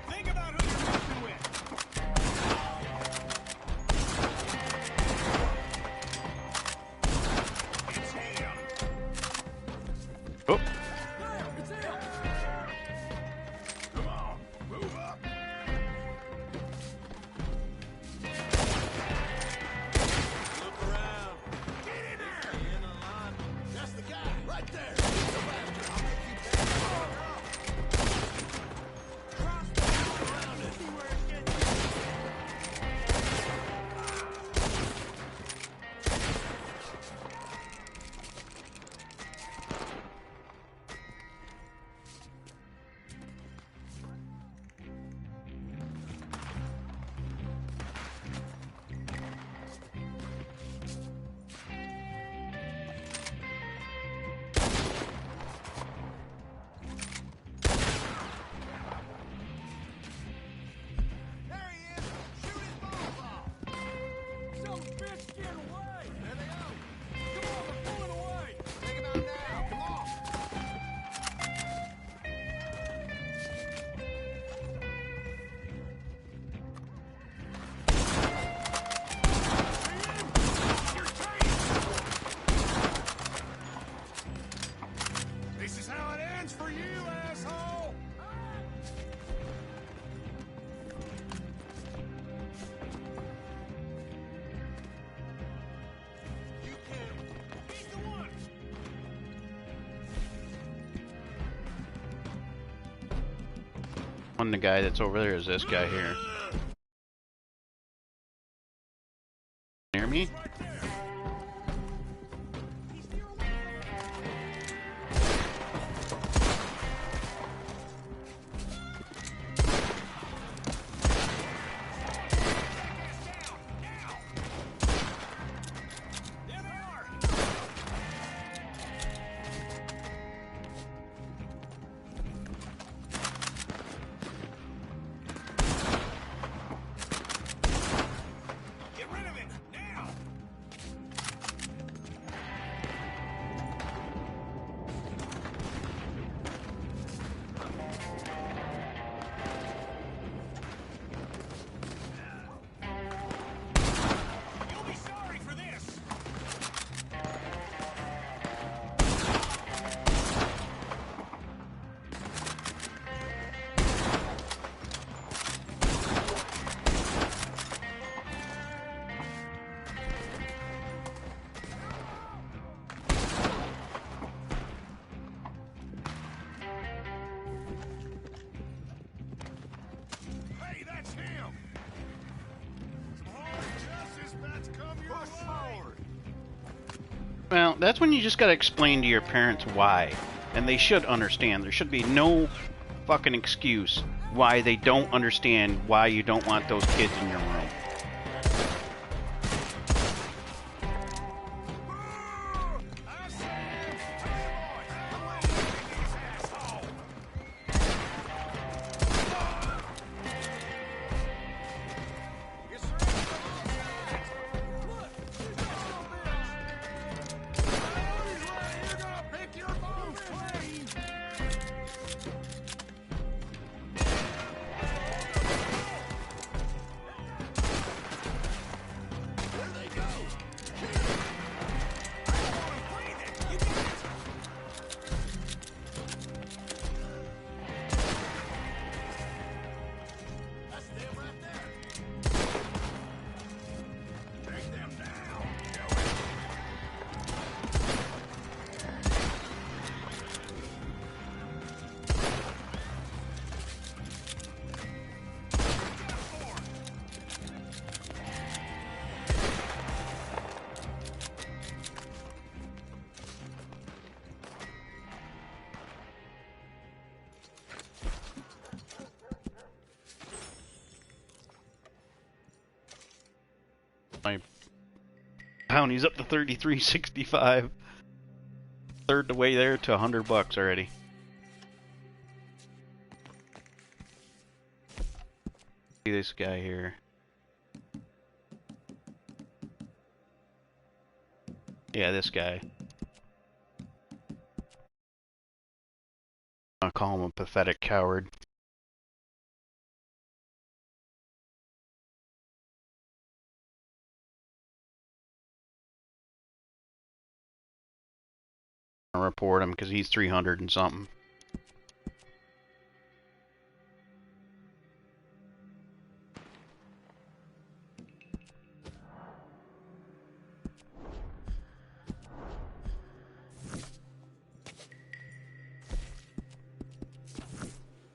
Think about who you're messing with. It's him. Oh. It's him. Come on, move up. Look around. Get in there. In the line. That's the guy right there. He's the bastard. I'll make you pay. Cross the line around it. See where it gets you. There he is. Shoot his balls off. Some bitch get away. There they go. Come on, they're pulling away. Take him out now. Come on. This is how it ends for you, asshole! You can't. He's the one! One, the guy that's over there is this guy here. Hear me? Right there! There they are! Well, that's when you just gotta explain to your parents why. And they should understand. There should be no fucking excuse why they don't understand why you don't want those kids in your room. My bounty's up to 33.65. Third the way there to $100 already. See this guy here. Yeah, this guy. I'll call him a pathetic coward. I'll report him because he's 300 and something.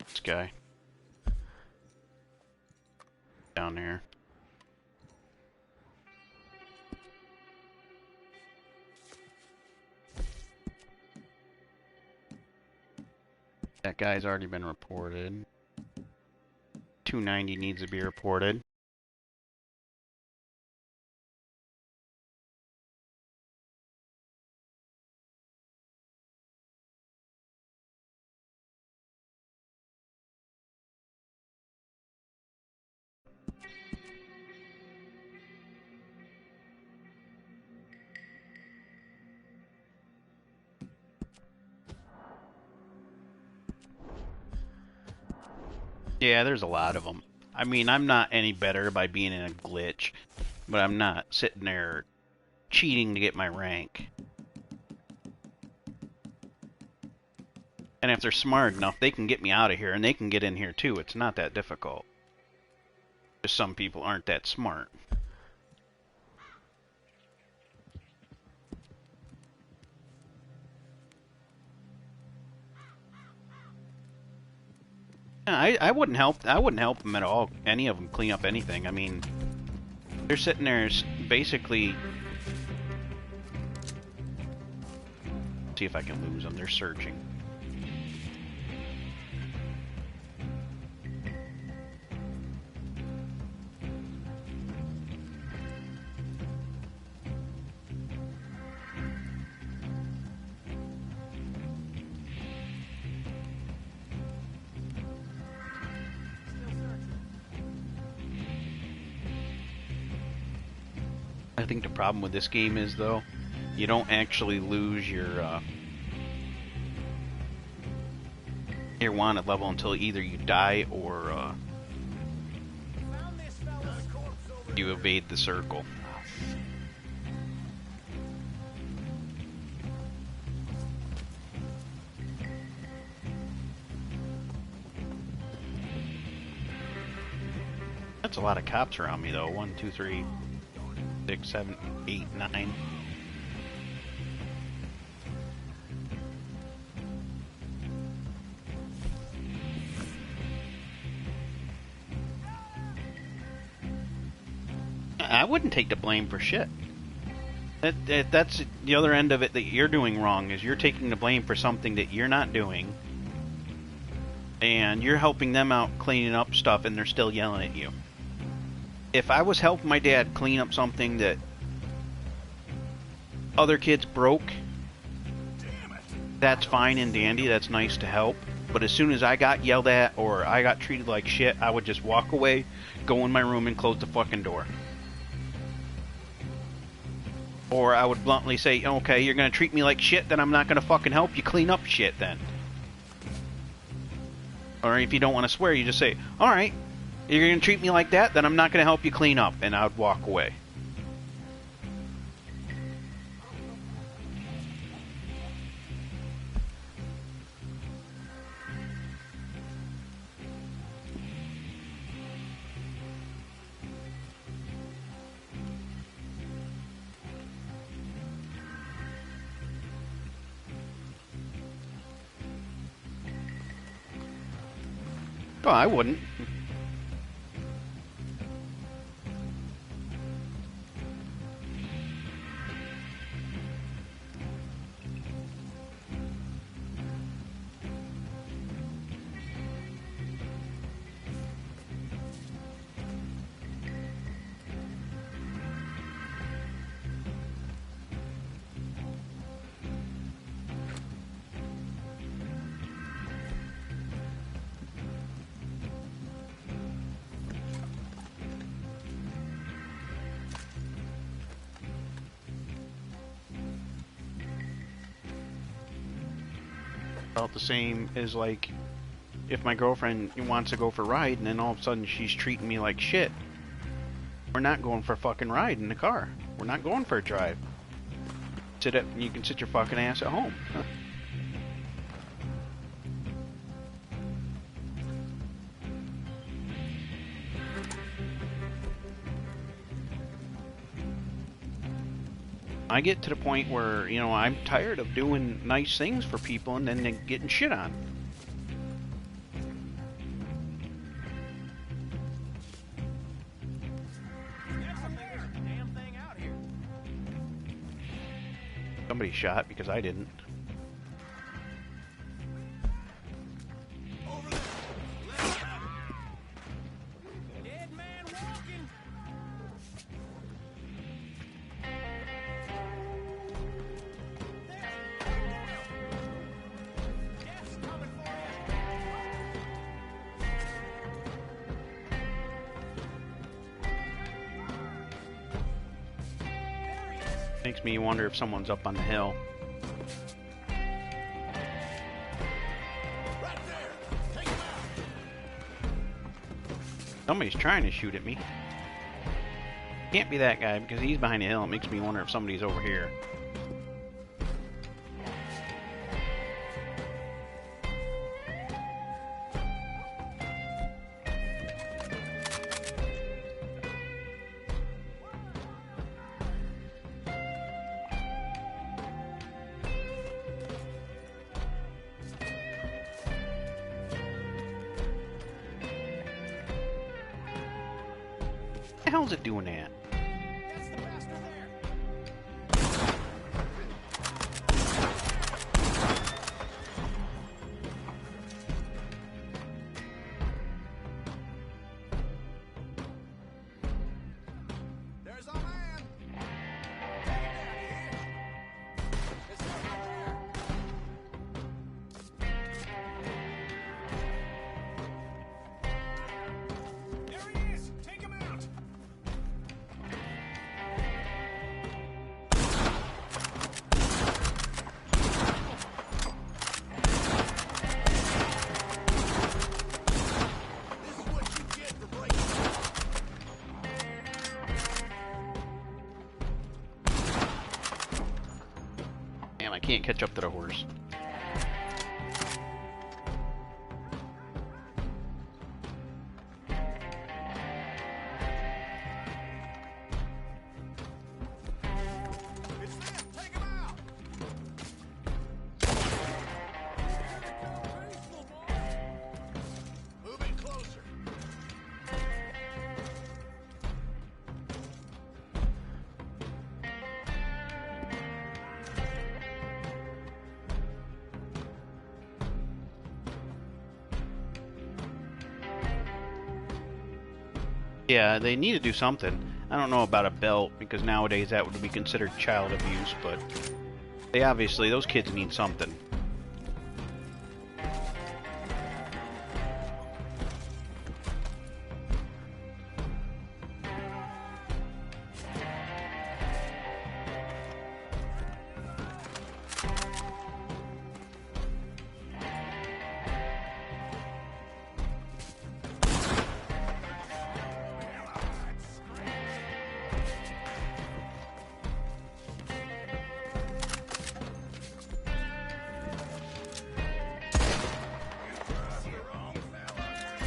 This guy. Down there. That guy's already been reported. 290 needs to be reported. Yeah, there's a lot of them. I mean, I'm not any better by being in a glitch, but I'm not sitting there cheating to get my rank. And if they're smart enough, they can get me out of here, and they can get in here too. It's not that difficult. Just some people aren't that smart. I wouldn't help. I wouldn't help them at all. Any of them clean up anything. I mean, they're sitting there basically. See if I can lose them. They're searching. I think the problem with this game is, though, you don't actually lose your wanted level until either you die or you evade the circle. That's a lot of cops around me, though. 1, 2, 3, 6, 7, 8, 9. I wouldn't take the blame for shit. That's the other end of it that you're doing wrong, is you're taking the blame for something that you're not doing, and you're helping them out cleaning up stuff, and they're still yelling at you. If I was helping my dad clean up something that other kids broke, that's fine and dandy, that's nice to help. But as soon as I got yelled at or I got treated like shit, I would just walk away, go in my room, and close the fucking door. Or I would bluntly say, okay, you're gonna treat me like shit, then I'm not gonna fucking help you clean up shit then. Or if you don't want to swear, you just say, alright, you're gonna treat me like that, then I'm not gonna help you clean up, and I would walk away. Oh, I wouldn't. About the same as, like, if my girlfriend wants to go for a ride and then all of a sudden she's treating me like shit. We're not going for a fucking ride in the car. We're not going for a drive. You can sit your fucking ass at home. Huh. I get to the point where, you know, I'm tired of doing nice things for people and then getting shit on. Somebody shot because I didn't. Dead man walking. Death's coming for you. There he is. Makes me wonder if someone's up on the hill. Right there. Take him out. Somebody's trying to shoot at me. Can't be that guy because he's behind the hill. It makes me wonder if somebody's over here. What the hell's it doing that? That's the bastard there. There's our man. Take him down, you hear? It's right there. There he is. Take him out. This is what you get for breaking. Damn, I can't catch up to the horse. It's them. Take him out. Moving closer. Yeah, they need to do something. I don't know about a belt, because nowadays that would be considered child abuse, but they obviously, those kids need something.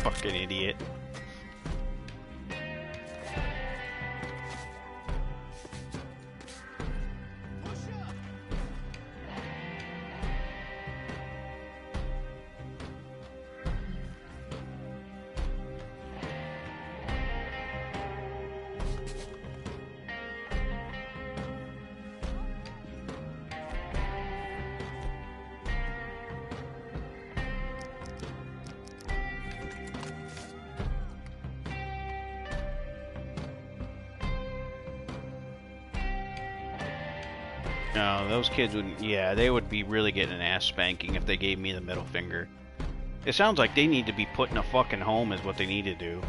Fucking idiot. No, those kids would, yeah, they would be really getting an ass spanking if they gave me the middle finger. It sounds like they need to be put in a fucking home is what they need to do.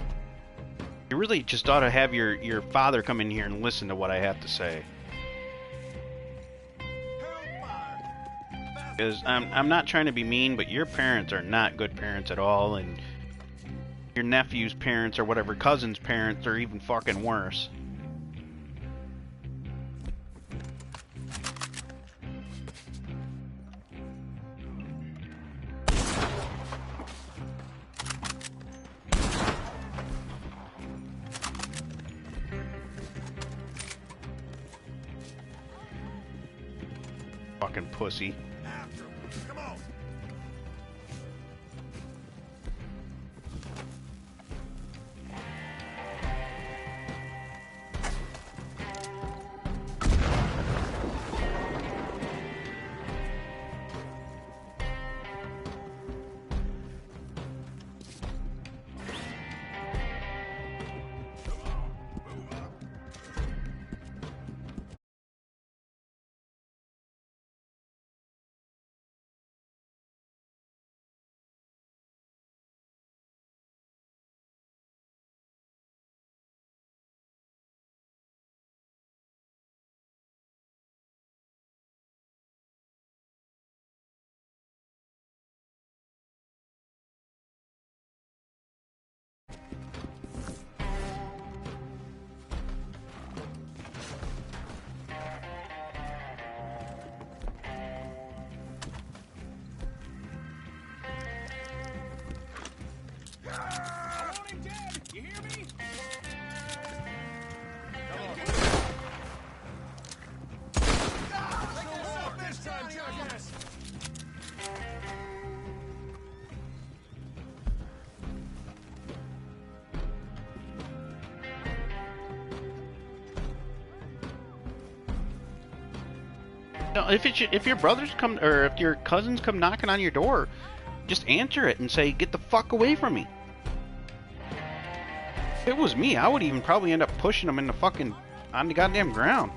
You really just ought to have your father come in here and listen to what I have to say. Because I'm not trying to be mean, but your parents are not good parents at all, and your nephew's parents or whatever cousin's parents are even fucking worse. Fucking pussy. Come on. I want him dead. You hear me? Come on. This time, jackass. No, if your brothers come or if your cousins come knocking on your door, just answer it and say, "Get the fuck away from me." If it was me, I would even probably end up pushing them in the fucking on the goddamn ground.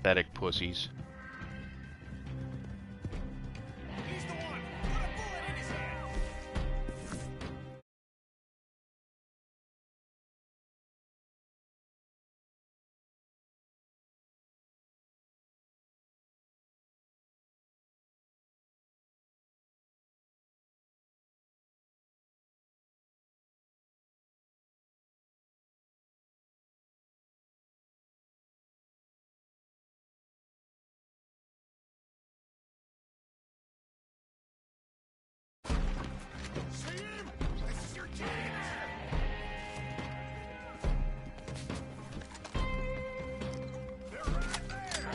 Pathetic pussies. He's the one. Put a bullet in his head. See him? This is your chance. They're right there.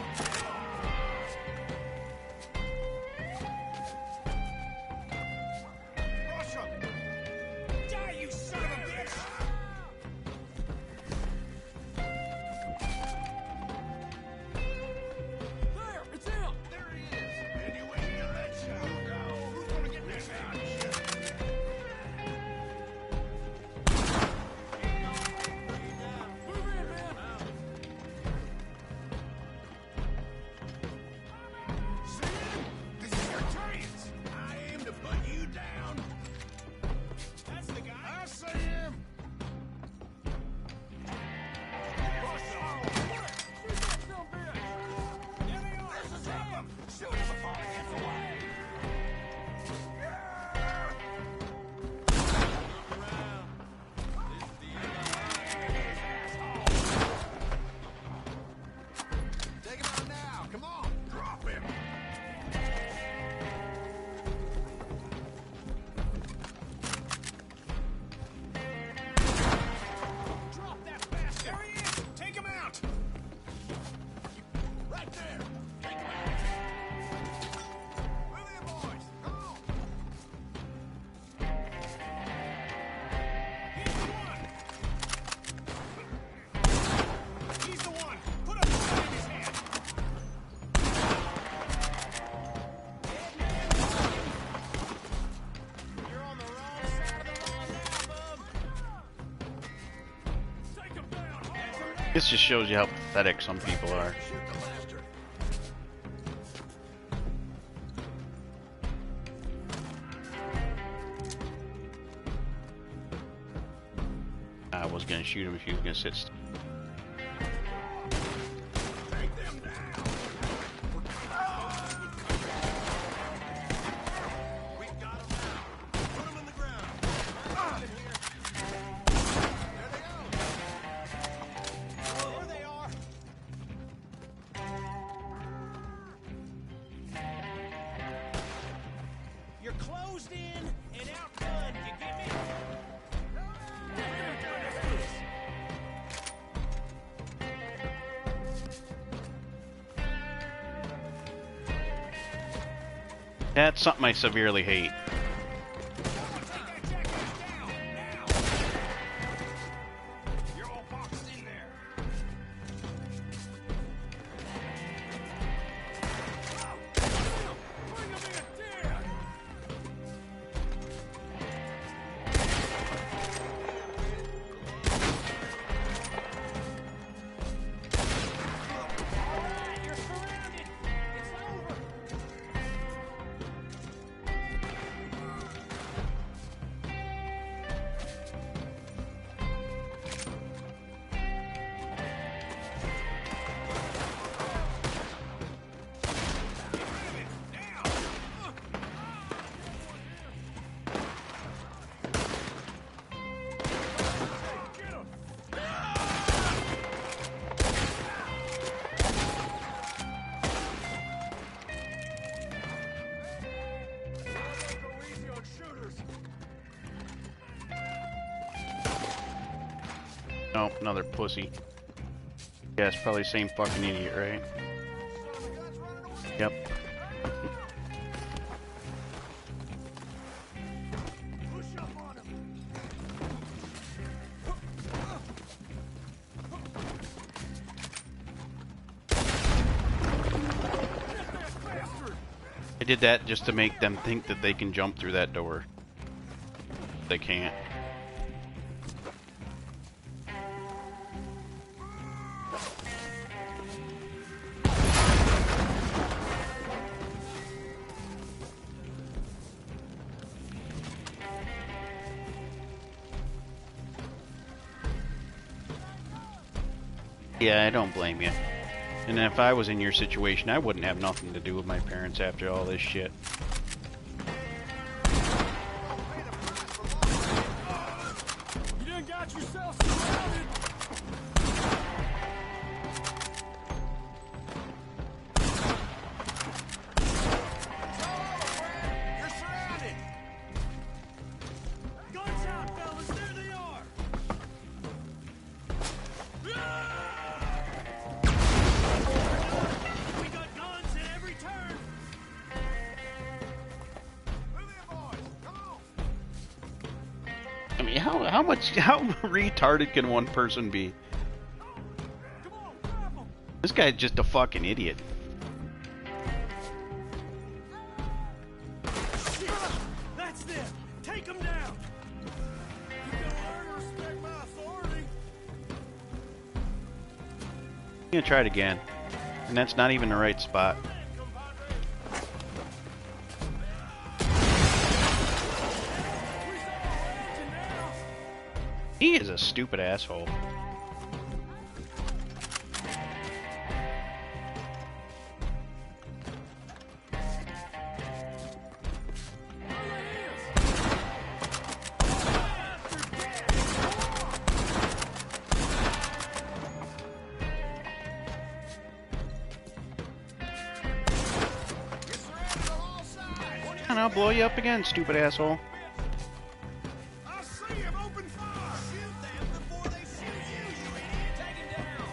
This just shows you how pathetic some people are. I was gonna shoot him if he was gonna sit still. You're closed in and outgunned, you get me? That's something I severely hate. Oh, another pussy. Yeah, it's probably the same fucking idiot, right? Yep. I did that just to make them think that they can jump through that door. They can't. Yeah, I don't blame you. And if I was in your situation, I wouldn't have nothing to do with my parents after all this shit. You done got yourself surrounded. You're surrounded. Guns out, fellas. There they are. We got guns at every turn. Move it, boys. Come on. I mean, how retarded can one person be? Come on, grab 'em. This guy's just a fucking idiot. Shit. That's them. Take them down. You gonna learn to respect my authority. I'm gonna try it again. And that's not even the right spot. He is a stupid asshole. And I'll blow you up again, stupid asshole. I see him. Open fire. Shoot them before they shoot you, you idiot. Take him down.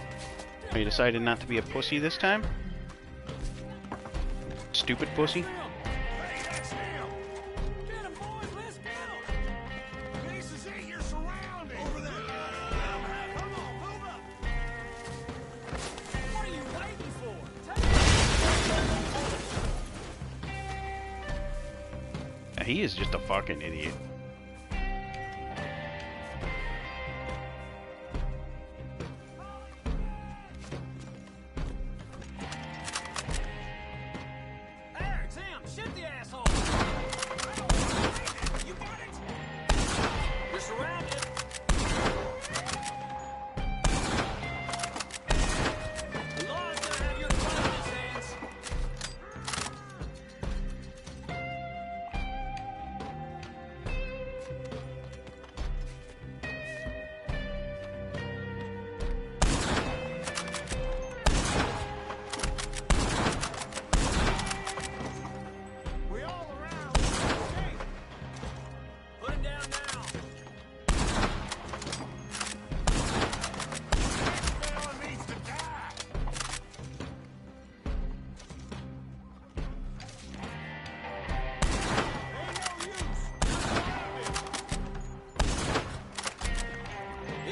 Oh, you decided not to be a pussy this time? Stupid pussy? Hey, that's him. Get him, boys. Let's get him. This is it. You're surrounded. Over there. Come on, move up. What are you waiting for? Take Yeah, he is just a fucking idiot.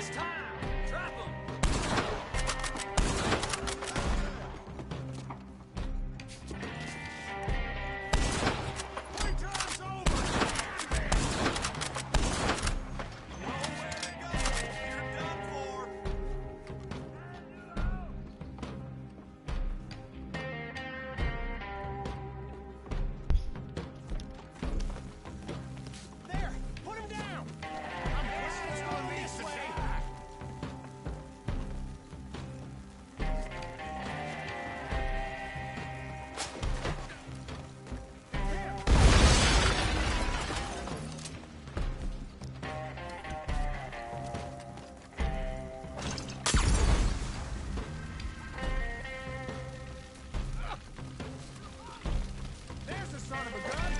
This time! Drop him! Three times over! Nowhere to go! You're done for! There! Put him down! I'm guessing it's gonna be this way! There's the son of a gun!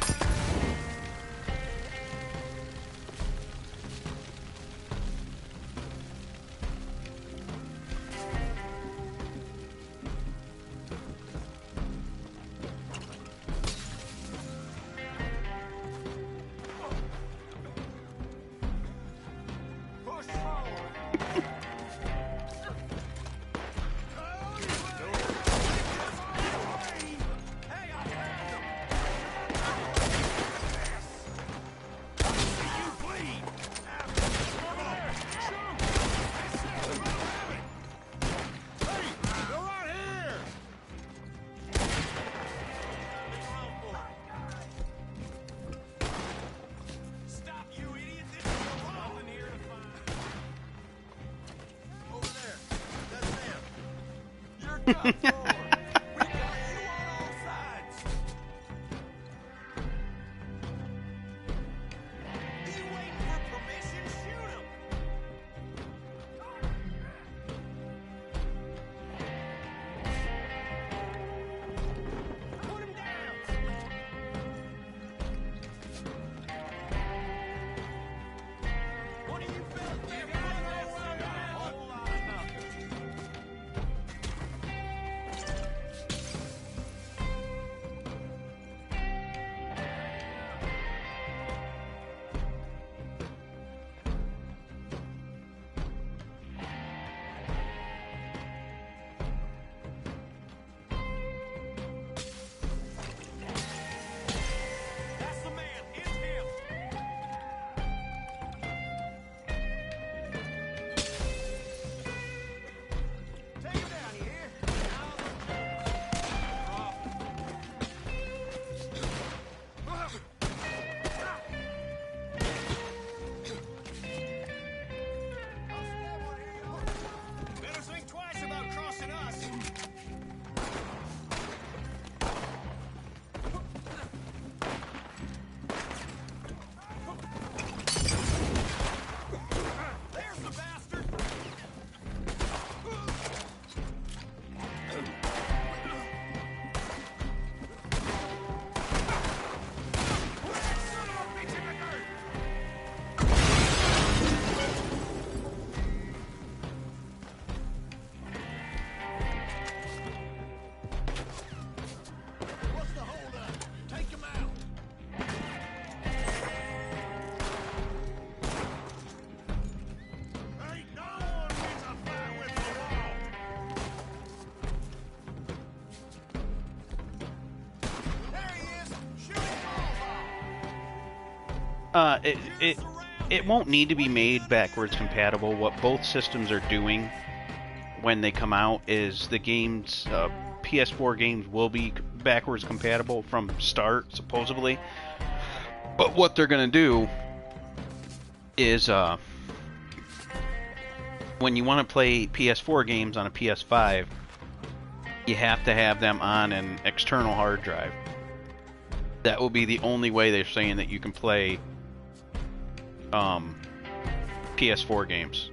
Push forward! Hey, I found him! You bleed! Over there! Shoot! Hey, they're right here! Stop, you idiot! This is nothing here to find. Over there. That's them. You're done for. We got you on all sides. You waiting for permission? Shoot him. Put him down. What are you fellas doing? A whole lot of nothing. That's the man. It's him. Take him down, you hear? Better think twice about crossing us. There's the bastard! Put that son of a bitch in the dirt! What's the holdup? Take him out! Ain't no one wins a fight with the law! There he is! Shoot his balls off! It won't need to be made backwards compatible. What both systems are doing when they come out is the games, PS4 games will be backwards compatible from start, supposedly. But what they're going to do is, when you want to play PS4 games on a PS5, you have to have them on an external hard drive. That will be the only way they're saying that you can play PS4 games.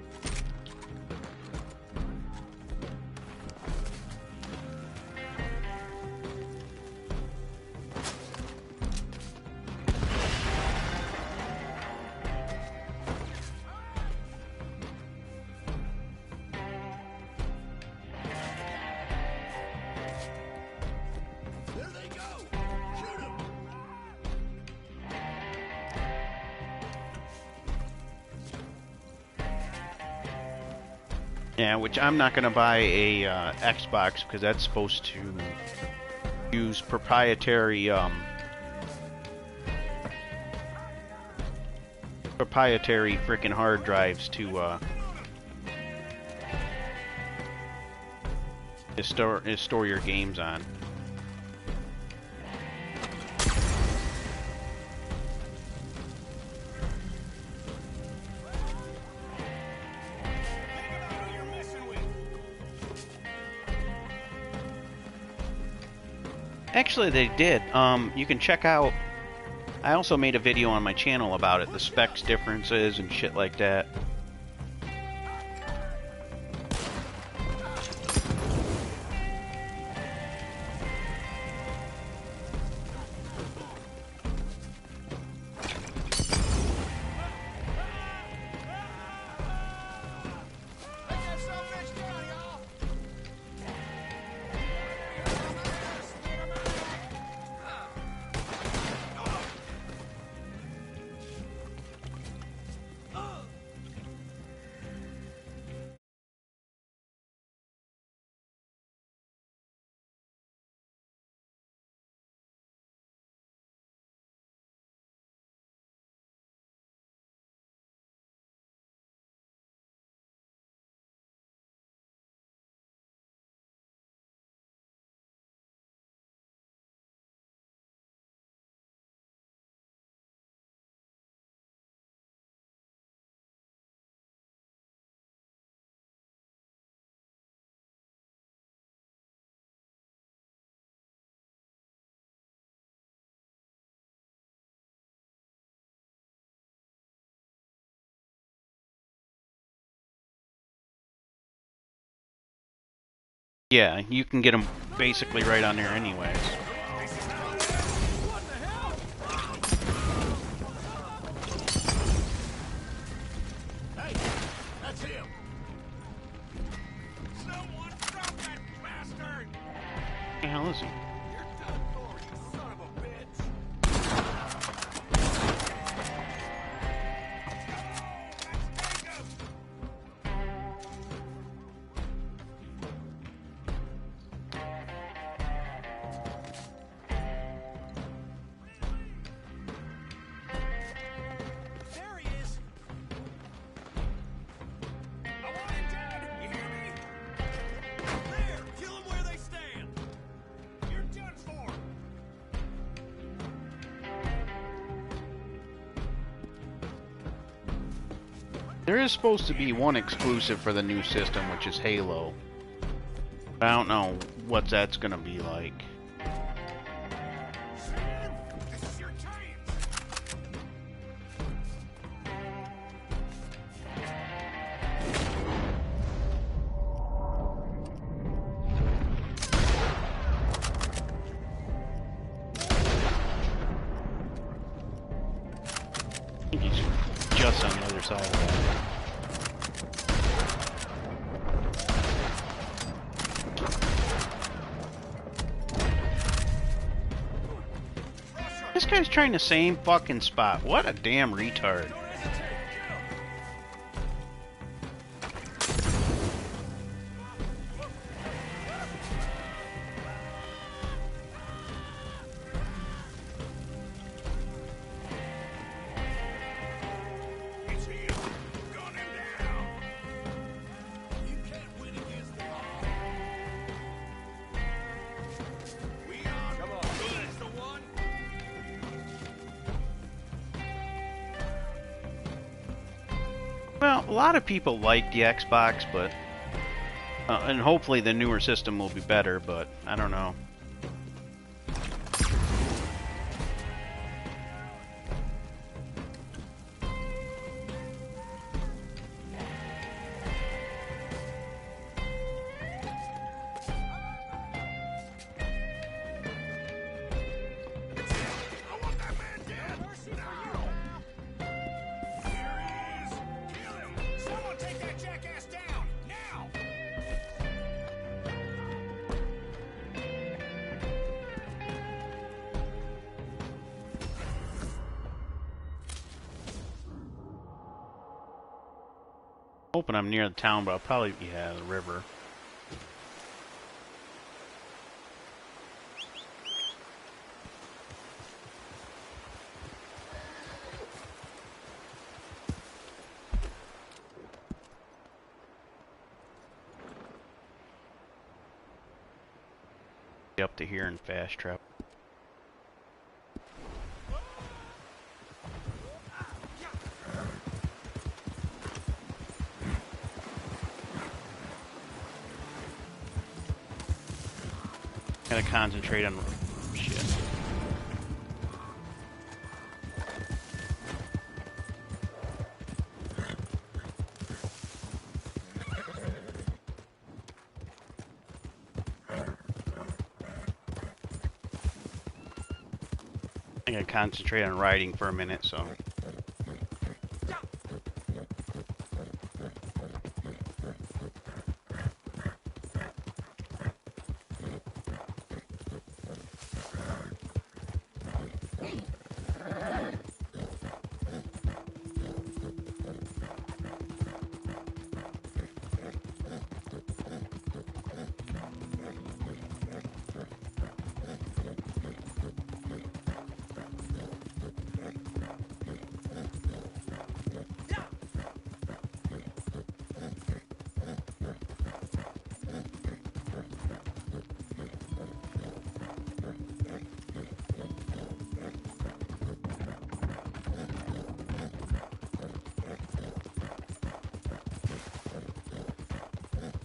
There they go! Shoot him! Yeah, which I'm not gonna buy a Xbox because that's supposed to use proprietary freaking hard drives to store your games on. Actually, they did. You can check out. I also made a video on my channel about it, the specs differences and shit like that. Yeah, you can get them basically right on there anyways. Hey, that's him. Someone stop that bastard! What the hell is he? You're done for, you son of a bitch. There he is. I want him dead. You hear me? There, kill him where they stand. You're done for. There is supposed to be one exclusive for the new system, which is Halo. I don't know what that's gonna be like. Sam, this is your chance. I think he's just on the other side of that. This guy's trying the same fucking spot. What a damn retard. Don't hesitate. Go. It's him. Gun him down. You can't win against the law. We are. Come on. He's the one. Well, a lot of people like the Xbox, but and hopefully the newer system will be better, but I don't know. I want that man dead. Now. Here he is. Kill him. Someone take that jackass down. Now. hoping I'm near the town, but I'll probably, yeah, the river. Up to here and fast travel. Gotta concentrate on shit. I gotta concentrate on riding for a minute, so.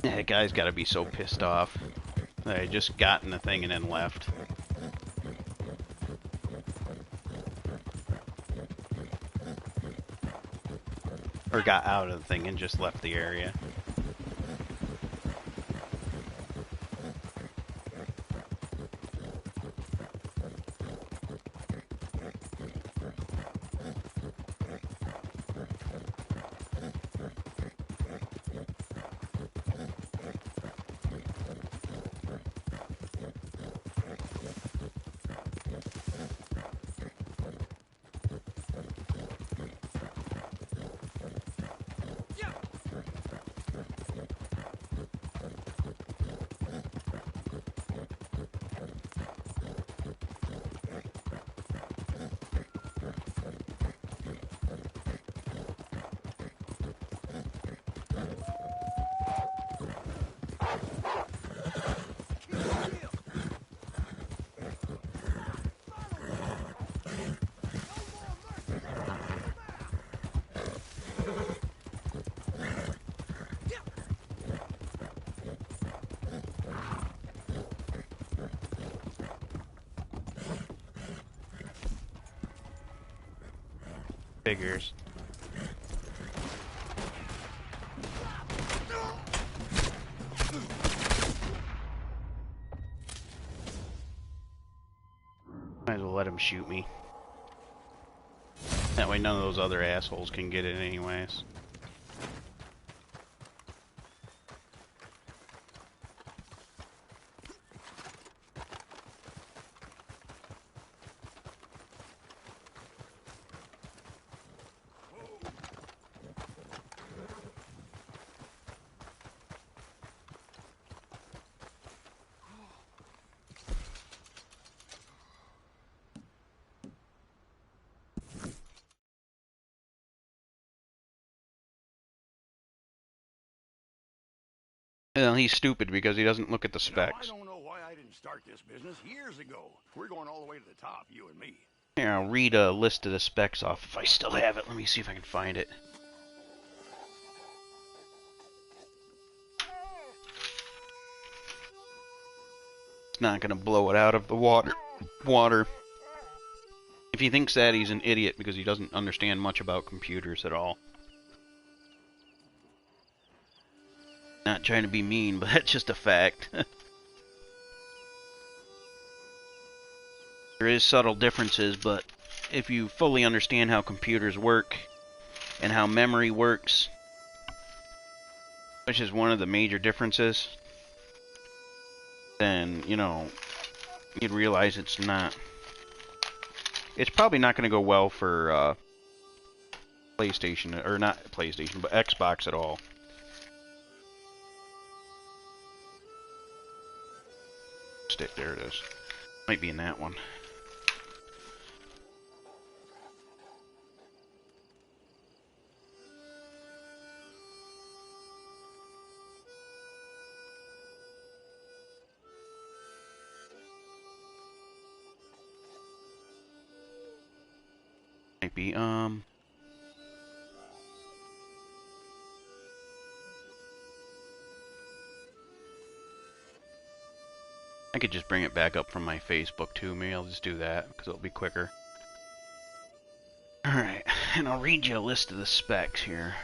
Yeah, that guy's gotta be so pissed off. They just got in the thing and then left. Or got out of the thing and just left the area. Figures. Might as well let him shoot me. That way none of those other assholes can get it anyways. Well, he's stupid because he doesn't look at the specs. I don't know why I didn't start this business years ago. We're going all the way to the top, you and me. Here, I'll read a list of the specs off if I still have it. Let me see if I can find it. It's not going to blow it out of the water. If he thinks that, he's an idiot because he doesn't understand much about computers at all. Not trying to be mean, but that's just a fact. There is subtle differences, but if you fully understand how computers work and how memory works, which is one of the major differences, then, you know, you'd realize it's probably not going to go well for PlayStation, or not PlayStation, but Xbox at all. stick. There it is. Might be in that one. Might be, I could just bring it back up from my Facebook too. Maybe I'll just do that because it'll be quicker. Alright, and I'll read you a list of the specs here.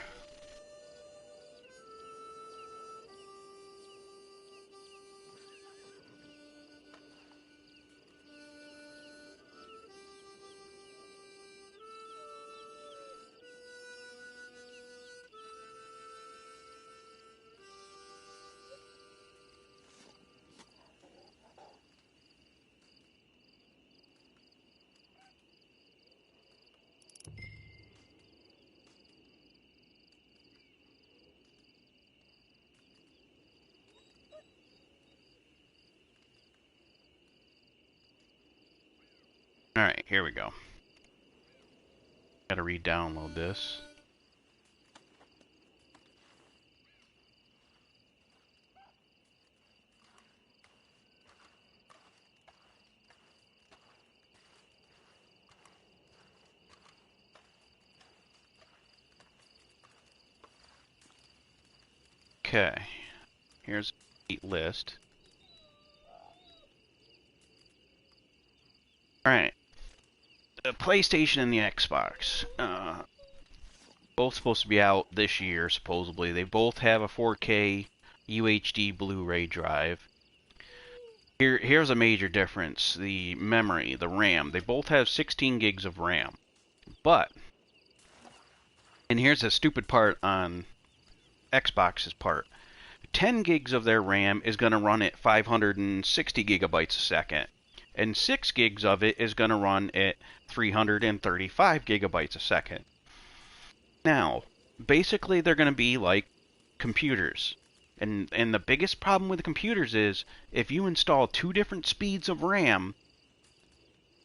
Alright, here we go. Gotta re-download this. Okay, here's a list. Alright, the PlayStation and the Xbox, both supposed to be out this year, supposedly. They both have a 4K UHD Blu-ray drive. Here's a major difference. The memory, the RAM. They both have 16 gigs of RAM. But, and here's a stupid part on Xbox's part. 10 gigs of their RAM is going to run at 560 gigabytes a second. And 6 gigs of it is going to run at 335 gigabytes a second. Now, basically they're going to be like computers. And the biggest problem with the computers is if you install 2 different speeds of RAM,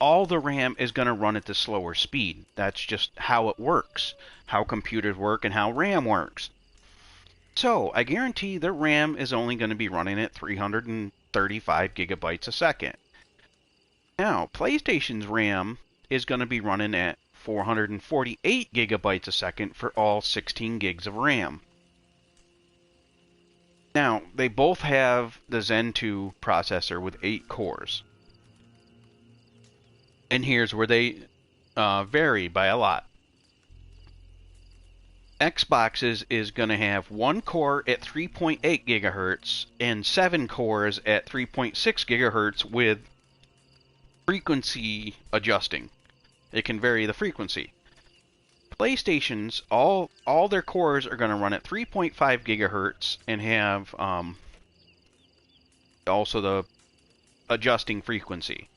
all the RAM is going to run at the slower speed. That's just how it works. How computers work and how RAM works. So, I guarantee their RAM is only going to be running at 335 gigabytes a second. Now, PlayStation's RAM is going to be running at 448 gigabytes a second for all 16 gigs of RAM. Now, they both have the Zen 2 processor with 8 cores. And here's where they vary by a lot. Xbox's is going to have 1 core at 3.8 gigahertz and 7 cores at 3.6 gigahertz with frequency adjusting. It can vary the frequency. PlayStation's, all their cores are going to run at 3.5 gigahertz and have also the adjusting frequency.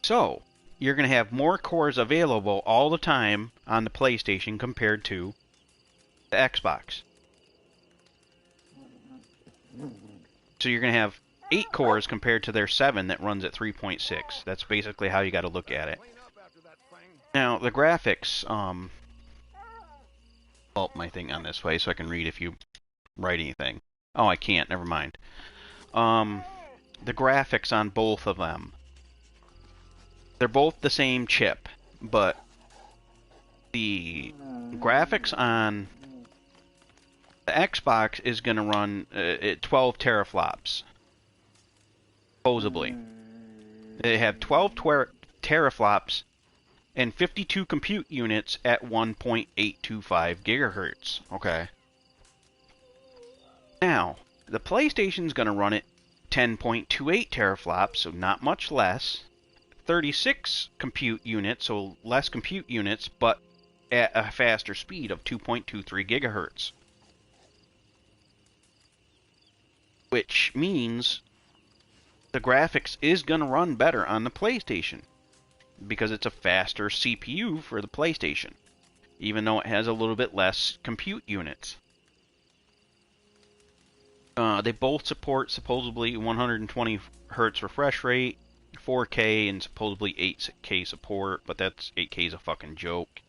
So, you're going to have more cores available all the time on the PlayStation compared to the Xbox. So you're going to have 8 cores compared to their 7 that runs at 3.6. That's basically how you got to look at it. Now, the graphics, well, my thing on this way so I can read if you write anything. Oh, I can't, never mind. The graphics on both of them. They're both the same chip, but the graphics on the Xbox is going to run at 12 teraflops. Supposedly. They have 12 teraflops and 52 compute units at 1.825 gigahertz. Okay. Now, the PlayStation's going to run at 10.28 teraflops, so not much less. 36 compute units, so less compute units, but at a faster speed of 2.23 gigahertz. Which means the graphics is going to run better on the PlayStation because it's a faster CPU for the PlayStation, even though it has a little bit less compute units. They both support supposedly 120 hertz refresh rate, 4K, and supposedly 8K support, but that's 8K is a fucking joke.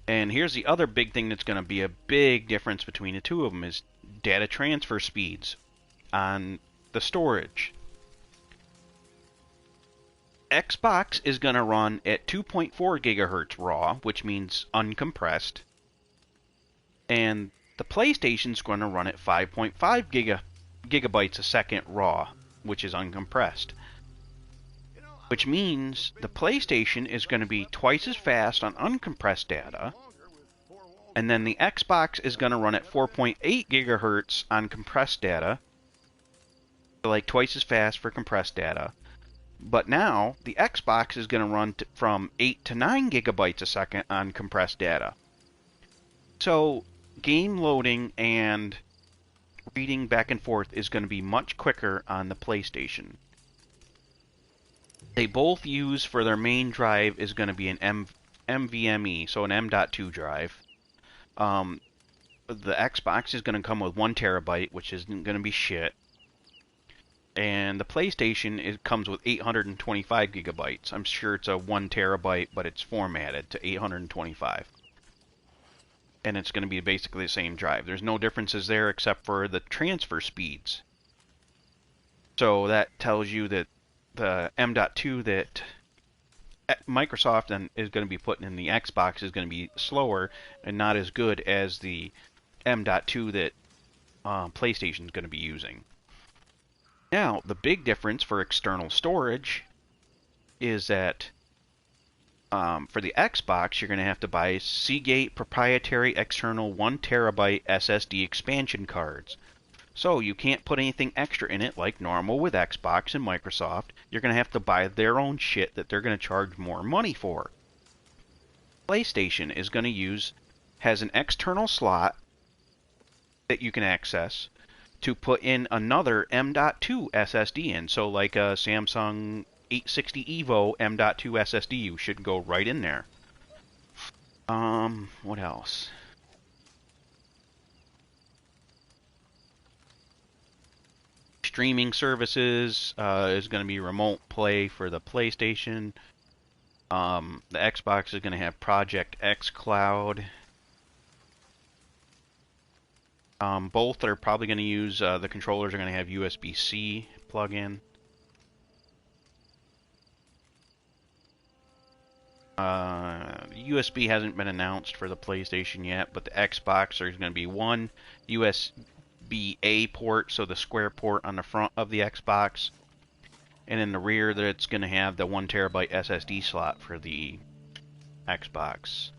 And here's the other big thing that's going to be a big difference between the two of them is data transfer speeds on the storage. Xbox is going to run at 2.4 gigahertz raw, which means uncompressed. And the PlayStation's going to run at 5.5 gigabytes a second raw, which is uncompressed. Which means the PlayStation is going to be twice as fast on uncompressed data, and then the Xbox is going to run at 4.8 gigahertz on compressed data, so like twice as fast for compressed data. But now the Xbox is going to run from 8 to 9 gigabytes a second on compressed data. So game loading and reading back and forth is going to be much quicker on the PlayStation. They both use for their main drive is going to be an NVMe, so an M.2 drive. The Xbox is going to come with 1 terabyte, which isn't going to be shit. And the PlayStation comes with 825 gigabytes. I'm sure it's a 1 terabyte, but it's formatted to 825. And it's going to be basically the same drive. There's no differences there except for the transfer speeds. So that tells you that the M.2 that Microsoft is going to be putting in the Xbox is going to be slower and not as good as the M.2 that PlayStation is going to be using. Now, the big difference for external storage is that for the Xbox, you're going to have to buy Seagate proprietary external 1 terabyte SSD expansion cards. So you can't put anything extra in it like normal with Xbox and Microsoft. You're going to have to buy their own shit that they're going to charge more money for. PlayStation is going to has an external slot that you can access to put in another M.2 SSD in. So like a Samsung 860 EVO M.2 SSD, you should go right in there. What else? Streaming services is going to be remote play for the PlayStation. The Xbox is going to have Project X Cloud. Both are probably going to use, the controllers are going to have USB-C plug-in. USB hasn't been announced for the PlayStation yet, but the Xbox, there's going to be one USB-A port, so the square port on the front of the Xbox. And in the rear, that it's going to have the 1 terabyte SSD slot for the Xbox.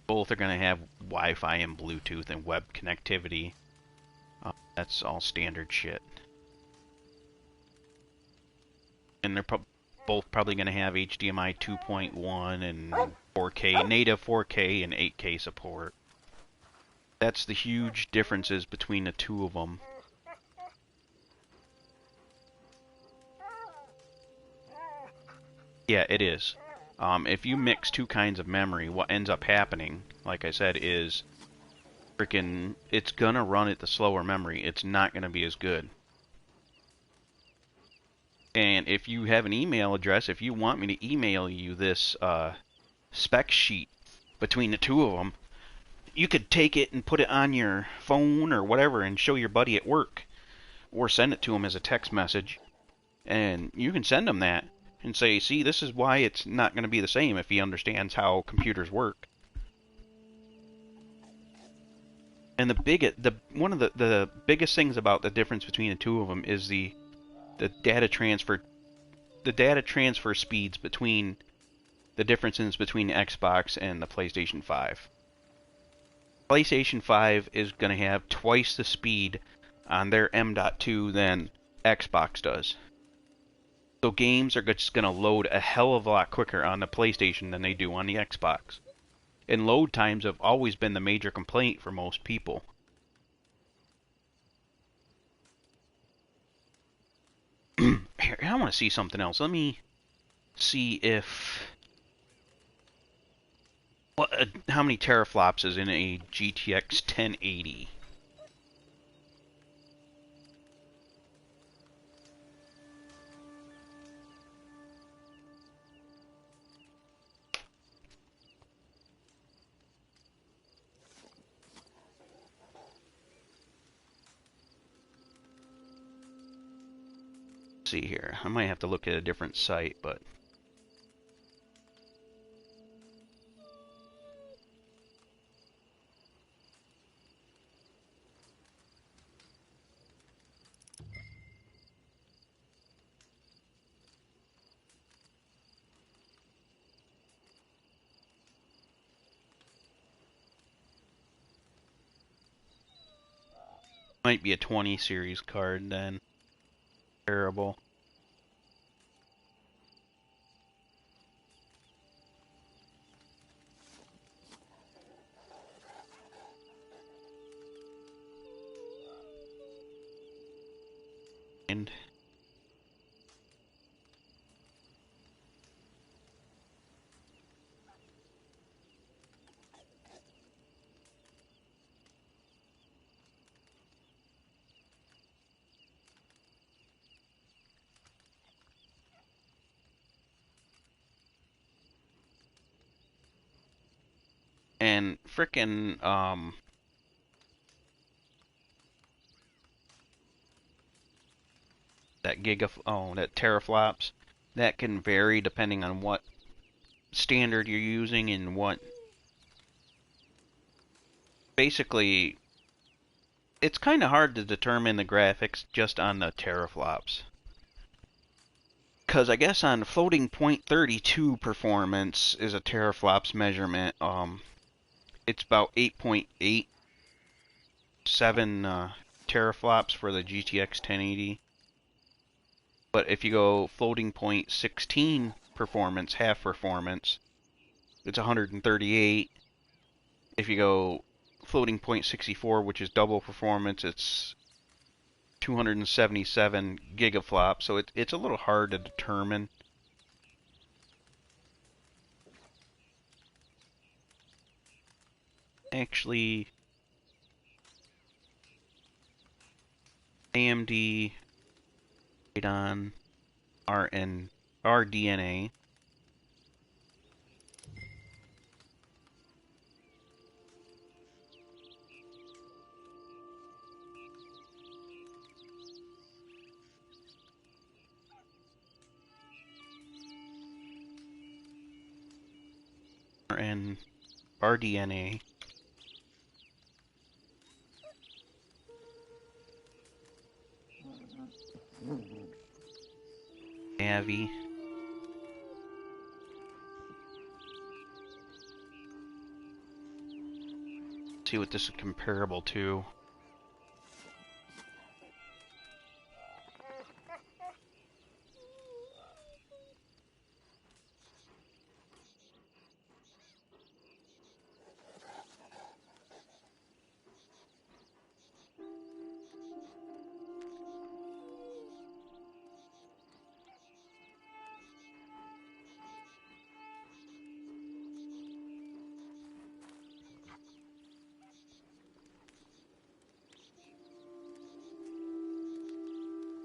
Both are going to have Wi-Fi and Bluetooth and web connectivity. That's all standard shit. And they're both probably going to have HDMI 2.1 and 4K, native 4K and 8K support. That's the huge differences between the two of them. Yeah, it is. If you mix two kinds of memory, what ends up happening, like I said, is freaking it's gonna run at the slower memory. It's not gonna be as good. And if you have an email address, if you want me to email you this spec sheet between the two of them, you could take it and put it on your phone or whatever and show your buddy at work, or send it to him as a text message, and you can send him that and say, see, this is why it's not going to be the same if he understands how computers work. And one of the biggest things about the difference between the two of them is the data transfer speeds between the differences between the Xbox and the PlayStation 5. PlayStation 5 is going to have twice the speed on their M.2 than Xbox does. So games are just going to load a hell of a lot quicker on the PlayStation than they do on the Xbox. And load times have always been the major complaint for most people. Here, I want to see something else. Let me see if... how many teraflops is in a GTX 1080. Let's see here. I might have to look at a different site, but might be a 20 series card then. Terrible. And frickin' that teraflops, that can vary depending on what standard you're using and what. Basically, it's kind of hard to determine the graphics just on the teraflops. Because I guess on floating point 32 performance is a teraflops measurement. It's about 8.87 teraflops for the GTX 1080. But if you go floating point 16 performance, half performance, it's 138. If you go floating point 64, which is double performance, it's 277 gigaflops. So it's a little hard to determine. Actually, AMD on RDNA. And RDNA. Navi. See what this is comparable to.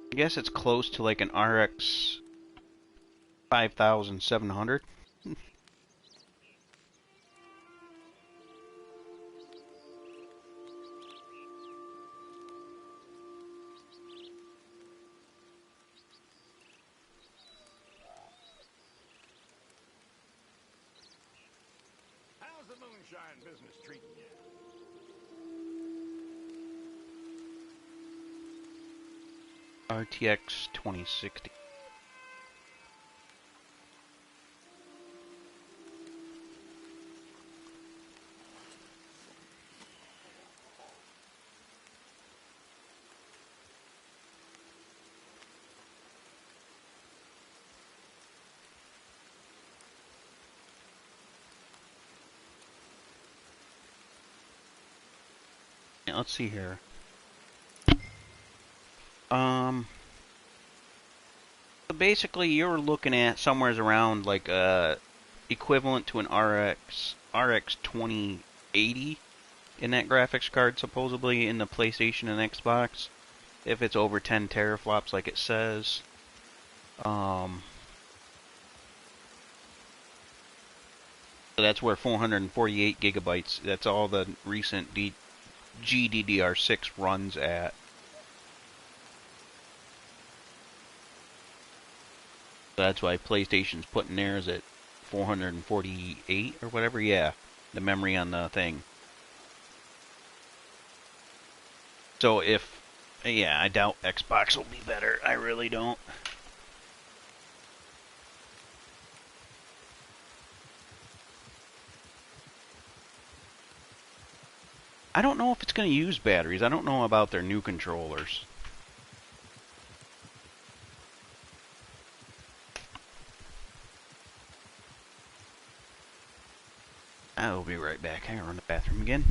I guess it's close to like an RX 5700. How's the moonshine business treating you? RTX 2060. Yeah, let's see here. So basically you're looking at somewhere around like equivalent to an RX RX 2080 in that graphics card, supposedly in the PlayStation and Xbox. If it's over 10 teraflops, like it says. So that's where 448 gigabytes. That's all the recent GDDR6 runs at. So that's why PlayStation's putting theirs at 448 or whatever. Yeah, the memory on the thing. So yeah, I doubt Xbox will be better. I really don't. I don't know if it's going to use batteries. I don't know about their new controllers. I'll be right back. I gotta run to the bathroom again.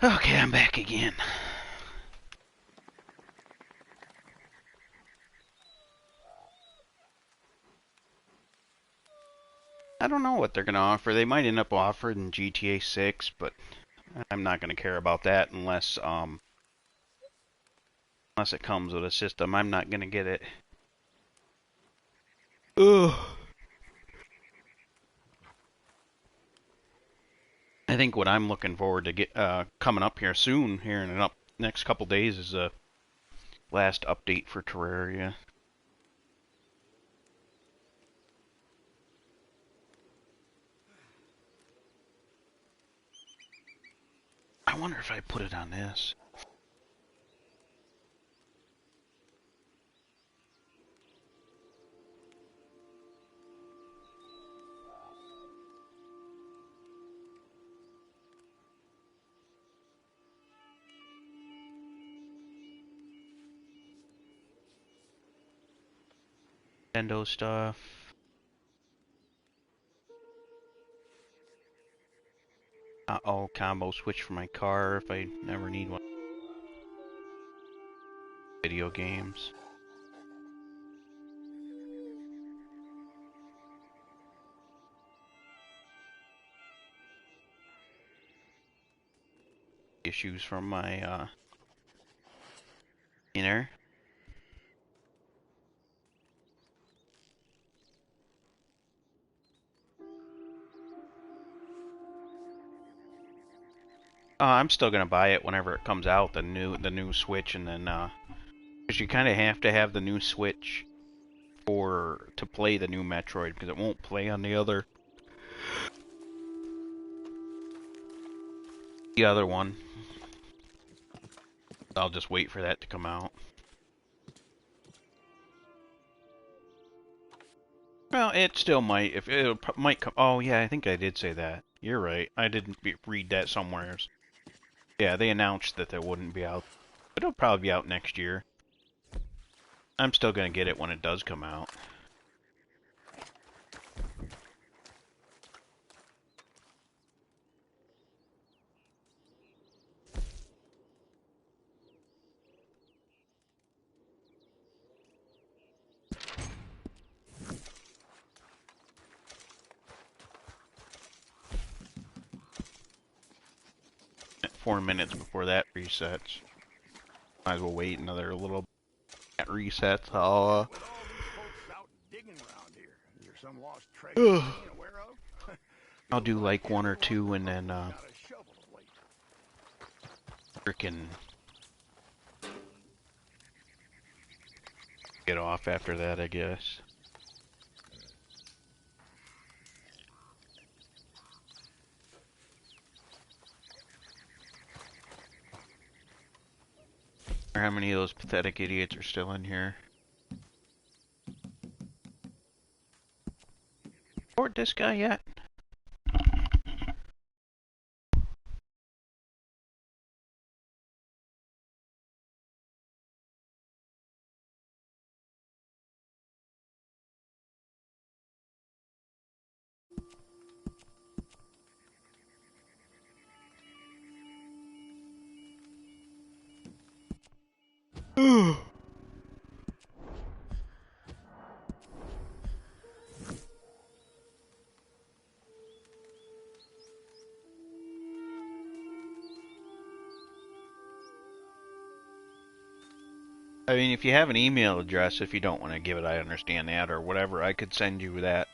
Okay, I'm back again. I don't know what they're going to offer. They might end up offering GTA 6, but I'm not going to care about that unless it comes with a system. I'm not going to get it. Ugh. I think what I'm looking forward to get coming up here soon, here in the next couple days, is a last update for Terraria. I wonder if I put it on this. Nintendo stuff. Uh-oh, combo switch for my car if I never need one. Video games. Issues from my inner. I'm still gonna buy it whenever it comes out, the new Switch, and then because you kind of have to have the new Switch to play the new Metroid, because it won't play on the other. the other one. I'll just wait for that to come out. Well, it still might. If it might come. Oh yeah, I think I did say that. You're right. I didn't read that somewhere. Yeah, they announced that it wouldn't be out. But it'll probably be out next year. I'm still gonna get it when it does come out. At 4 minutes before that resets. Might as well wait another little that resets. With all these folks out digging around here, is there some lost treasure you ain't aware of? I'll do like one or two and then Got a shovel to wait. frickin' get off after that, I guess. Or how many of those pathetic idiots are still in here? Report this guy yet? I mean, if you have an email address, if you don't want to give it, I understand that, or whatever, I could send you that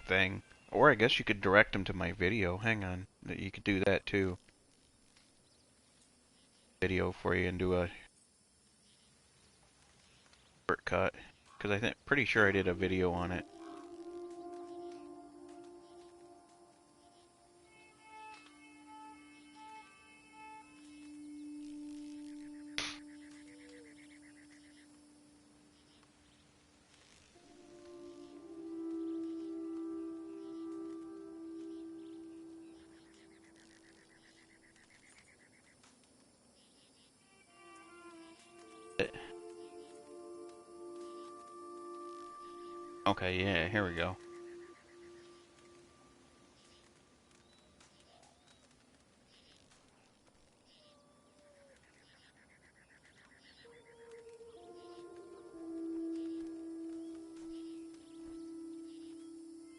thing. Or I guess you could direct them to my video. Hang on. You could do that too. Video for you and do a shortcut. Because I think pretty sure I did a video on it. Okay, yeah, here we go.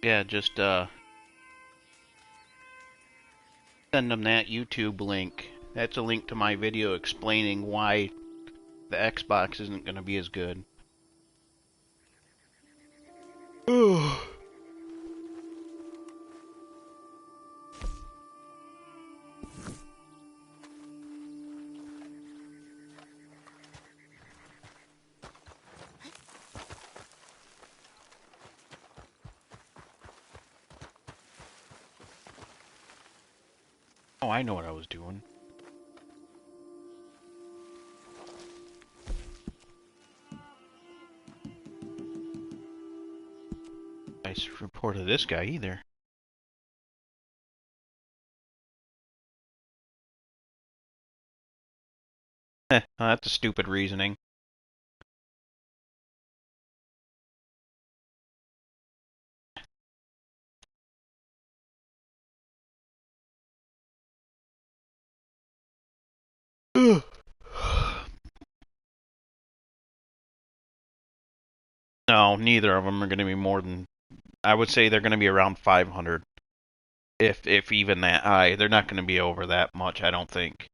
Yeah, just send them that YouTube link. That's a link to my video explaining why the Xbox isn't going to be as good. Oh, I know what I was doing. Nice report of this guy either. That's a stupid reasoning. No, neither of them are going to be more than. I would say they're going to be around 500, if even that high. They're not going to be over that much, I don't think.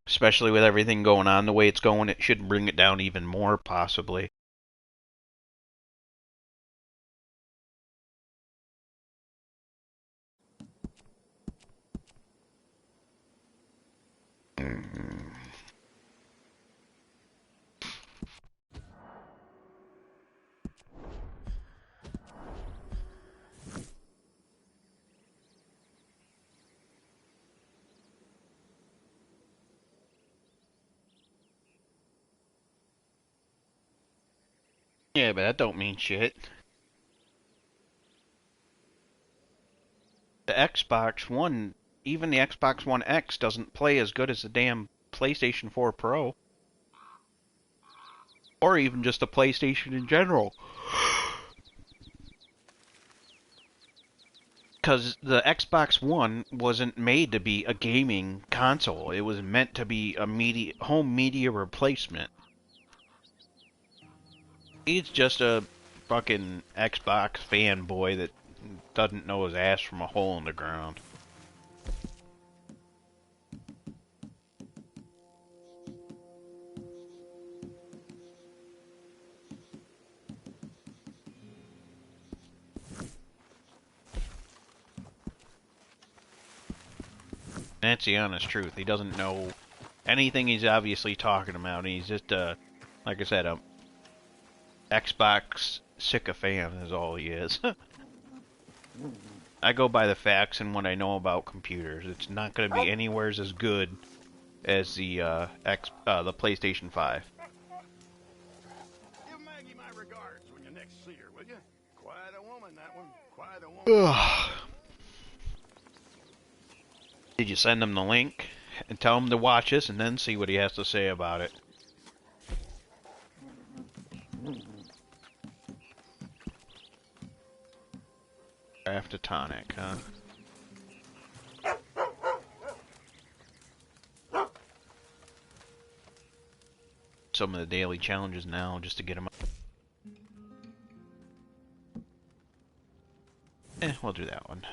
Especially with everything going on the way it's going, it should bring it down even more, possibly. Yeah, but that don't mean shit. The Xbox One, even the Xbox One X doesn't play as good as the damn PlayStation 4 Pro. Or even just the PlayStation in general. Because the Xbox One wasn't made to be a gaming console. It was meant to be a home media replacement. He's just a fucking Xbox fanboy that doesn't know his ass from a hole in the ground. That's the honest truth. He doesn't know anything he's obviously talking about. He's just, like I said, a Xbox sycophant is all he is. I go by the facts and what I know about computers. It's not going to be anywhere as good as the the PlayStation 5. Give Maggie my regards when you next see her, will you? Quite a woman, that one. Quite a woman. Ugh. Did you send him the link and tell him to watch this and then see what he has to say about it? Craft a tonic, huh? Some of the daily challenges now just to get them up. We'll do that one.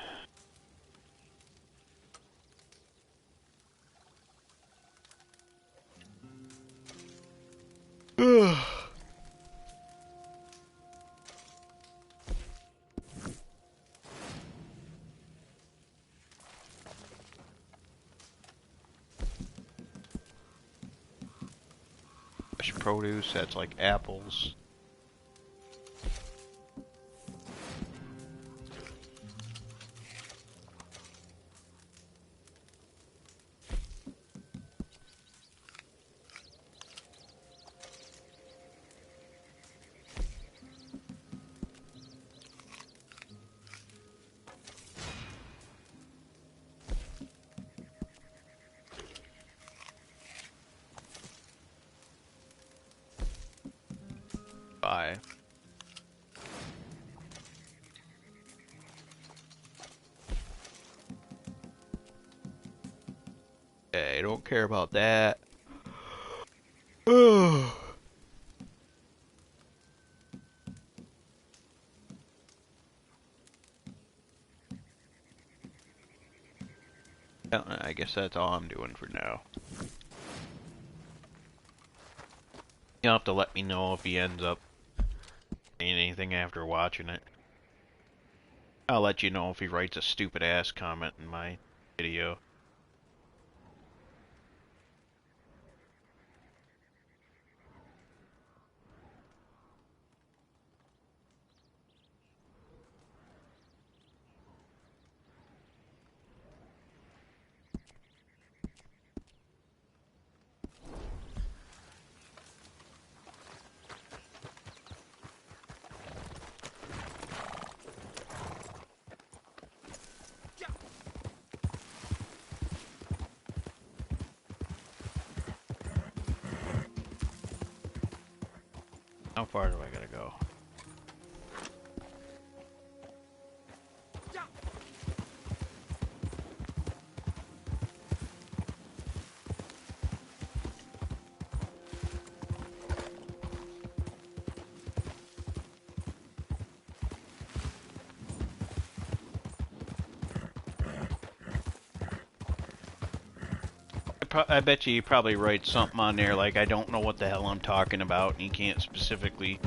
Fresh produce, that's like apples. Bye. Okay, don't care about that. I guess that's all I'm doing for now. You'll have to let me know if he ends up saying anything after watching it. I'll let you know if he writes a stupid ass comment in my video. How far do I gotta go? I bet you he probably writes something on there like, I don't know what the hell I'm talking about, and he can't specifically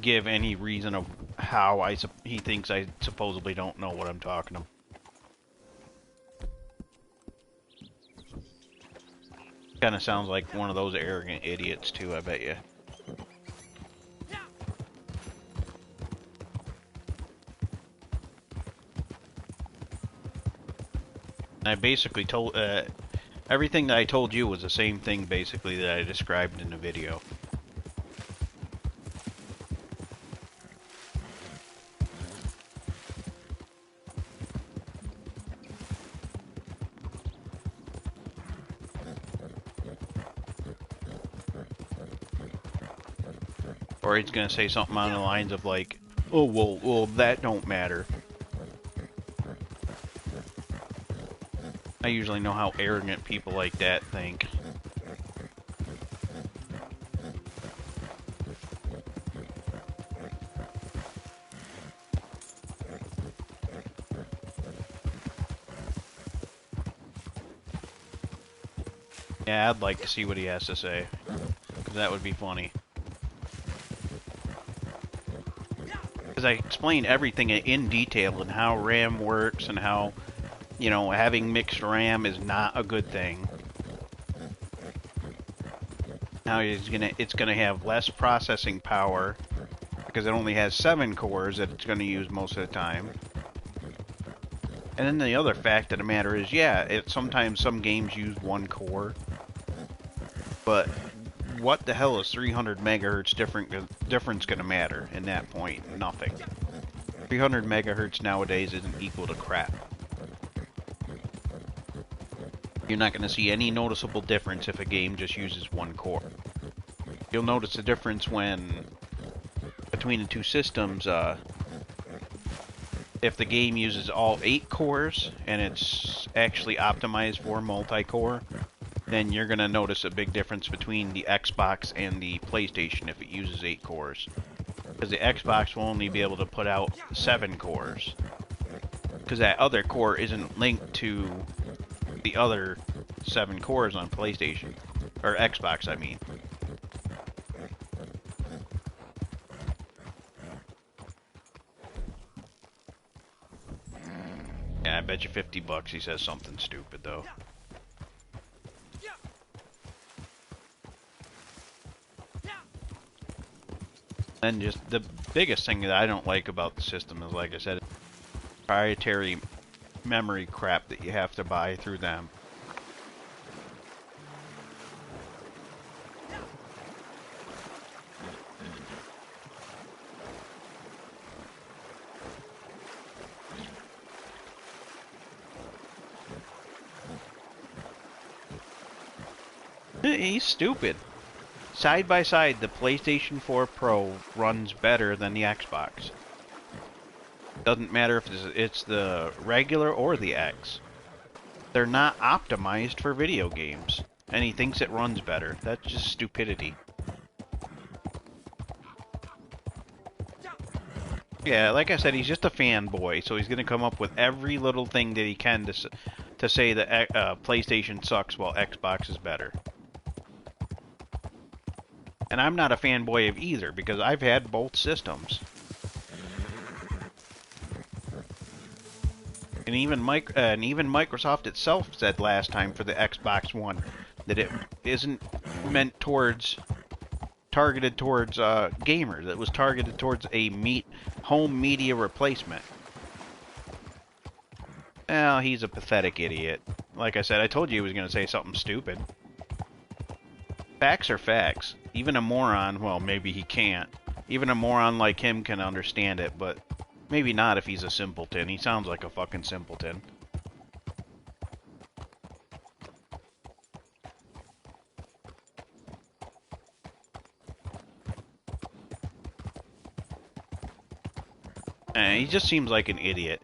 give any reason of how he thinks I supposedly don't know what I'm talking about. Kind of sounds like one of those arrogant idiots too, I bet you. I basically told, everything that I told you was the same thing basically that I described in the video. Or he's gonna say something on the lines of like, "Oh well, that don't matter." I usually know how arrogant people like that think. Yeah, I'd like to see what he has to say, because that would be funny. Because I explain everything in detail and how RAM works and how, you know, having mixed RAM is not a good thing. How it's gonna have less processing power because it only has 7 cores that it's gonna use most of the time. And then the other fact of the matter is, yeah, sometimes some games use 1 core. But what the hell is 300 megahertz difference going to matter in that point? Nothing. 300 megahertz nowadays isn't equal to crap. You're not going to see any noticeable difference if a game just uses 1 core. You'll notice a difference when, between the two systems, if the game uses all 8 cores and it's actually optimized for multi-core, then you're going to notice a big difference between the Xbox and the PlayStation if it uses 8 cores. Because the Xbox will only be able to put out 7 cores. Because that other core isn't linked to the other 7 cores on PlayStation. Or Xbox, I mean. Yeah, I bet you $50 he says something stupid, though. And just the biggest thing that I don't like about the system is, like I said, proprietary memory crap that you have to buy through them. He's stupid. Side by side, the PlayStation 4 Pro runs better than the Xbox. Doesn't matter if it's the regular or the X. They're not optimized for video games. And he thinks it runs better. That's just stupidity. Yeah, like I said, he's just a fanboy, so he's going to come up with every little thing that he can to say that PlayStation sucks while Xbox is better. And I'm not a fanboy of either, because I've had both systems. And even Microsoft itself said last time for the Xbox One that it isn't meant targeted towards gamers. It was targeted towards a home media replacement. Well, he's a pathetic idiot. Like I said, I told you he was going to say something stupid. Facts are facts. Even a moron, well, maybe he can't. Even a moron like him can understand it, but maybe not if he's a simpleton. He sounds like a fucking simpleton. He just seems like an idiot.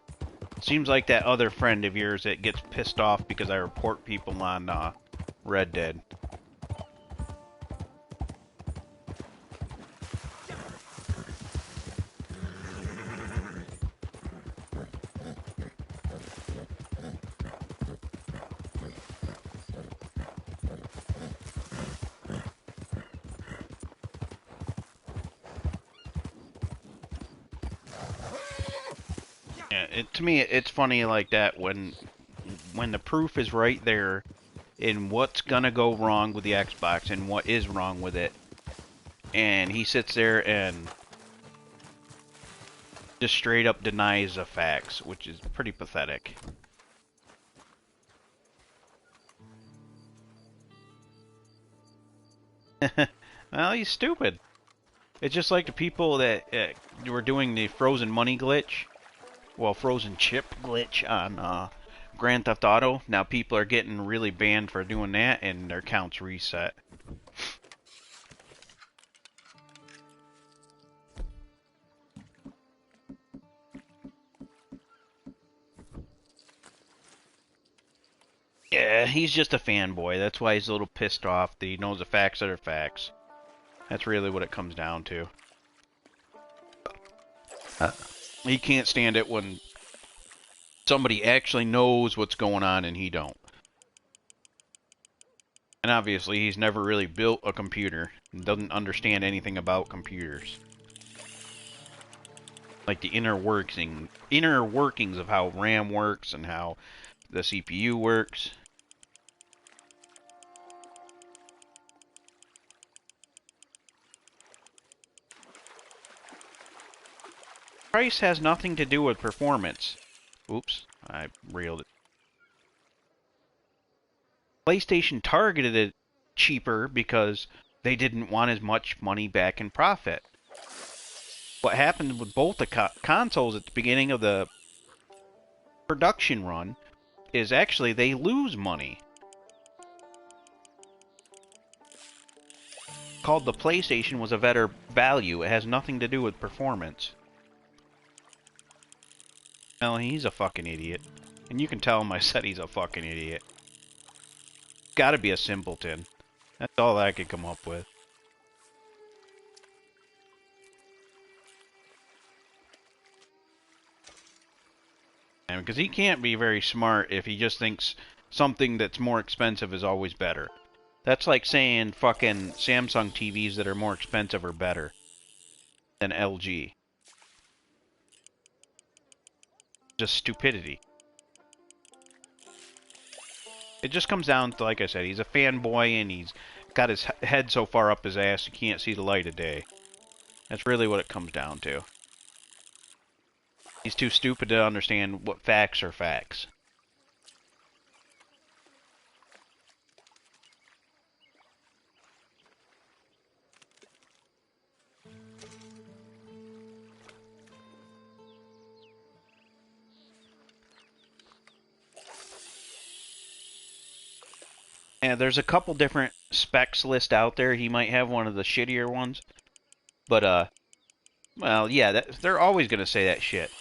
Seems like that other friend of yours that gets pissed off because I report people on Red Dead. To me, it's funny like that when the proof is right there in what's gonna go wrong with the Xbox and what is wrong with it, and he sits there and just straight up denies the facts, which is pretty pathetic. Well, he's stupid. It's just like the people that were doing the frozen money glitch. Well, frozen chip glitch on Grand Theft Auto. Now people are getting really banned for doing that, and their accounts reset. Yeah, he's just a fanboy. That's why he's a little pissed off that he knows the facts are facts. That's really what it comes down to. He can't stand it when somebody actually knows what's going on and he don't. And obviously, he's never really built a computer and doesn't understand anything about computers. Like the inner workings of how RAM works and how the CPU works. Price has nothing to do with performance. Oops, I reeled it. PlayStation targeted it cheaper because they didn't want as much money back in profit. What happened with both the consoles at the beginning of the production run is actually they lose money. Called the PlayStation was a better value. It has nothing to do with performance. Well, he's a fucking idiot. And you can tell him I said he's a fucking idiot. Gotta be a simpleton. That's all I could come up with. And because he can't be very smart if he just thinks something that's more expensive is always better. That's like saying fucking Samsung TVs that are more expensive are better than LG. Just stupidity. It just comes down to, like I said, he's a fanboy and he's got his head so far up his ass he can't see the light of day. That's really what it comes down to. He's too stupid to understand what facts are facts. And there's a couple different specs list out there. He might have one of the shittier ones. But, well, yeah, they're always going to say that shit.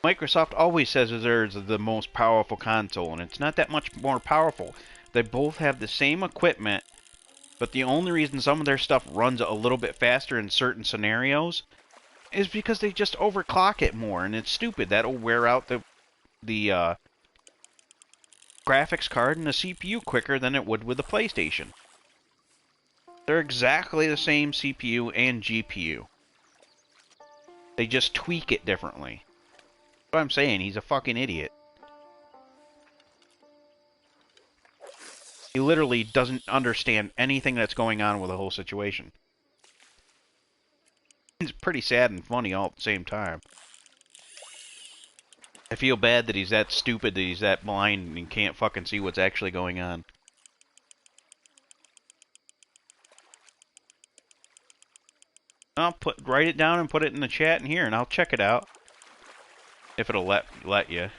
Microsoft always says theirs is the most powerful console, and it's not that much more powerful. They both have the same equipment, but the only reason some of their stuff runs a little bit faster in certain scenarios is because they just overclock it more, and it's stupid. That'll wear out the graphics card and the CPU quicker than it would with the PlayStation. They're exactly the same CPU and GPU. They just tweak it differently. That's what I'm saying, he's a fucking idiot. He literally doesn't understand anything that's going on with the whole situation. It's pretty sad and funny all at the same time. I feel bad that he's that stupid, that he's that blind, and can't fucking see what's actually going on. I'll write it down and put it in the chat in here, and I'll check it out. If it'll let you.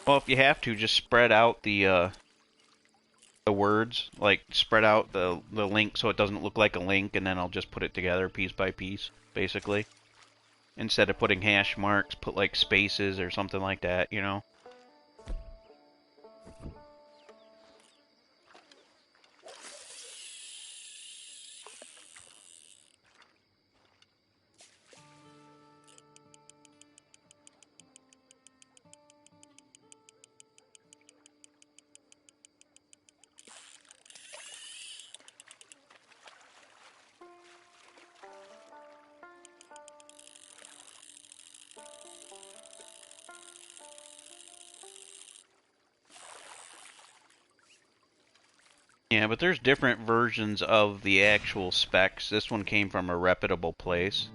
Well, if you have to, just spread out the words, like spread out the link so it doesn't look like a link, and then I'll just put it together piece by piece, basically. Instead of putting hash marks, put like spaces or something like that, you know? Yeah, but there's different versions of the actual specs. This one came from a reputable place.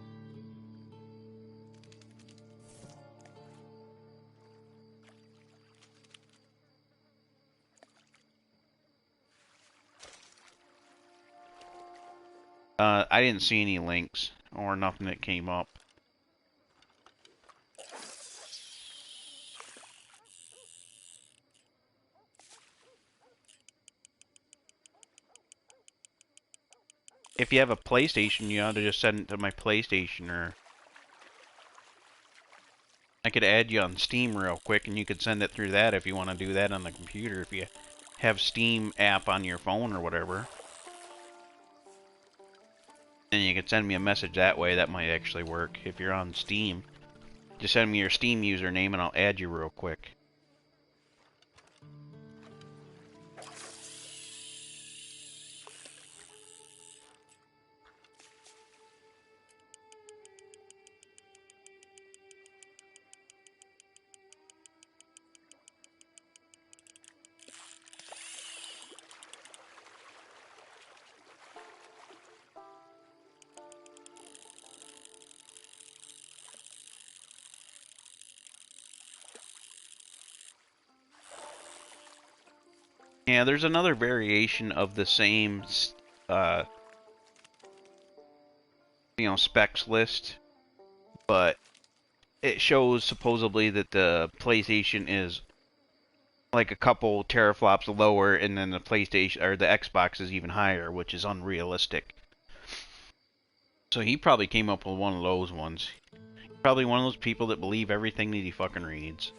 I didn't see any links or nothing that came up. if you have a PlayStation, you ought to just send it to my PlayStation, or I could add you on Steam real quick, and you could send it through that if you want to do that on the computer, if you have Steam app on your phone or whatever. And you could send me a message that way. That might actually work. If you're on Steam, just send me your Steam username and I'll add you real quick. Yeah, there's another variation of the same, uh, specs list, but it shows supposedly that the PlayStation is like a couple teraflops lower, and then the PlayStation or the Xbox is even higher, which is unrealistic. So he probably came up with one of those ones. Probably one of those people that believe everything that he fucking reads.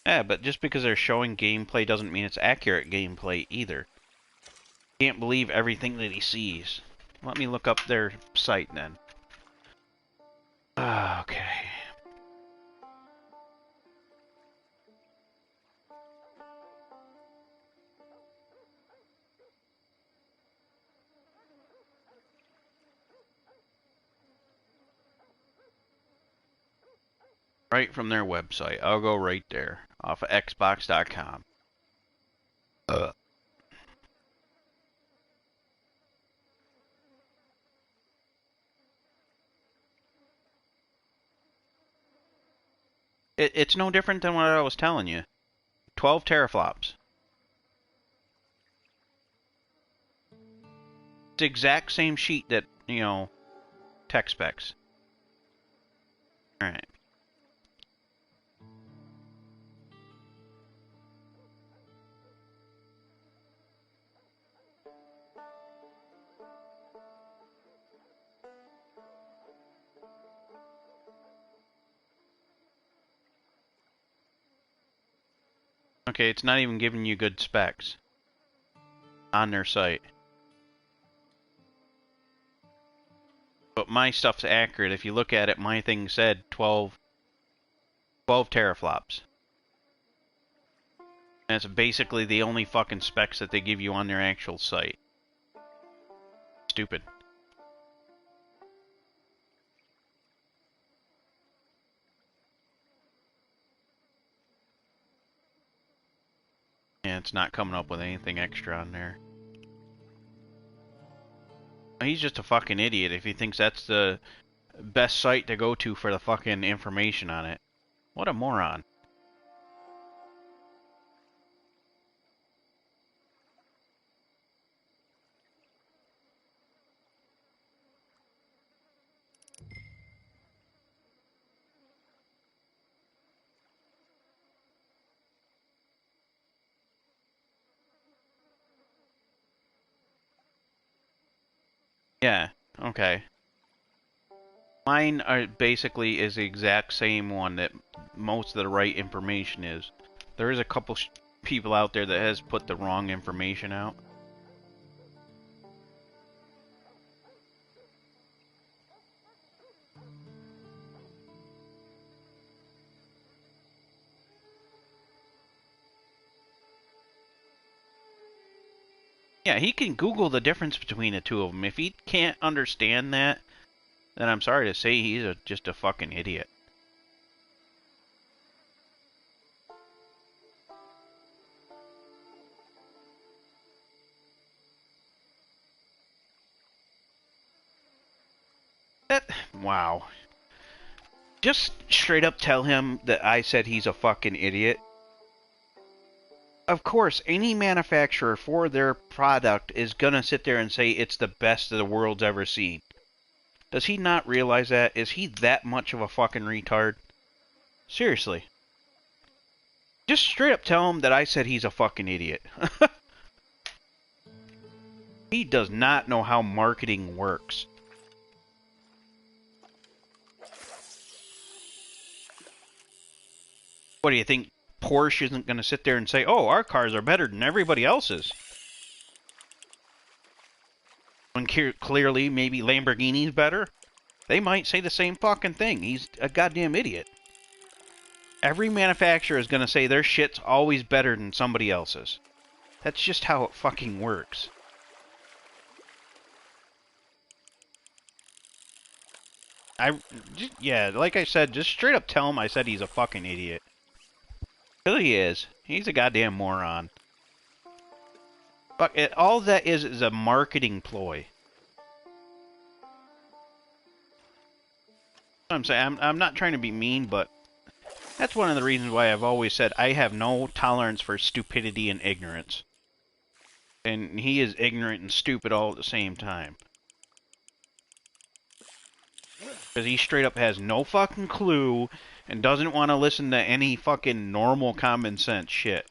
Yeah, but just because they're showing gameplay doesn't mean it's accurate gameplay either. Can't believe everything that he sees. Let me look up their site then. Okay. Right from their website. I'll go right there. Off of Xbox.com. It's no different than what I was telling you. 12 teraflops. It's the exact same sheet that, tech specs. Alright. Okay, it's not even giving you good specs on their site. But my stuff's accurate. If you look at it, my thing said 12 teraflops. And it's basically the only fucking specs that they give you on their actual site. Stupid. Yeah, it's not coming up with anything extra on there. He's just a fucking idiot if he thinks that's the best site to go to for the fucking information on it. What a moron. Yeah, okay. Mine are basically is the exact same one that most of the right information is. There is a couple people out there that has put the wrong information out. Yeah, he can Google the difference between the two of them. If he can't understand that, then I'm sorry to say he's just a fucking idiot. That, wow. Just straight up tell him that I said he's a fucking idiot. Of course, any manufacturer for their product is gonna sit there and say it's the best the world's ever seen. Does he not realize that? Is he that much of a fucking retard? Seriously. Just straight up tell him that I said he's a fucking idiot. He does not know how marketing works. What do you think? Porsche isn't going to sit there and say, oh, our cars are better than everybody else's. When clearly maybe Lamborghini's better. They might say the same fucking thing. He's a goddamn idiot. Every manufacturer is going to say their shit's always better than somebody else's. That's just how it fucking works. Yeah, like I said, just straight up tell him I said he's a fucking idiot. Because he is. He's a goddamn moron. But all that is a marketing ploy. I'm saying, I'm not trying to be mean, but that's one of the reasons why I've always said I have no tolerance for stupidity and ignorance. And he is ignorant and stupid all at the same time. Because he straight up has no fucking clue and doesn't want to listen to any fucking normal common sense shit.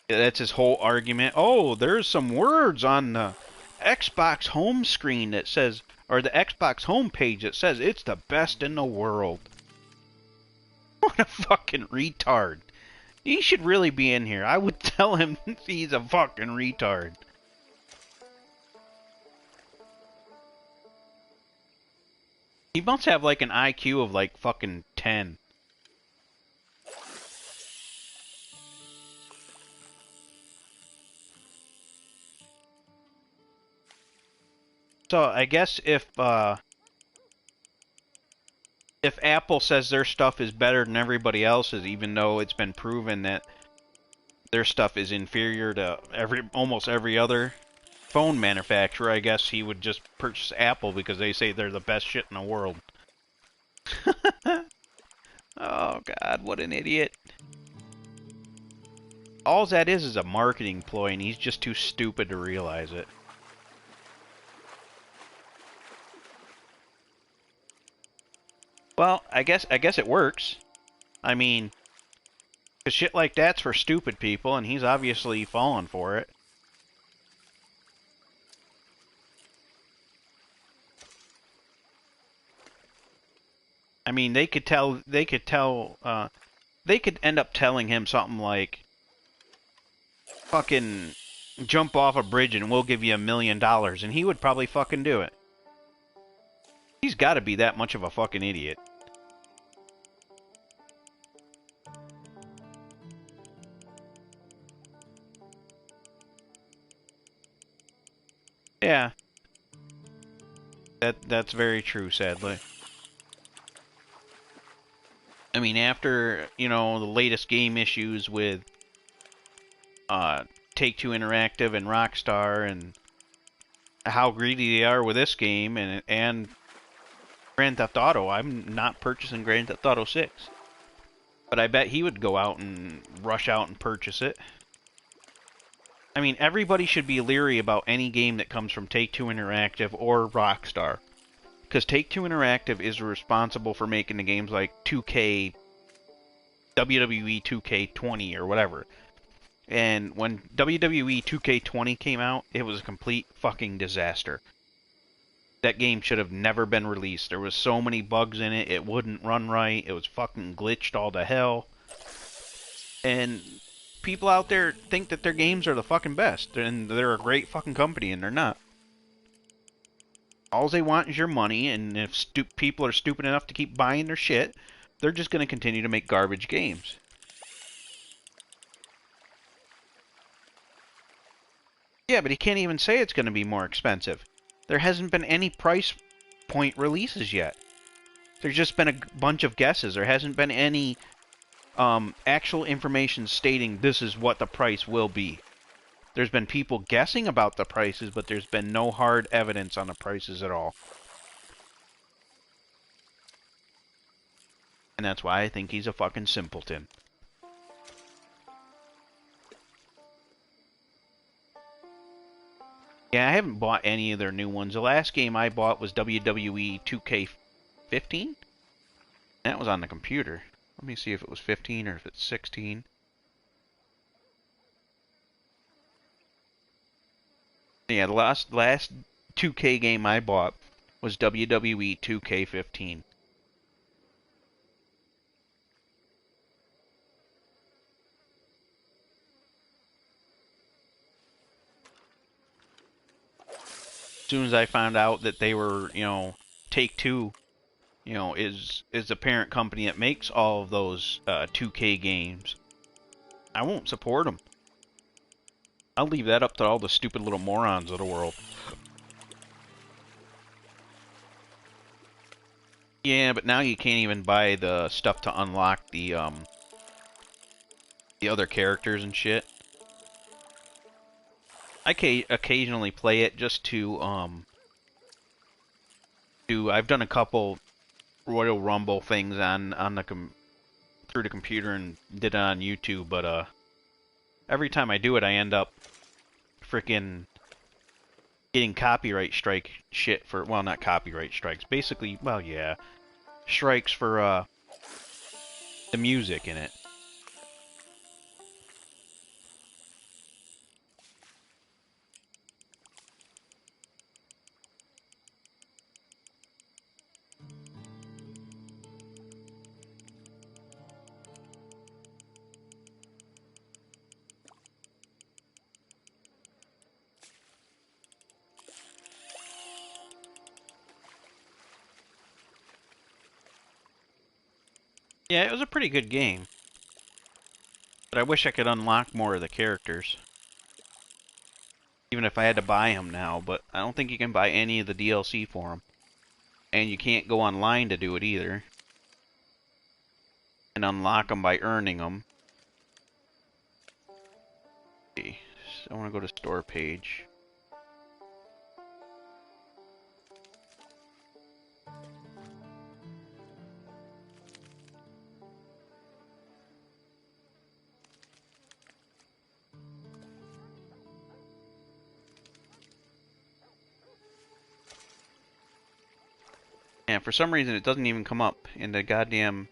That's his whole argument. Oh, there's some words on the Xbox home screen that says, or the Xbox home page that says it's the best in the world. What a fucking retard. He should really be in here. I would tell him he's a fucking retard. He must have like an IQ of like fucking 10. So I guess if Apple says their stuff is better than everybody else's, even though it's been proven that their stuff is inferior to almost every other phone manufacturer, I guess he would just purchase Apple because they say they're the best shit in the world. Oh God, what an idiot. All that is a marketing ploy, and he's just too stupid to realize it. Well, I guess it works. I mean, 'cause shit like that's for stupid people, and he's obviously fallen for it. I mean, they could end up telling him something like, fucking jump off a bridge and we'll give you $1 million, and he would probably fucking do it. He's got to be that much of a fucking idiot. Yeah. That's very true, sadly. I mean, after, you know, the latest game issues with Take-Two Interactive and Rockstar, and how greedy they are with this game, and Grand Theft Auto, I'm not purchasing Grand Theft Auto 6. But I bet he would go out and rush out and purchase it. I mean, everybody should be leery about any game that comes from Take-Two Interactive or Rockstar. Because Take-Two Interactive is responsible for making the games like 2K, WWE 2K20 or whatever. And when WWE 2K20 came out, it was a complete fucking disaster. That game should have never been released. There was so many bugs in it, it wouldn't run right, it was fucking glitched all to hell. And people out there think that their games are the fucking best, and they're a great fucking company, and they're not. All they want is your money, and if people are stupid enough to keep buying their shit, they're just going to continue to make garbage games. Yeah, but he can't even say it's going to be more expensive. There hasn't been any price point releases yet. There's just been a bunch of guesses. There hasn't been any actual information stating this is what the price will be. There's been people guessing about the prices, but there's been no hard evidence on the prices at all. And that's why I think he's a fucking simpleton. Yeah, I haven't bought any of their new ones. The last game I bought was WWE 2K15. That was on the computer. Let me see if it was 15 or if it's 16. Yeah, the last 2K game I bought was WWE 2K15. As soon as I found out that they were, Take-Two, is the parent company that makes all of those 2K games, I won't support them. I'll leave that up to all the stupid little morons of the world. Yeah, but now you can't even buy the stuff to unlock the other characters and shit. I occasionally play it just to I've done a couple Royal Rumble things on the through the computer and did it on YouTube, but every time I do it, I end up freaking getting copyright strike shit for, well, not copyright strikes, basically, well, yeah, strikes for the music in it. Yeah, it was a pretty good game. But I wish I could unlock more of the characters. Even if I had to buy them now, but I don't think you can buy any of the DLC for them. And you can't go online to do it either. And unlock them by earning them. Okay, so I want to go to store page. And for some reason it doesn't even come up in the goddamn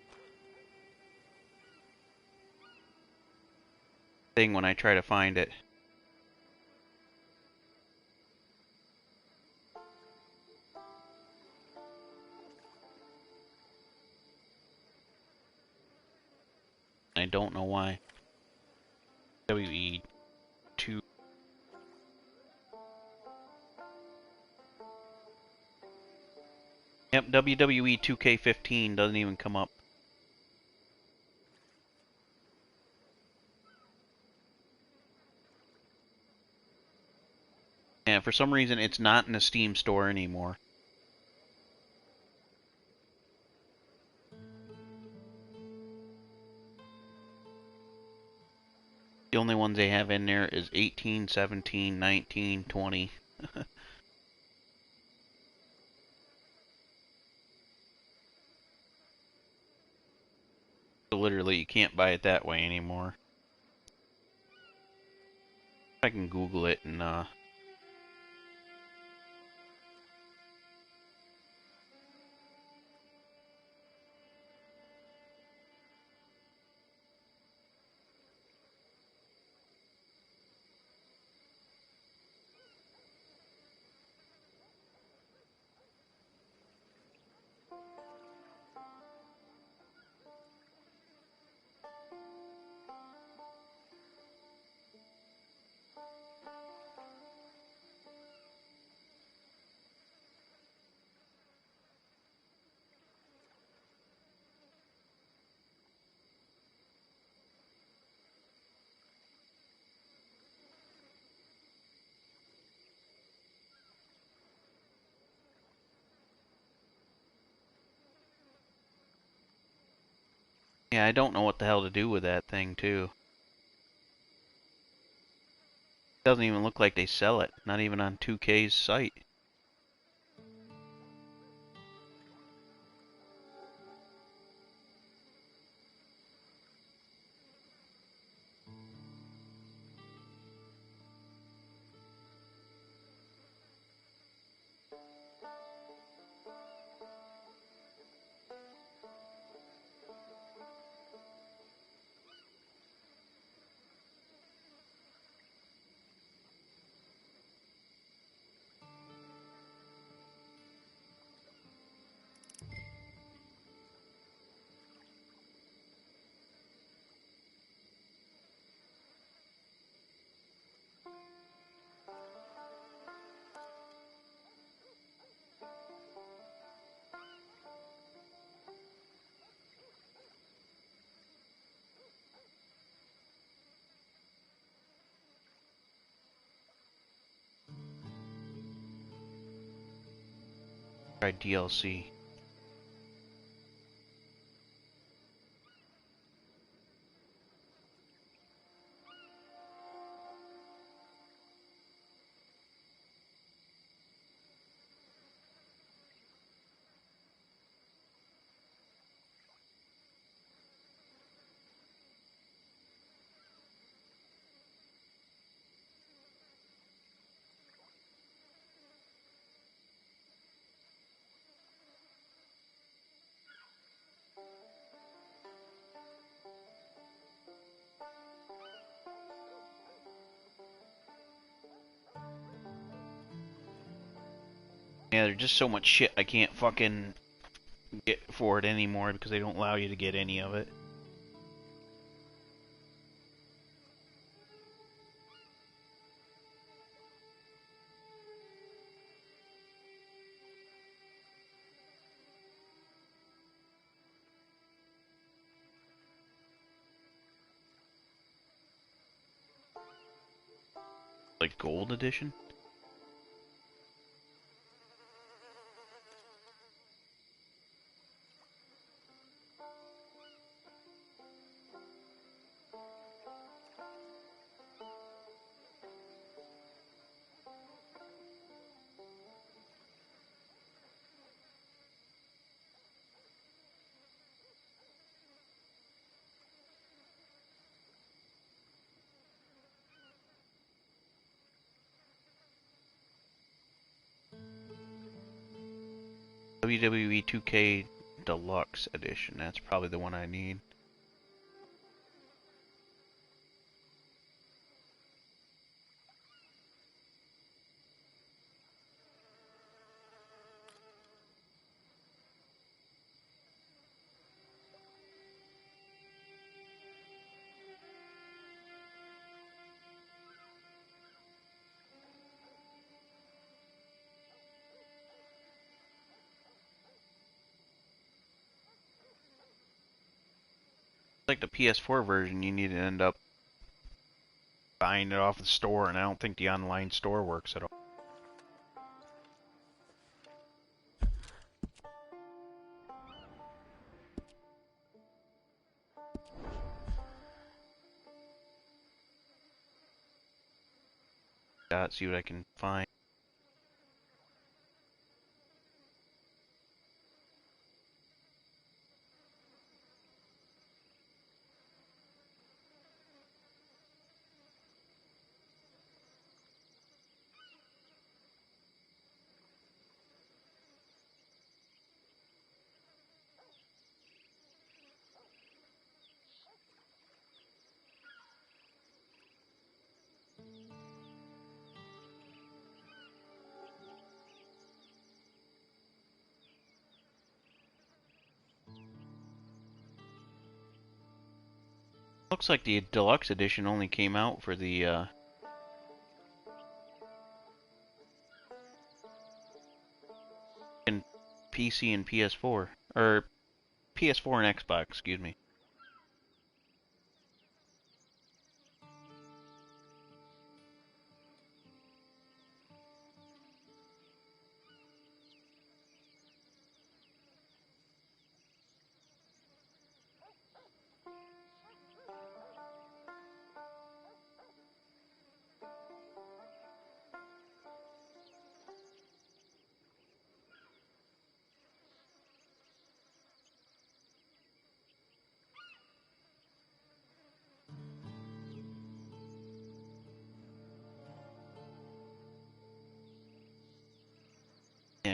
thing when I try to find it. I don't know why. WE2. Yep, WWE 2K15 doesn't even come up. And for some reason it's not in the Steam store anymore. The only ones they have in there is 18, 17, 19, 20. So literally, you can't buy it that way anymore. I can Google it and Yeah, I don't know what the hell to do with that thing, too. Doesn't even look like they sell it. Not even on 2K's site. Try DLC. Yeah, there's just so much shit I can't fucking get for it anymore because they don't allow you to get any of it. Like gold edition? WWE 2K Deluxe Edition. That's probably the one I need. Like the PS4 version, you need to end up buying it off the store, and I don't think the online store works at all. See what I can find. Looks like the deluxe edition only came out for the in PC and PS4, or PS4 and Xbox, excuse me.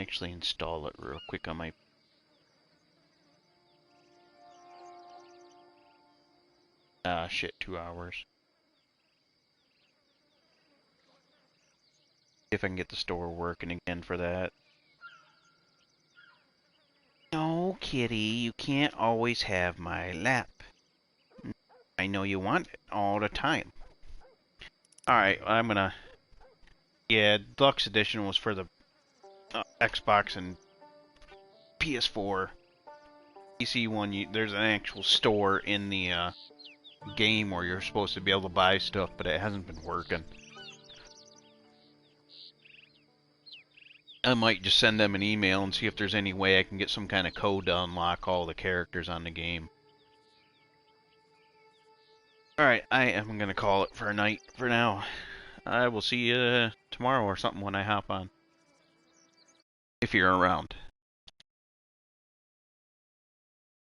actually install it real quick on my... Ah, shit, 2 hours. See if I can get the store working again for that. No, kitty, you can't always have my lap. I know you want it all the time. Alright, I'm gonna... Yeah, Deluxe Edition was for the Xbox and PS4. PC one, there's an actual store in the game where you're supposed to be able to buy stuff, but it hasn't been working. I might just send them an email and see if there's any way I can get some kind of code to unlock all the characters on the game. Alright, I am going to call it for a night for now. I will see you tomorrow or something when I hop on. If you're around.